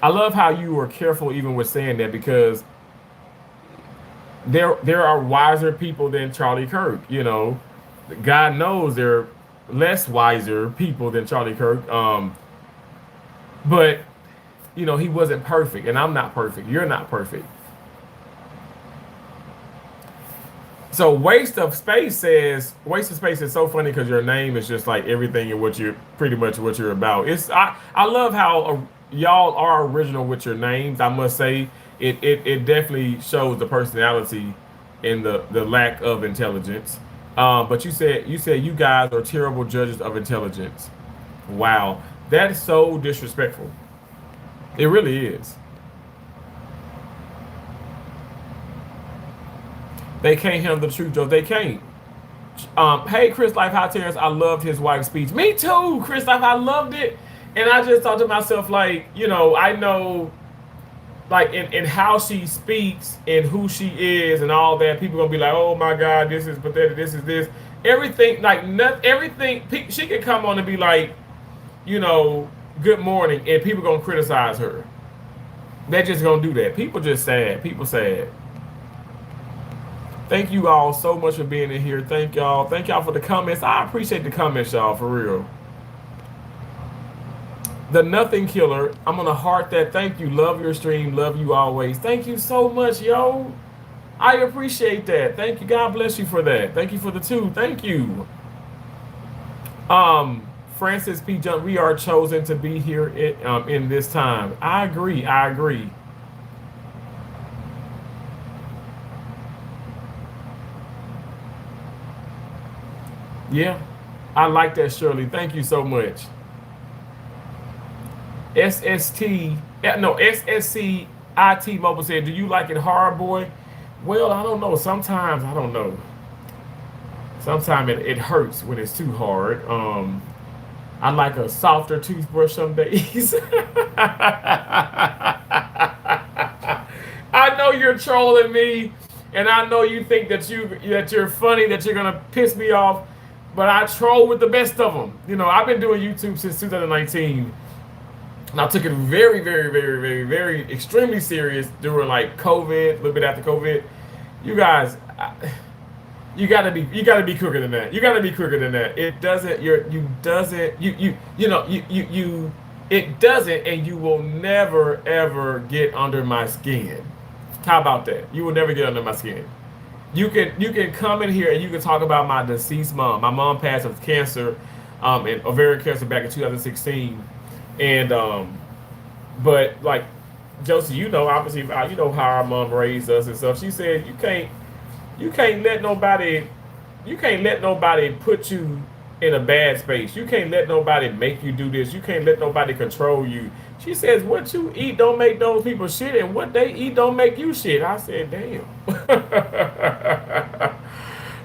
I love how you were careful even with saying that because there are wiser people than Charlie Kirk. You know, God knows there are less wiser people than Charlie Kirk. But he wasn't perfect, and I'm not perfect. You're not perfect. So waste of space is so funny because your name is just like everything and what you're pretty much what you're about. I love how y'all are original with your names. I must say it definitely shows the personality and the lack of intelligence. But you said you guys are terrible judges of intelligence. Wow, that is so disrespectful. It really is. They can't handle the truth, Joe. They can't. Hey, Chris Life High Terrence, I loved his wife's speech. Me too, Chris Life. I loved it. And I just thought to myself, like, I know, like, in how she speaks and who she is and all that, people going to be like, oh my God, this is pathetic, this is this. Everything, like, everything, she could come on and be like, good morning, and people going to criticize her. They're just going to do that. People just sad. People sad. Thank you all so much for being in here. Thank y'all. Thank y'all for the comments. I appreciate the comments, y'all, for real. The Nothing Killer. I'm going to heart that. Thank you. Love your stream. Love you always. Thank you so much, yo. I appreciate that. Thank you. God bless you for that. Thank you for the two. Thank you. Francis P. Jump, we are chosen to be here in this time. I agree. I agree. Yeah, I like that, Shirley. Thank you so much. SST, no, SSCIT Mobile said, "Do you like it hard, boy?" Well, I don't know. Sometimes I don't know. Sometimes it hurts when it's too hard. I like a softer toothbrush some days. I know you're trolling me, and I know you think that you're funny, that you're gonna piss me off, but I troll with the best of them. I've been doing YouTube since 2019, and I took it very, very, very, very, very extremely serious during like COVID, a little bit after COVID. You guys, you gotta be quicker than that. You gotta be quicker than that. It doesn't you doesn't you know you it doesn't, and you will never ever get under my skin. How about that? You will never get under my skin. You can come in here and you can talk about my deceased mom. My mom passed of cancer, and ovarian cancer back in 2016, and but like Josie, obviously, how our mom raised us and stuff. She said you can't let nobody you can't let nobody put you in a bad space. You can't let nobody make you do this. You can't let nobody control you. She says what you eat don't make those people shit, and what they eat don't make you shit. I said, damn.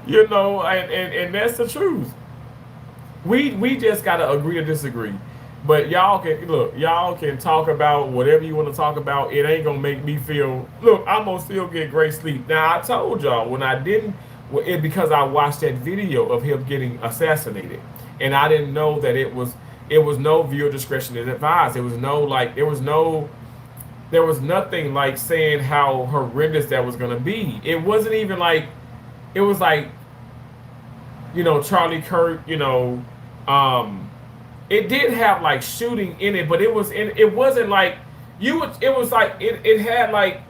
And that's the truth. We just gotta agree to disagree. But y'all can talk about whatever you want to talk about. It ain't gonna make me feel. Look, I'm gonna still get great sleep. Now I told y'all when I didn't, because I watched that video of him getting assassinated, and I didn't know that it was no viewer discretion advised. There was nothing like saying how horrendous that was gonna be. It wasn't even like it was like Charlie Kirk, it did have like shooting in it, but it wasn't like it was like it had like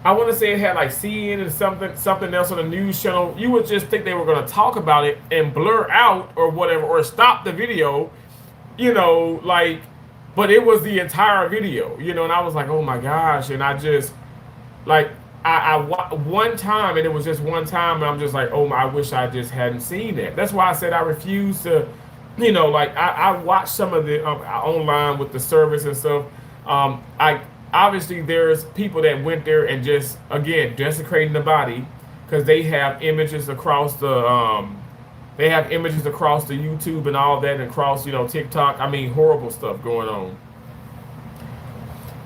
I want to say it had like CNN and something else on the news channel. You would just think they were going to talk about it and blur out or whatever, or stop the video, like, but it was the entire video, and I was like, oh my gosh, and I just like one time, and it was just one time, and I'm just like, oh my, I wish I just hadn't seen that. That's why I said I refuse to, like I watched some of the online with the service and stuff. I obviously there's people that went there and just again desecrating the body because they have images across the YouTube and all that, and across TikTok. I mean, horrible stuff going on.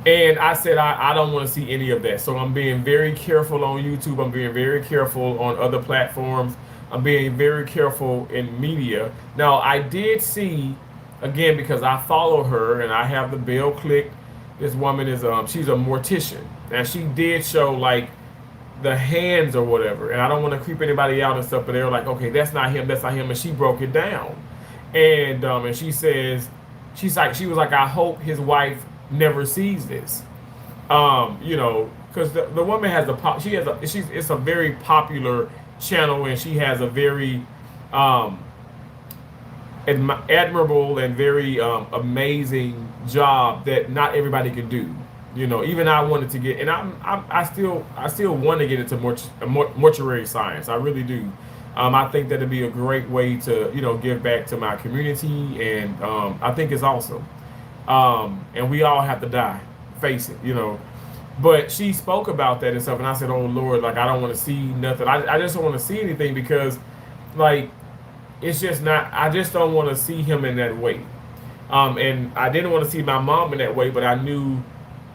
And I said, I don't want to see any of that. So I'm being very careful on YouTube. I'm being very careful on other platforms. I'm being very careful in media. Now, I did see, again, because I follow her and I have the bell clicked. This woman she's a mortician. And she did show like the hands or whatever. And I don't want to creep anybody out and stuff, but they were like, okay, that's not him, that's not him. And she broke it down. And she says, she was like, I hope his wife never sees this. Because the woman has it's a very popular channel, and she has a very admirable and very amazing job that not everybody can do. Even I wanted to get, and I still want to get into mortuary science. I really do. I think that'd be a great way to give back to my community, and I think it's awesome. And we all have to die, face it. But she spoke about that and stuff, and I said, "Oh Lord, like I don't want to see nothing. I just don't want to see anything because, like, it's just not. I just don't want to see him in that way. And I didn't want to see my mom in that way, but I knew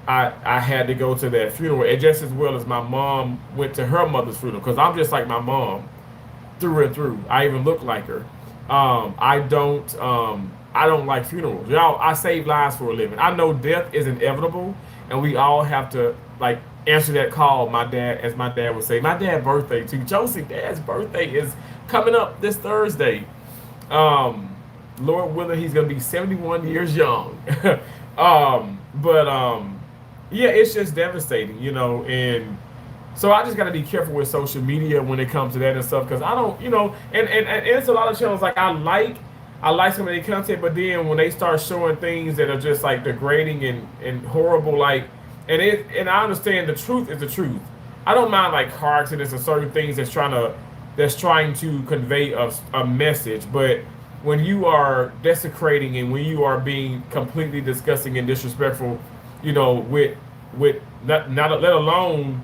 I had to go to that funeral, and just as well as my mom went to her mother's funeral, because I'm just like my mom through and through. I even look like her. I don't like funerals. Y'all, I save lives for a living. I know death is inevitable, and we all have to like answer that call. My dad would say, my dad's birthday too. Josie, dad's birthday is coming up this Thursday. Lord willing, he's gonna be 71 years young. But yeah, it's just devastating, and so I just got to be careful with social media when it comes to that and stuff, because I don't, and it's a lot of channels like I like some of their content, but then when they start showing things that are just like degrading and horrible, like, and I understand the truth is the truth. I don't mind like car accidents and certain things that's trying to convey a message, but when you are desecrating and when you are being completely disgusting and disrespectful, with not let alone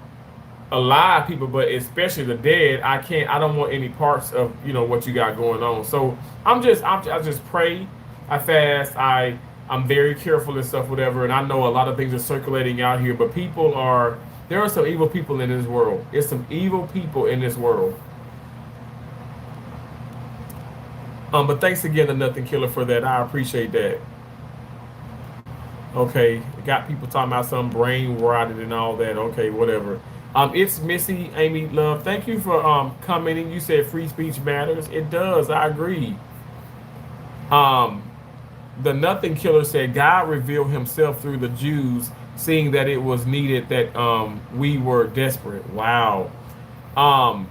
alive people, but especially the dead. I don't want any parts of what you got going on. So I just pray, I fast, I'm very careful and stuff, whatever. And I know a lot of things are circulating out here, but there are some evil people in this world. There's some evil people in this world. But thanks again to Nothing Killer for that. I appreciate that. Okay, got people talking about some brain rotted and all that. Okay, whatever. It's Missy Amy Love. Thank you for commenting. You said free speech matters. It does. I agree. Um, the Nothing Killer said God revealed Himself through the Jews, seeing that it was needed that we were desperate. Wow. Um,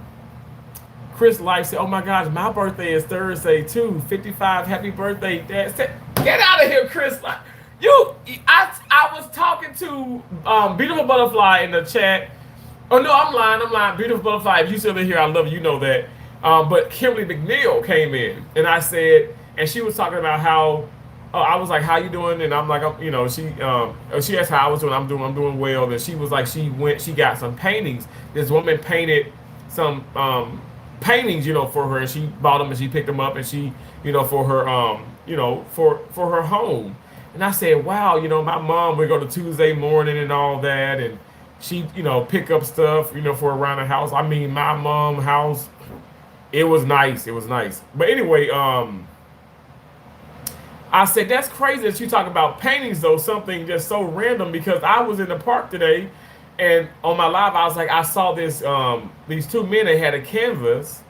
Chris Life said, "Oh my gosh, my birthday is Thursday too. 55. Happy birthday, Dad." Get out of here, Chris. I was talking to Beautiful Butterfly in the chat. Oh no, I'm lying. I'm lying. Beautiful Butterfly, if you still in here, I love you. You know that. But Kimberly McNeil came in, and I said, and she was talking about how. I was like, "How you doing?" And I'm like, she asked how I was doing. I'm doing well. And she was like, she got some paintings. This woman painted some paintings, for her, and she bought them and she picked them up and she, for her, for her home. And I said, wow, my mom would go to Tuesday morning and all that, and she, pick up stuff, for around the house. I mean, my mom house, it was nice. It was nice. But anyway, I said, that's crazy that you talk about paintings, though, something just so random, because I was in the park today, and on my live, I was like, I saw these two men, they had a canvas,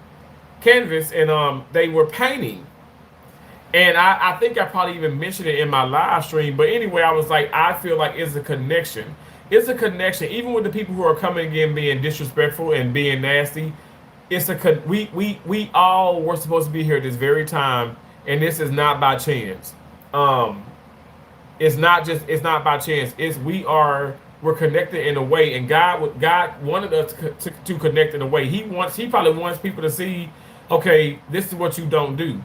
and they were painting. And I think I probably even mentioned it in my live stream. But anyway, I was like, I feel like it's a connection. It's a connection. Even with the people who are coming in being disrespectful and being nasty, we all were supposed to be here at this very time, and this is not by chance. It's not by chance. We're connected in a way, and God wanted us to connect in a way. He probably wants people to see, okay, this is what you don't do.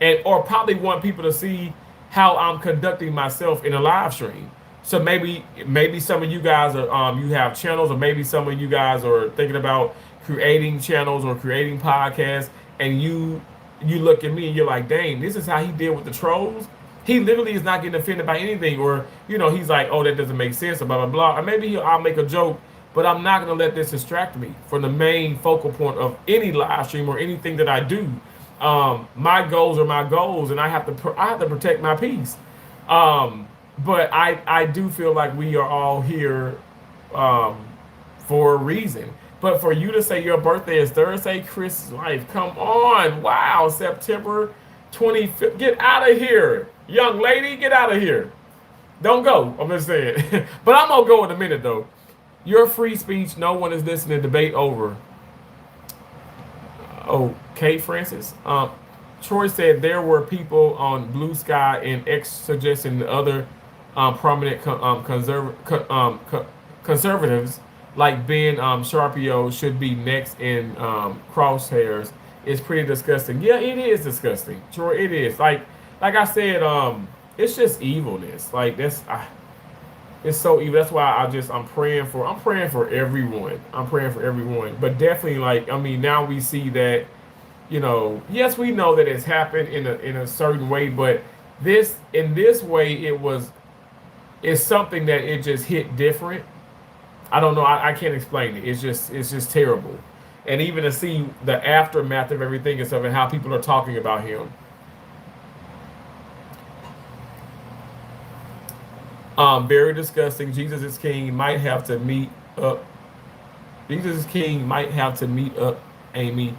And or probably want people to see how I'm conducting myself in a live stream. So maybe some of you guys are you have channels, or maybe some of you guys are thinking about creating channels or creating podcasts, and you look at me and you're like, dang, this is how he did with the trolls. He literally is not getting offended by anything, or he's like, oh, that doesn't make sense, or blah blah blah. Or maybe I'll make a joke, but I'm not gonna let this distract me from the main focal point of any live stream or anything that I do. My goals are my goals, and I have to protect my peace. But I do feel like we are all here for a reason. But for you to say your birthday is Thursday, Chris Life, come on, wow, September 25th, get out of here, young lady, get out of here. Don't go. I'm just saying, but I'm gonna go in a minute though. Your free speech, no one is listening. Debate over. Okay, Francis. Troy said there were people on Blue Sky and X suggesting the other prominent conservatives like Ben Sharpio should be next in crosshairs. It's pretty disgusting. Yeah, it is disgusting, Troy. It is. Like I said, it's just evilness. Like it's so evil. That's why I'm praying for everyone. I'm praying for everyone. But definitely, now we see that, yes, we know that it's happened in a certain way, but in this way it's something that it just hit different. I don't know, I can't explain it. It's just terrible. And even to see the aftermath of everything and stuff, and how people are talking about him. Very disgusting. Jesus is King might have to meet up. Jesus is King might have to meet up, Amy.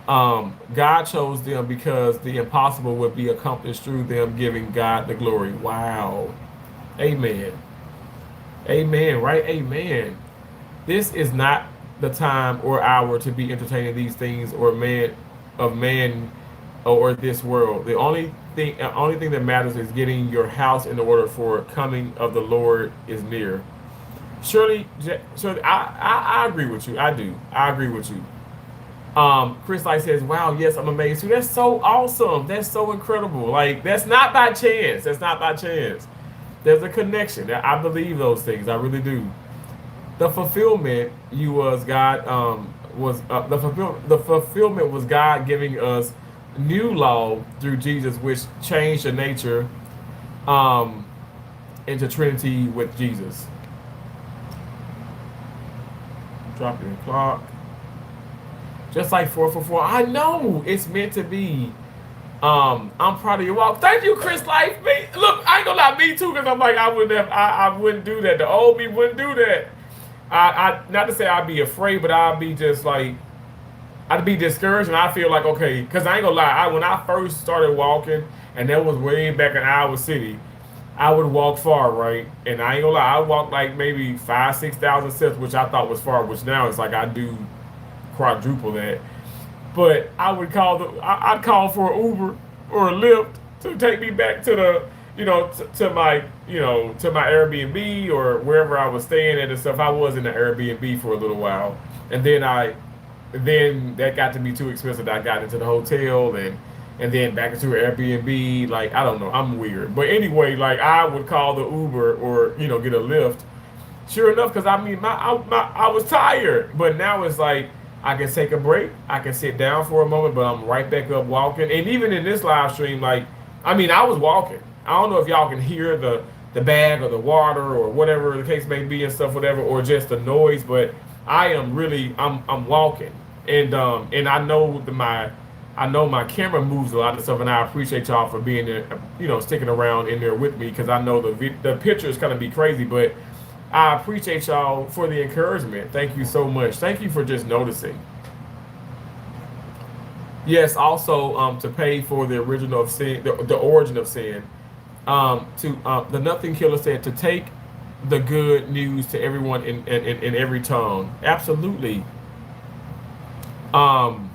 God chose them because the impossible would be accomplished through them, giving God the glory. Wow. Amen. Amen. Right? Amen. This is not the time or hour to be entertaining these things or man or this world. The only thing that matters is getting your house in order, for coming of the Lord is near. Surely, I agree with you. I do. I agree with you. Chris Light says, wow, yes, I'm amazed too. That's so awesome. That's so incredible. Like, that's not by chance. That's not by chance. There's a connection. I believe those things. I really do. The fulfillment you was God was the fulfillment was God giving us new law through Jesus, which changed the nature um, into Trinity with Jesus. Dropping the clock. Just like 444. I know it's meant to be. I'm proud of your walk. Thank you, Chris Life. Me, look, I ain't gonna lie, me too, because I'm like, I wouldn't do that. The old me wouldn't do that. I not to say I'd be afraid, but I'd be just like, I'd be discouraged, and I feel like, okay, because I ain't gonna lie, when I first started walking, and that was way back in Iowa City, I would walk far, right? And I ain't gonna lie, I walked like maybe 5,000-6,000 steps, which I thought was far, which now it's like I do quadruple that. But I'd call for an Uber or a Lyft to take me back to the, to my, to my Airbnb or wherever I was staying at and stuff. I was in the Airbnb for a little while, and then that got to be too expensive. I got into the hotel and then back into an Airbnb. Like, I don't know, I'm weird. But anyway, like, I would call the Uber or get a Lyft. Sure enough, because I mean, I was tired, but now it's like I can take a break. I can sit down for a moment, but I'm right back up walking. And even in this live stream, like, I mean, I was walking. I don't know if y'all can hear the bag or the water or whatever the case may be and stuff, whatever, or just the noise. But I'm walking, and I know my camera moves a lot and stuff, and I appreciate y'all for being there, sticking around in there with me, because I know the picture is gonna be crazy, but I appreciate y'all for the encouragement. Thank you so much. Thank you for just noticing. Yes, also to pay for the original of sin, the origin of sin. To the Nothing Killer said to take the good news to everyone in every tongue. Absolutely. Um,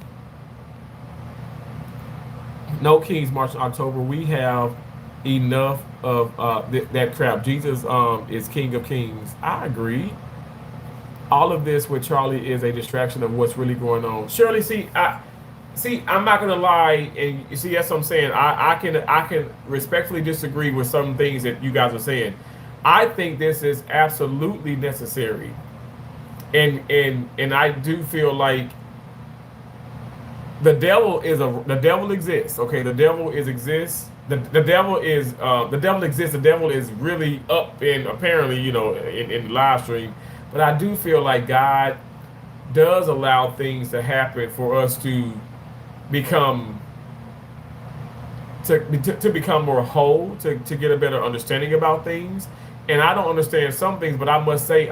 no Kings March in October. We have enough of that crap. Jesus is King of Kings. I agree. All of this with Charlie is a distraction of what's really going on. Shirley, I'm not gonna lie, and you see, that's what I'm saying. I can respectfully disagree with some things that you guys are saying. I think this is absolutely necessary, and I do feel like the devil exists. Okay, the devil exists. The devil is the devil exists. The devil is really up in, apparently, in the live stream. But I do feel like God does allow things to happen for us to become to become more whole, to get a better understanding about things. And I don't understand some things, but I must say,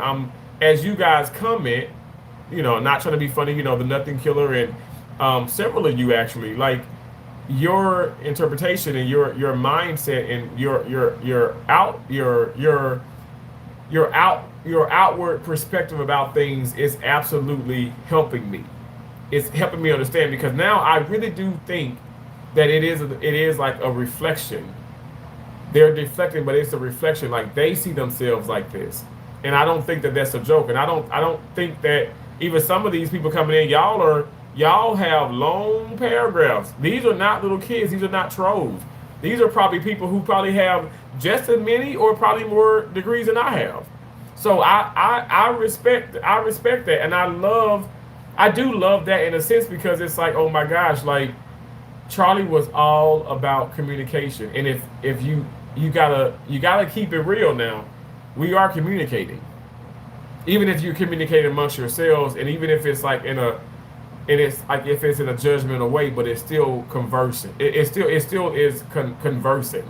as you guys comment, not trying to be funny, the Nothing Killer and several of you actually, like, your interpretation and your mindset and your outward perspective about things is absolutely helping me. It's helping me understand, because now I really do think that it is like a reflection. They're deflecting, but it's a reflection. Like, they see themselves like this, and I don't think that that's a joke. And I don't think that even some of these people coming in, y'all have long paragraphs. These are not little kids. These are not trolls. These are probably people who probably have just as many or probably more degrees than I have. So I respect that, and I do love that in a sense, because it's like, oh my gosh, like, Charlie was all about communication, and if you gotta keep it real now. We are communicating, even if you communicate amongst yourselves, and even if it's like it's like if it's in a judgmental way, but it's still conversing. It still is conversing,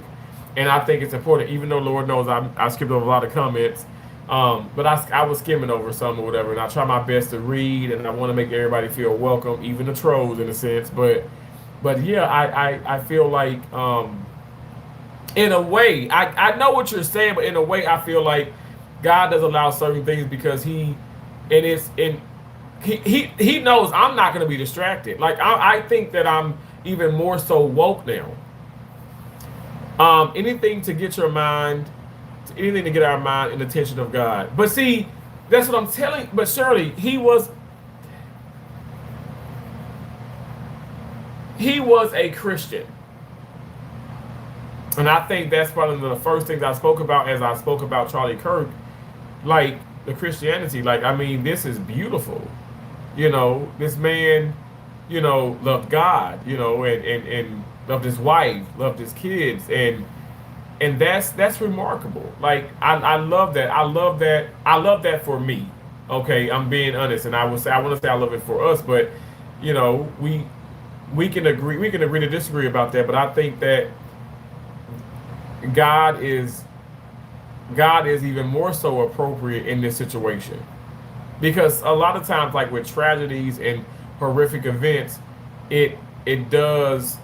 and I think it's important. Even though Lord knows I skipped over a lot of comments, but I was skimming over some or whatever, and I try my best to read, and I want to make everybody feel welcome, even the trolls in a sense. But yeah, I feel like in a way I know what you're saying, but in a way I feel like God does allow certain things because He knows I'm not going to be distracted. Like, I think that I'm even more so woke now. Anything to get your mind, anything to get our mind in the attention of God. But see, that's what I'm telling. But Shirley, he was a Christian. And I think that's one of the first things I spoke about as I spoke about Charlie Kirk, like the Christianity. Like, I mean, this is beautiful. This man, loved God, and loved his wife, loved his kids, and that's remarkable. Like, I love that. I love that. I love that for me. Okay, I'm being honest, and I want to say I love it for us, but you know, we can agree to disagree about that. But I think that God is God is even more so appropriate in this situation because a lot of times, like with tragedies and horrific events, it it does.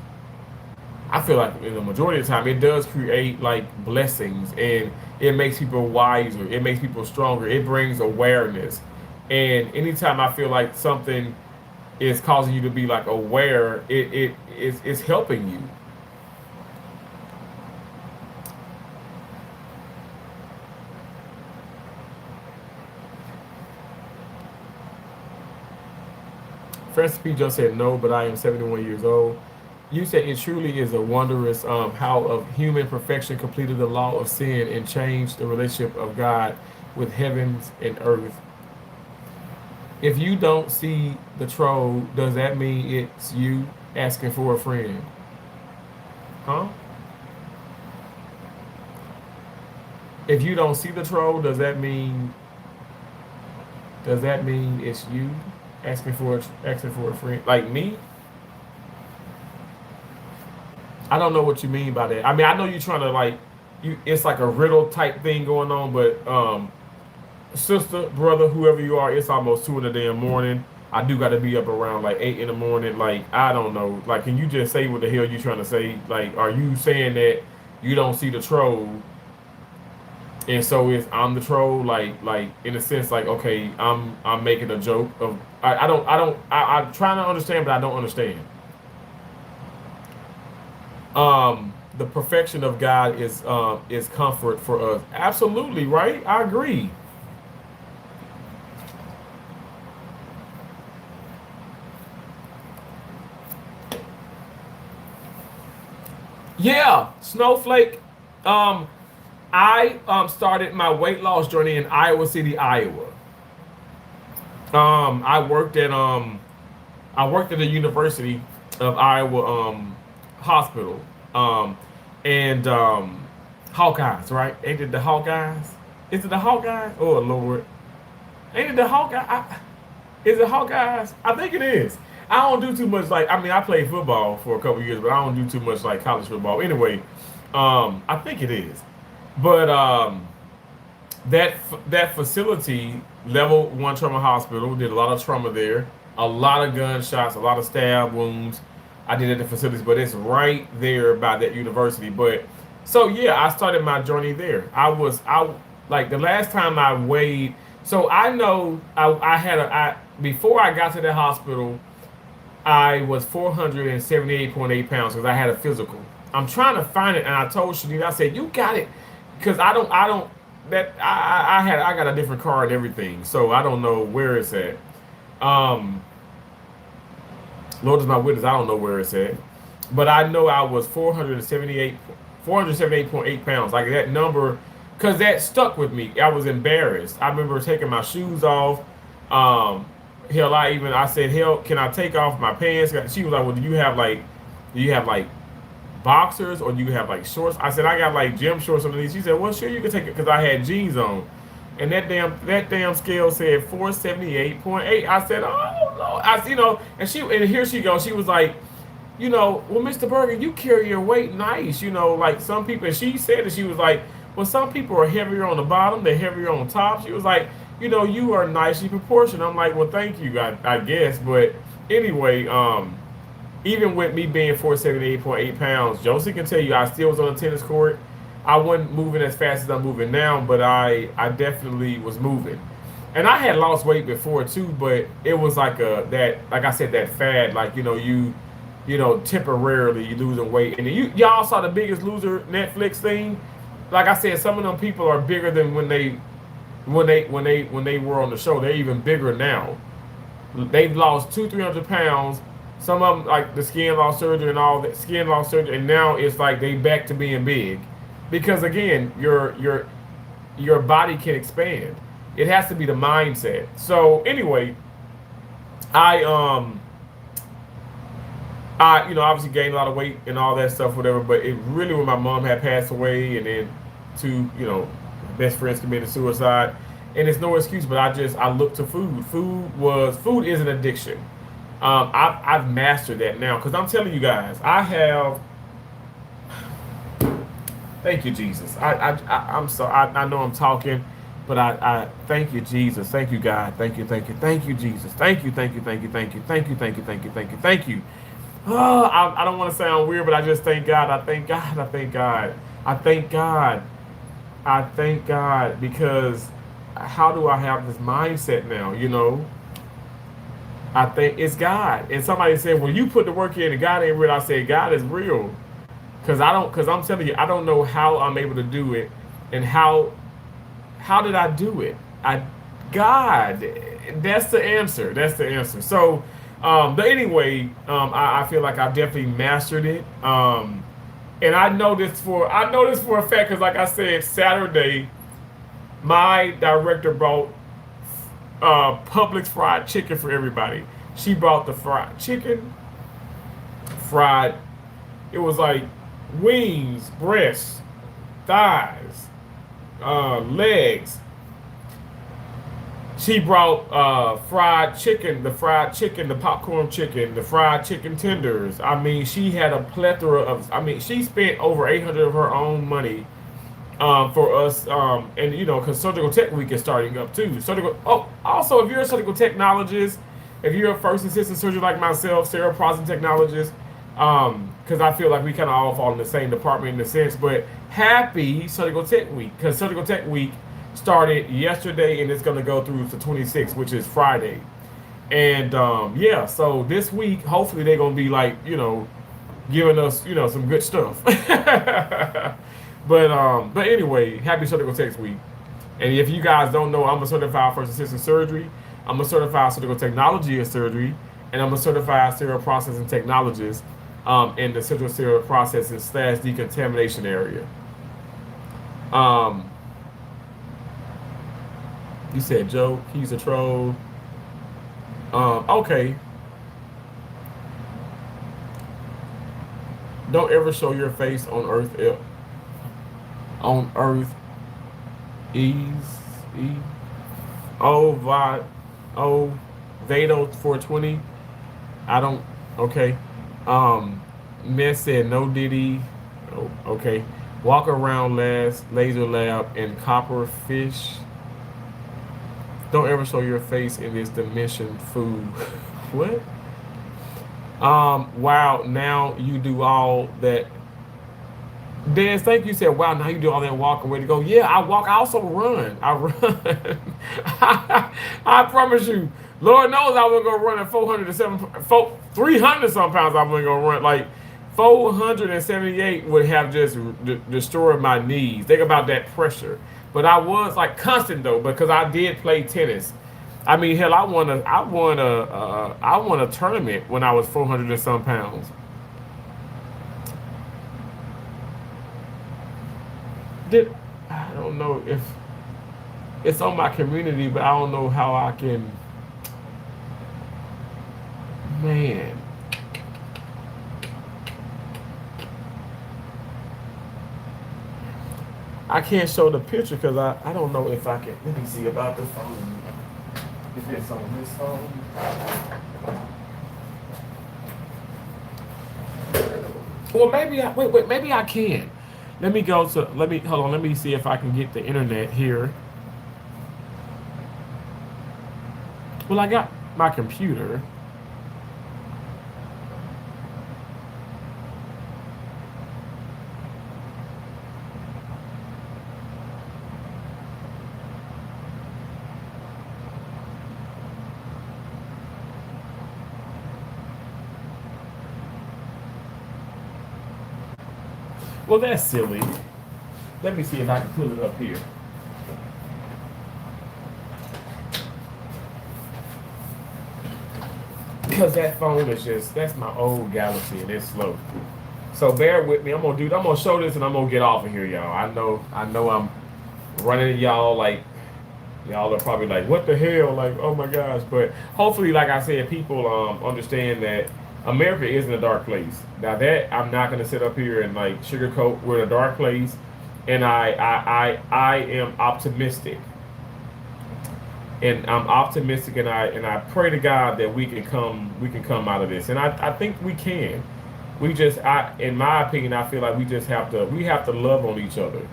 I feel like in the majority of the time, it does create like blessings, and it makes people wiser. It makes people stronger. It brings awareness, and anytime I feel like something is causing you to be like aware, it's helping you. Francis P. just said no, but I am 71 years old. You said it truly is a wondrous how of human perfection completed the law of sin and changed the relationship of God with heavens and earth. If you don't see the troll, does that mean it's you asking for a friend? Huh? If you don't see the troll, does that mean it's you asking for a friend? Like me? I don't know what you mean by that. I mean, I know you're trying to like you. It's like a riddle type thing going on, but sister, brother, whoever you are, it's almost 2 in the damn morning. I do got to be up around like 8 in the morning. Like I don't know. Like, can you just say what the hell you trying to say? Like, are you saying that you don't see the troll, and so if I'm the troll? Like in a sense, like okay, I'm making a joke of. I'm trying to understand, but I don't understand. The perfection of God is comfort for us. Absolutely, right? I agree. Yeah, Snowflake. Um, I started my weight loss journey in Iowa City, Iowa. I worked at the University of Iowa hospital. Um, and Hawkeyes, right? Ain't it the Hawkeyes? Is it the Hawkeyes? Oh Lord, ain't it the Hawkeye? Is it Hawkeyes? I think it is. I don't do too much like I mean I played football for a couple years, but I don't do too much like college football. Anyway, I think it is. But that facility, level one trauma hospital, did a lot of trauma there, a lot of gunshots, a lot of stab wounds. I did at the facilities, but it's right there by that university. But so yeah, I started my journey there. I like the last time I weighed. So I know I had a I before I got to the hospital, I was 478.8 pounds because I had a physical. I'm trying to find it, and I told Shanita, I said, "You got it," because I don't that I got a different car and everything, so I don't know where it's at. Um, Lord is my witness, I don't know where it's at, but I know I was 478.8 pounds, like that number, because that stuck with me. I was embarrassed. I remember taking my shoes off. Um, Hell, I said, hell, can I take off my pants? She was like, well, do you have like boxers or do you have like shorts? I said, I got like gym shorts underneath. She said, well, sure, you can take it because I had jeans on. And that damn scale said 478.8. I said, oh no, and here she goes. She was like, well, Mr. Berger, you carry your weight nice. Like some people. And she said that she was like, well, some people are heavier on the bottom, they're heavier on top. She was like, you are nicely proportioned. I'm like, well, thank you, I guess. But anyway, even with me being 478.8 pounds, Josie can tell you I still was on the tennis court. I wasn't moving as fast as I'm moving now, but I definitely was moving. And I had lost weight before too, but it was like like I said, that fad, like temporarily you losing weight. And then y'all saw the Biggest Loser Netflix thing. Like I said, some of them people are bigger than when they were on the show. They're even bigger now. They've lost 200-300 pounds Some of them, like the skin loss surgery and all that, skin loss surgery, and now it's like they back to being big, because again, your body can expand. It has to be the mindset. So anyway, I I obviously gained a lot of weight and all that stuff, whatever. But it really, when my mom had passed away, and then two best friends committed suicide, and it's no excuse, but I looked to food. Food is an addiction. I've mastered that now, because I'm telling you guys, I have. Thank you, Jesus. I'm so I know I'm talking, but I thank you, Jesus. Thank you, God. Thank you, Jesus. Thank you. Oh, I don't want to sound weird, but I just thank God. I thank God. I thank God. I thank God. I thank God, because how do I have this mindset now? I think it's God. And somebody said, "Well, you put the work in, and God ain't real." I said, "God is real." Because I'm telling you, I don't know how I'm able to do it, and how did I do it? God, that's the answer. That's the answer. So, but anyway, I feel like I've definitely mastered it. And I know this for a fact, because like I said, Saturday, my director brought Publix fried chicken for everybody. She brought the fried chicken, fried. It was like wings, breasts, thighs, legs. She brought fried chicken, the popcorn chicken, the fried chicken tenders. I mean, she had a plethora of. I mean, she spent over 800 of her own money for us, and because Surgical Tech Week is starting up too. Also, if you're a surgical technologist, if you're a first assistant surgeon like myself, Sarah Processing technologist, because I feel like we kind of all fall in the same department in a sense. But happy Surgical Tech Week, because Surgical Tech Week started yesterday, and it's going to go through to 26th, which is Friday. And yeah, so this week, hopefully they're going to be like, giving us, some good stuff. But anyway, happy Surgical Tech Week. And if you guys don't know, I'm a certified first assistant surgery. I'm a certified surgical technology in surgery, and I'm a certified sterile processing technologist in the central sterile processing / decontamination area. You said Joe, he's a troll. Okay. Don't ever show your face on Earth. On Earth, ease. Oh, Vado 420. I don't. Okay. Mess said no Diddy. Oh, okay. Walk around laser lab and copper fish. Don't ever show your face in this dimension food. What? Wow, now you do all that. Dan, thank you. Said, wow, now you do all that walking. Way to go. Yeah, I walk. I also run. I run. I promise you. Lord knows I wasn't going to run at 300 some pounds. I wasn't going to run. Like 478 would have just destroyed my knees. Think about that pressure. But I was like constant though, because I did play tennis. I mean, hell, I won a tournament when I was 400 and some pounds. I don't know if it's on my community, but I don't know how I can. Man. I can't show the picture because I don't know if I can. Let me see about the phone. If it's on this phone. Well, maybe I can. Let me hold on, let me see if I can get the internet here. Well, I got my computer. Well, that's silly. Let me see if I can pull it up here. because that phone is that's my old Galaxy and it's slow. So bear with me. I'm gonna show this and I'm gonna get off of here, y'all. I know I'm running y'all like y'all are probably like, what the hell? Like, oh my gosh. But hopefully, like I said, people understand that America is in a dark place. Now that I'm not gonna sit up here and like sugarcoat, we're in a dark place, and I am optimistic, and I'm optimistic, and I pray to God that we can come out of this, and I think we can. We just in my opinion, I feel like we have to love on each other.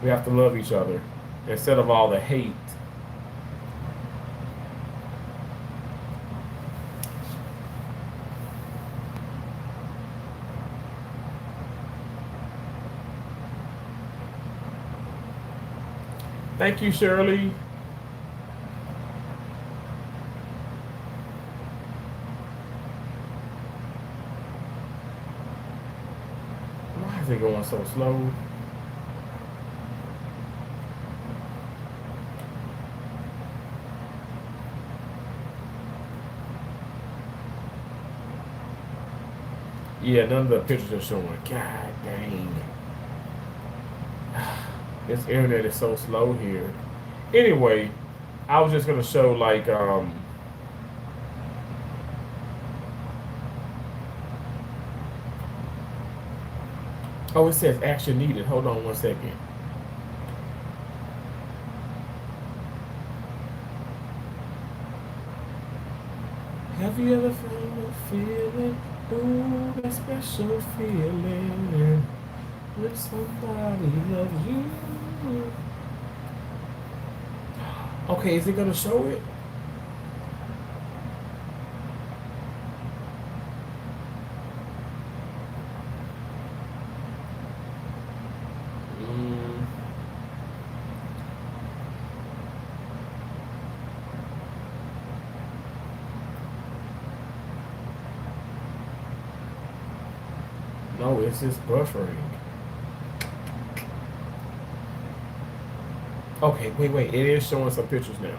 We have to love each other instead of all the hate. Thank you, Shirley. Why is it going so slow? Yeah, none of the pictures are showing. God dang. This internet is so slow here. Anyway, I was just gonna show like oh, it says action needed. Hold on one second. Have you ever found a feeling? Ooh, that special feeling when somebody loves you. Okay, is it gonna show it? Mm, no, it's just buffering. Okay, wait. It is showing some pictures now.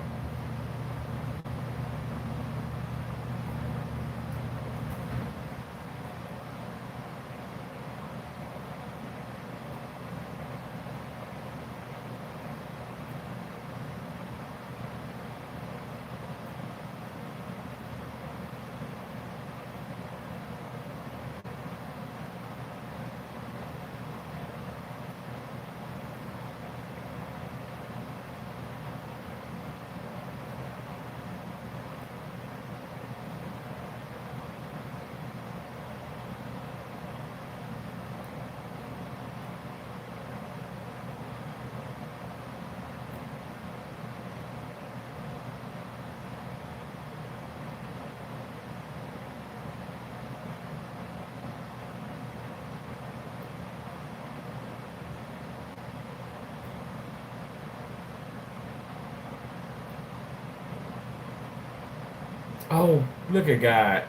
Oh, look at God.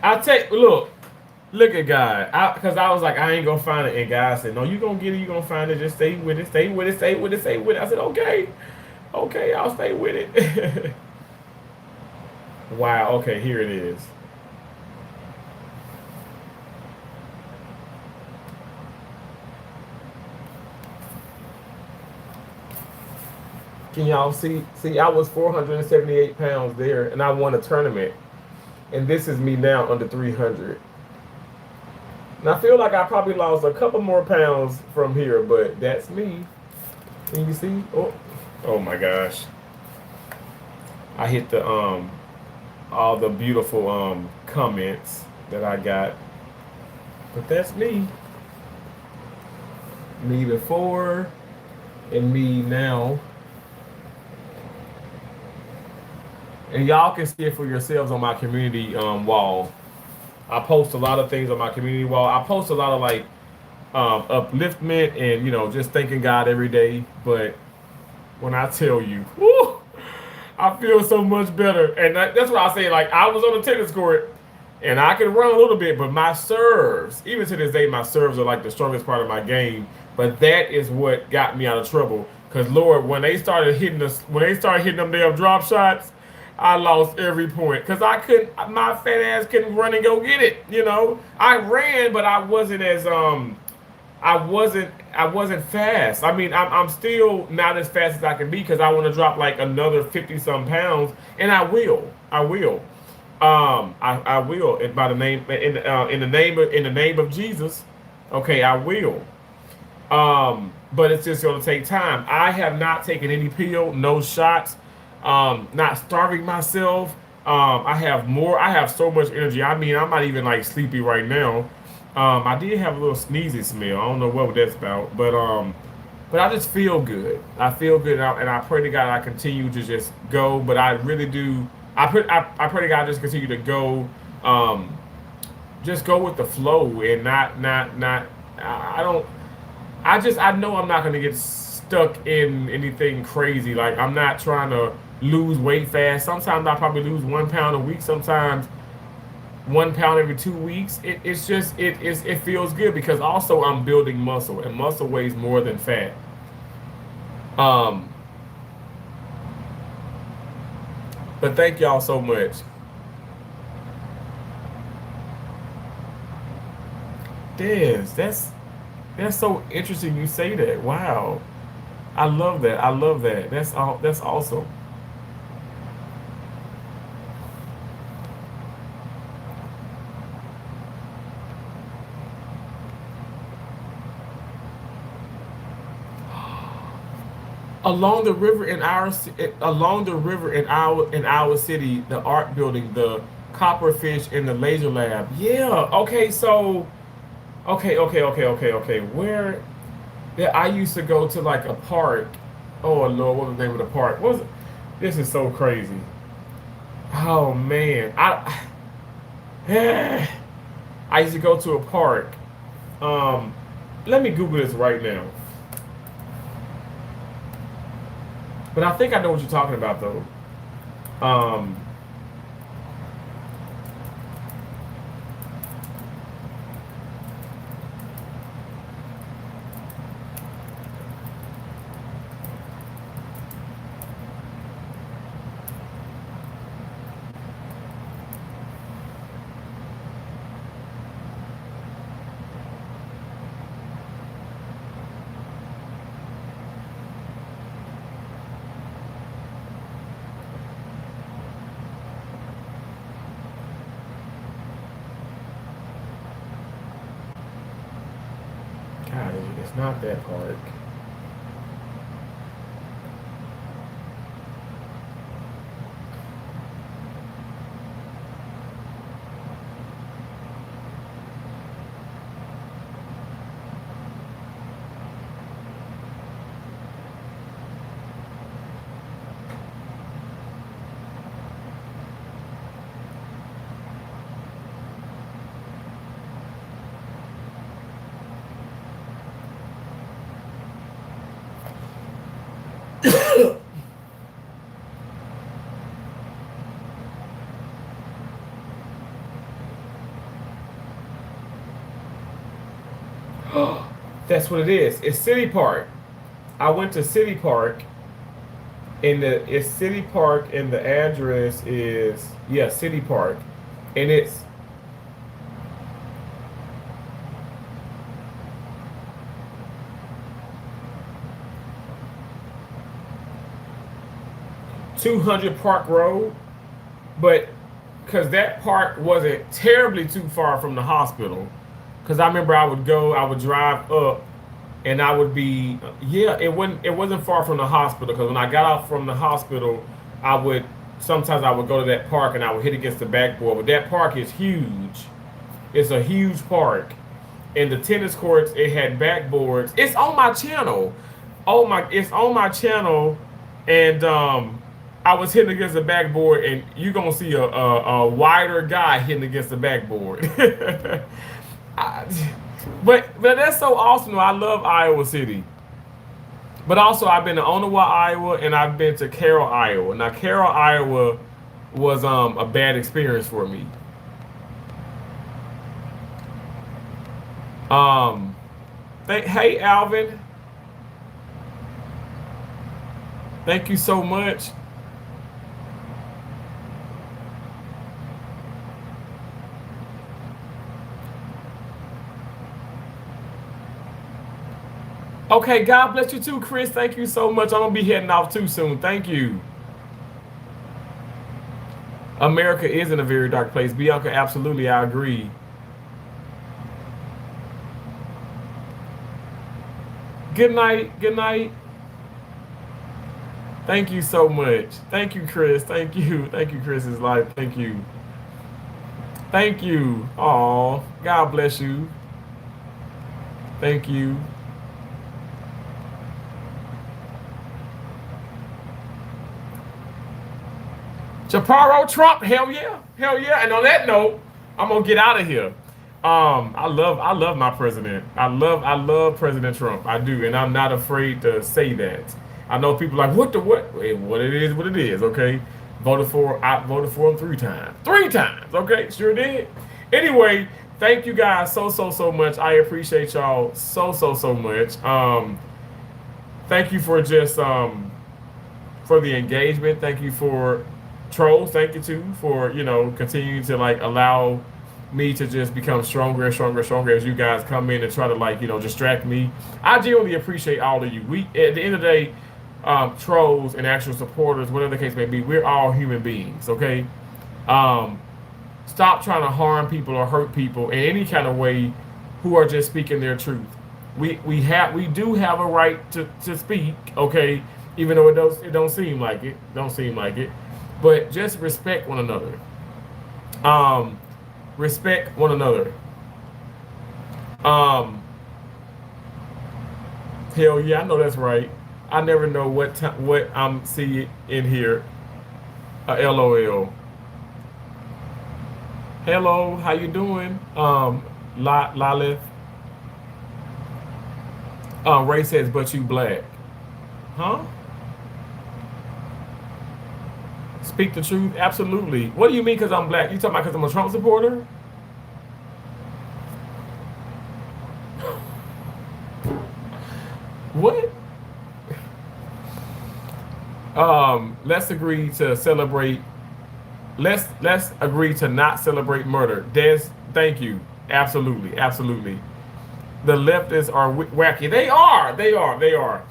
Look at God. Because I was like, I ain't gonna find it, and God said, no, you gonna get it. You gonna find it. Just stay with it. Stay with it. Stay with it. Stay with it. I said, okay, okay, I'll stay with it. Wow. Okay, here it is. Can y'all see? See, I was 478 pounds there, and I won a tournament, and this is me now under 300. And I feel like I probably lost a couple more pounds from here, but that's me. Can you see? Oh, oh my gosh! I hit the all the beautiful comments that I got, but that's me. Me before and me now. And y'all can see it for yourselves on my community wall. I post a lot of things on my community wall. I post a lot of like upliftment and just thanking God every day. But when I tell you, whew, I feel so much better, and that's what I say. Like I was on the tennis court, and I can run a little bit, but my serves, even to this day, my serves are like the strongest part of my game. But that is what got me out of trouble. Cause Lord, when they started hitting them damn drop shots, I lost every point because I couldn't. My fat ass couldn't run and go get it. I ran, but I wasn't fast. I mean, I'm still not as fast as I can be because I want to drop like another 50 some pounds, and I will. And by the name in the name of Jesus, okay, I will. But it's just going to take time. I have not taken any pill, no shots, not starving myself. I have so much energy. I mean, I'm not even like sleepy right now. I did have a little sneezy smell. I don't know what that's about, but I just feel good. I feel good, and I pray to God I continue to just go. But I really do. I pray to God just continue to go. Just go with the flow and not. I don't. I know I'm not gonna get stuck in anything crazy. Like I'm not trying to lose weight fast. Sometimes I probably lose 1 pound a week. Sometimes 1 pound every 2 weeks. It's just it feels good because also I'm building muscle and muscle weighs more than fat. Um, but thank y'all so much. Des, that's so interesting you say that. Wow. I love that. I love that. That's awesome. Along the river in our city, the art building, the copperfish and the laser lab. Yeah. Okay. So. Okay. Where? Yeah, I used to go to like a park. Oh Lord, what was the name of the park? What was it? This is so crazy. Oh man, I used to go to a park. Um, Let me Google this right now. But I think I know what you're talking about though. Um, God, it's not that park. That's what it is. It's City Park. I went to City Park, and it's City Park, and the address is, yeah, City Park, and it's 200 Park Road, but because that park wasn't terribly too far from the hospital, because I remember I would drive up, and I would be, yeah, it wasn't far from the hospital. Because when I got out from the hospital, I would sometimes I would go to that park and I would hit against the backboard. But that park is huge. It's a huge park, and the tennis courts it had backboards. It's on my channel. It's on my channel, and I was hitting against the backboard, and you're gonna see a wider guy hitting against the backboard. I, but that's so awesome. I love Iowa City. But also, I've been to Onawa, Iowa, and I've been to Carroll, Iowa. Now, Carroll, Iowa was a bad experience for me. Um, hey, Alvin, thank you so much. Okay, God bless you too, Chris. Thank you so much. I'm gonna be heading off too soon. Thank you. America is in a very dark place. Bianca, absolutely, I agree. Good night. Good night. Thank you so much. Thank you, Chris. Thank you. Thank you, Chris's life. Thank you. Thank you. Oh, God bless you. Thank you. Chaparro Trump, hell yeah, hell yeah. And on that note, I'm gonna get out of here. I love my president. I love President Trump. I do, and I'm not afraid to say that. I know people are like what the what? Hey, what it is, what it is. Okay, I voted for him 3 times. 3 times. Okay, sure did. Anyway, thank you guys so much. I appreciate y'all so much. Thank you for just for the engagement. Thank you for trolls. Thank you too for continuing to like allow me to just become stronger and stronger and stronger as you guys come in and try to like distract me. I genuinely appreciate all of you. We at the end of the day, trolls and actual supporters, whatever the case may be, we're all human beings. Okay, um, stop trying to harm people or hurt people in any kind of way who are just speaking their truth. We do have a right to speak, okay, even though it don't seem like it, but just respect one another. Um, respect one another. Um, hell yeah, I know that's right. I never know what I'm seeing in here. LOL. Hello, how you doing? Lalith. Ray says, but you black. Huh? Speak the truth? Absolutely. What do you mean because I'm black? You talking about because I'm a Trump supporter? What? Let's agree to celebrate. Let's agree to not celebrate murder. Des, thank you. Absolutely, absolutely. The leftists are wacky. They are. They are. They are.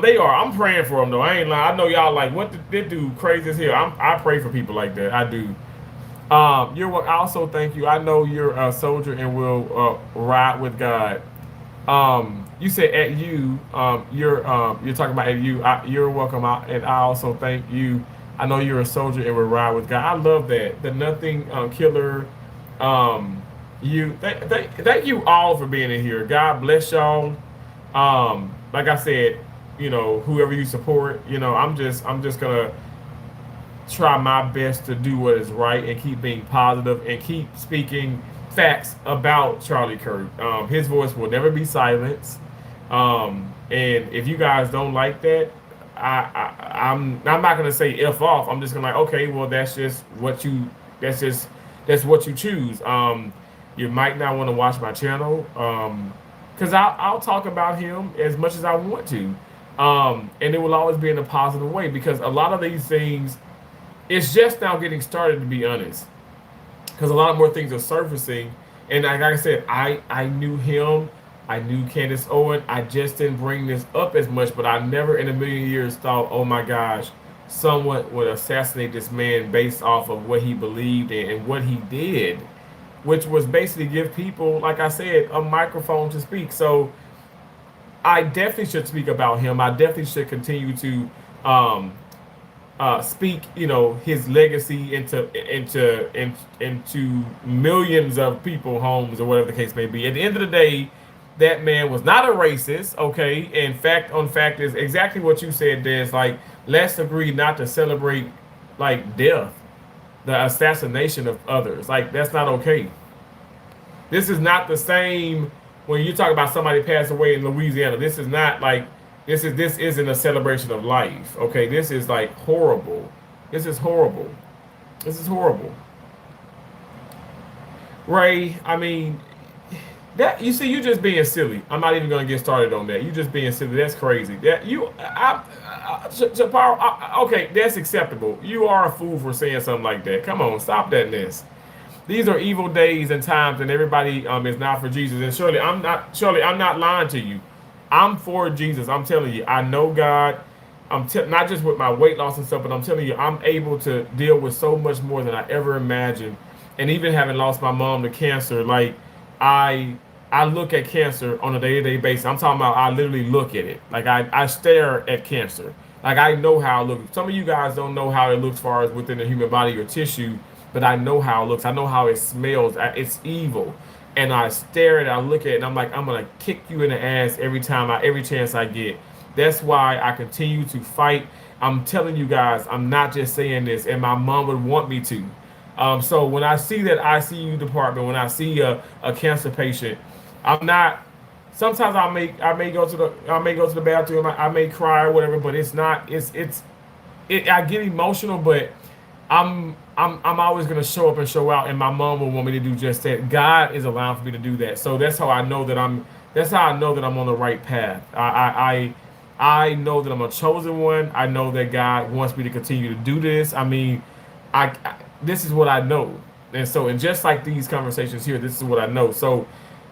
They are. I'm praying for them though. I ain't lying. I know y'all like what this dude crazy as hell. I pray for people like that. I do. I also thank you. I know you're a soldier and will ride with God. You said at you. You're talking about at you. You're welcome. And I also thank you. I know you're a soldier and will ride with God. I love that. The nothing killer. Thank you all for being in here. God bless y'all. Like I said, whoever you support, I'm just gonna try my best to do what is right and keep being positive and keep speaking facts about Charlie Kirk. His voice will never be silenced. And if you guys don't like that, I'm not gonna say f off. I'm just gonna like, okay, well that's what you choose. You might not want to watch my channel because I'll talk about him as much as I want to, and it will always be in a positive way because a lot of these things it's just now getting started, to be honest, because a lot more things are surfacing. And like I said, I knew him, I knew Candace Owen. I just didn't bring this up as much, but I never in a million years thought, oh my gosh, someone would assassinate this man based off of what he believed in and what he did, which was basically give people, like I said, a microphone to speak. So I definitely should speak about him. I definitely should continue to um, speak, his legacy into millions of people, homes, or whatever the case may be. At the end of the day, that man was not a racist, okay? And fact on fact is exactly what you said, Des. Like, let's agree not to celebrate like death, the assassination of others. Like, that's not okay. This is not the same when you talk about somebody passed away in Louisiana. This is not like this isn't a celebration of life. Okay, this is like horrible. This is horrible. This is horrible. Ray, I mean, that you see, you just being silly. I'm not even gonna get started on that. You just being silly. That's crazy. Okay, that's acceptable. You are a fool for saying something like that. Come on, stop that mess. These are evil days and times, and everybody is not for Jesus. And surely I'm not lying to you. I'm for Jesus. I'm telling you, I know God. Not just with my weight loss and stuff, but I'm telling you, I'm able to deal with so much more than I ever imagined. And even having lost my mom to cancer, like I I look at cancer on a day-to-day basis. I'm talking about I literally look at it. Like I stare at cancer. Like I know how it looks. Some of you guys don't know how it looks as far as within the human body or tissue, but I know how it looks. I know how it smells. It's evil. And I stare at it, I look at it, and I'm like, I'm gonna kick you in the ass every chance I get. That's why I continue to fight. I'm telling you guys, I'm not just saying this, and my mom would want me to. So when I see that ICU department, when I see a cancer patient, I'm not. Sometimes I may go to the bathroom. I may cry or whatever, but it's not. I get emotional, but I'm always gonna show up and show out, and my mom will want me to do just that. God is allowing for me to do that, so that's how I know that I'm. That's how I know that I'm on the right path. I know that I'm a chosen one. I know that God wants me to continue to do this. I mean, this is what I know, and just like these conversations here, this is what I know. So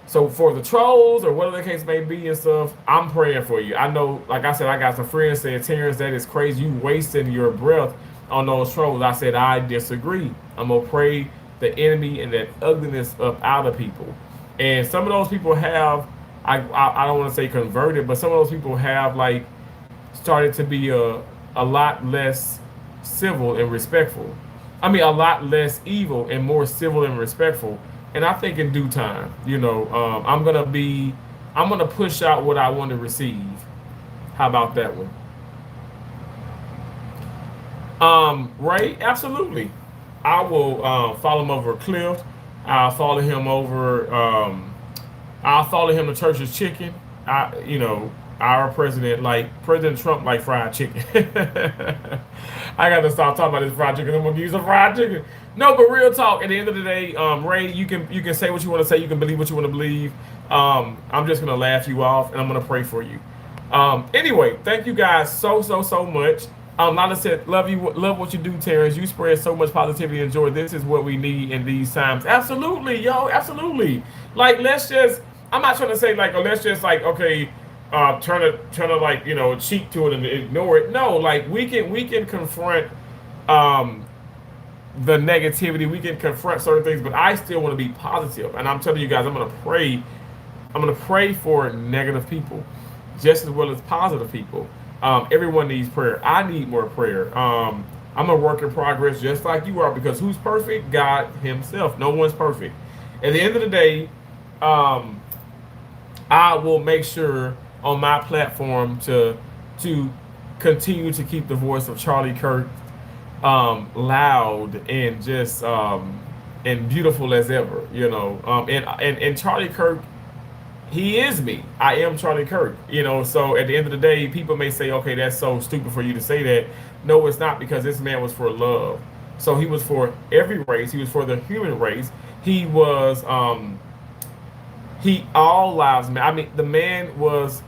for the trolls or whatever the case may be and stuff, I'm praying for you. I know, like I said, I got some friends saying, Terrence, that is crazy. You wasting your breath on those trolls. I said, I disagree. I'm gonna pray the enemy and that ugliness up out of people. And some of those people have, I don't want to say converted, but some of those people have like started to be a lot less civil and respectful. I mean, a lot less evil and more civil and respectful. And I think in due time, I'm gonna push out what I want to receive. How about that one? Ray, absolutely. I will follow him over a cliff. I'll follow him over. I'll follow him to Church's Chicken. Our president, like President Trump, like fried chicken. I got to stop talking about this fried chicken. I'm gonna use some fried chicken. No, but real talk. At the end of the day, Ray, you can say what you want to say. You can believe what you want to believe. I'm just gonna laugh you off, and I'm gonna pray for you. Anyway, thank you guys so much. Like I said, love what you do, Terrence. You spread so much positivity and joy. This is what we need in these times. Absolutely, yo, absolutely. Like, let's just. I'm not trying to say like, oh, let's just like, okay, turn to like, cheat to it and ignore it. No, like we can confront um the negativity. We can confront certain things, but I still want to be positive. And I'm telling you guys, I'm gonna pray. I'm gonna pray for negative people, just as well as positive people. Everyone needs prayer. I need more prayer. I'm a work in progress, just like you are, because who's perfect? God Himself. No one's perfect. At the end of the day, um, I will make sure on my platform to continue to keep the voice of Charlie Kirk loud and just and beautiful as ever. And Charlie Kirk, he is me. I am Charlie Kirk. So at the end of the day, people may say, okay, that's so stupid for you to say that. No, it's not, because this man was for love. So he was for every race. He was for the human race. He was he all lives man. I mean, the man was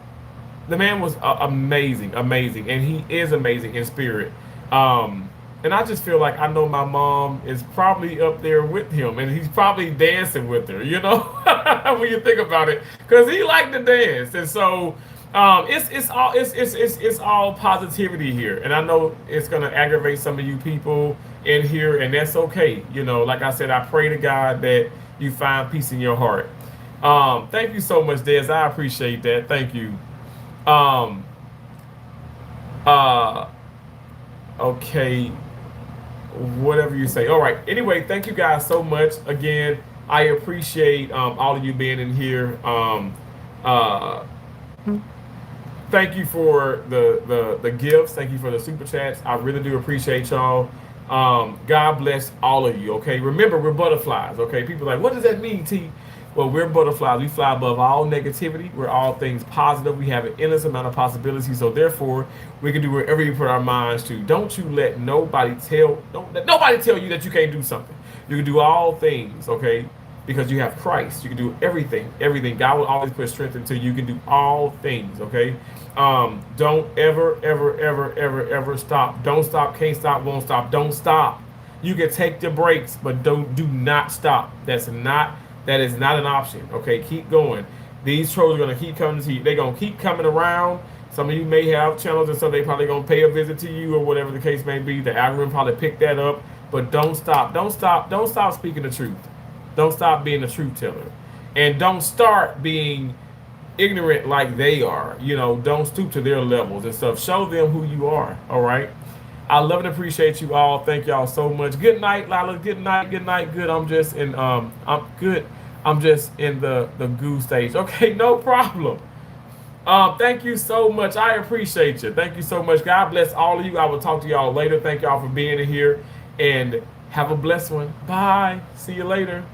amazing, amazing, and he is amazing in spirit. And I just feel like I know my mom is probably up there with him, and he's probably dancing with her. When you think about it, because he liked to dance, and so it's all positivity here. And I know it's gonna aggravate some of you people in here, and that's okay. Like I said, I pray to God that you find peace in your heart. Thank you so much, Des. I appreciate that. Thank you. Um, uh, okay, whatever you say. All right. Anyway, thank you guys so much. Again, I appreciate all of you being in here. Uh, Thank you for the gifts. Thank you for the super chats. I really do appreciate y'all. God bless all of you. Okay. Remember, we're butterflies. Okay. People are like, what does that mean, T? Well, we're butterflies. We fly above all negativity. We're all things positive. We have an endless amount of possibilities. So therefore, we can do whatever we put our minds to. Don't you let nobody don't let nobody tell you that you can't do something. You can do all things, okay? Because you have Christ. You can do everything. Everything. God will always put strength into you. You can do all things, okay? Don't ever stop. Don't stop, can't stop, won't stop. Don't stop. You can take the breaks, but do not stop. That is not an option. Okay, keep going. These trolls are gonna keep coming to you. They're gonna keep coming around. Some of you may have channels and so they probably gonna pay a visit to you or whatever the case may be. The algorithm probably picked that up. But don't stop. Don't stop. Don't stop speaking the truth. Don't stop being a truth teller. And don't start being ignorant like they are. You know, don't stoop to their levels and stuff. Show them who you are. All right. I love and appreciate you all. Thank y'all so much. Good night, Lila. Good night. Good night. Good. I'm just in I'm good. I'm just in the goo stage. Okay, no problem. Thank you so much. I appreciate you. Thank you so much. God bless all of you. I will talk to y'all later. Thank y'all for being here and have a blessed one. Bye. See you later.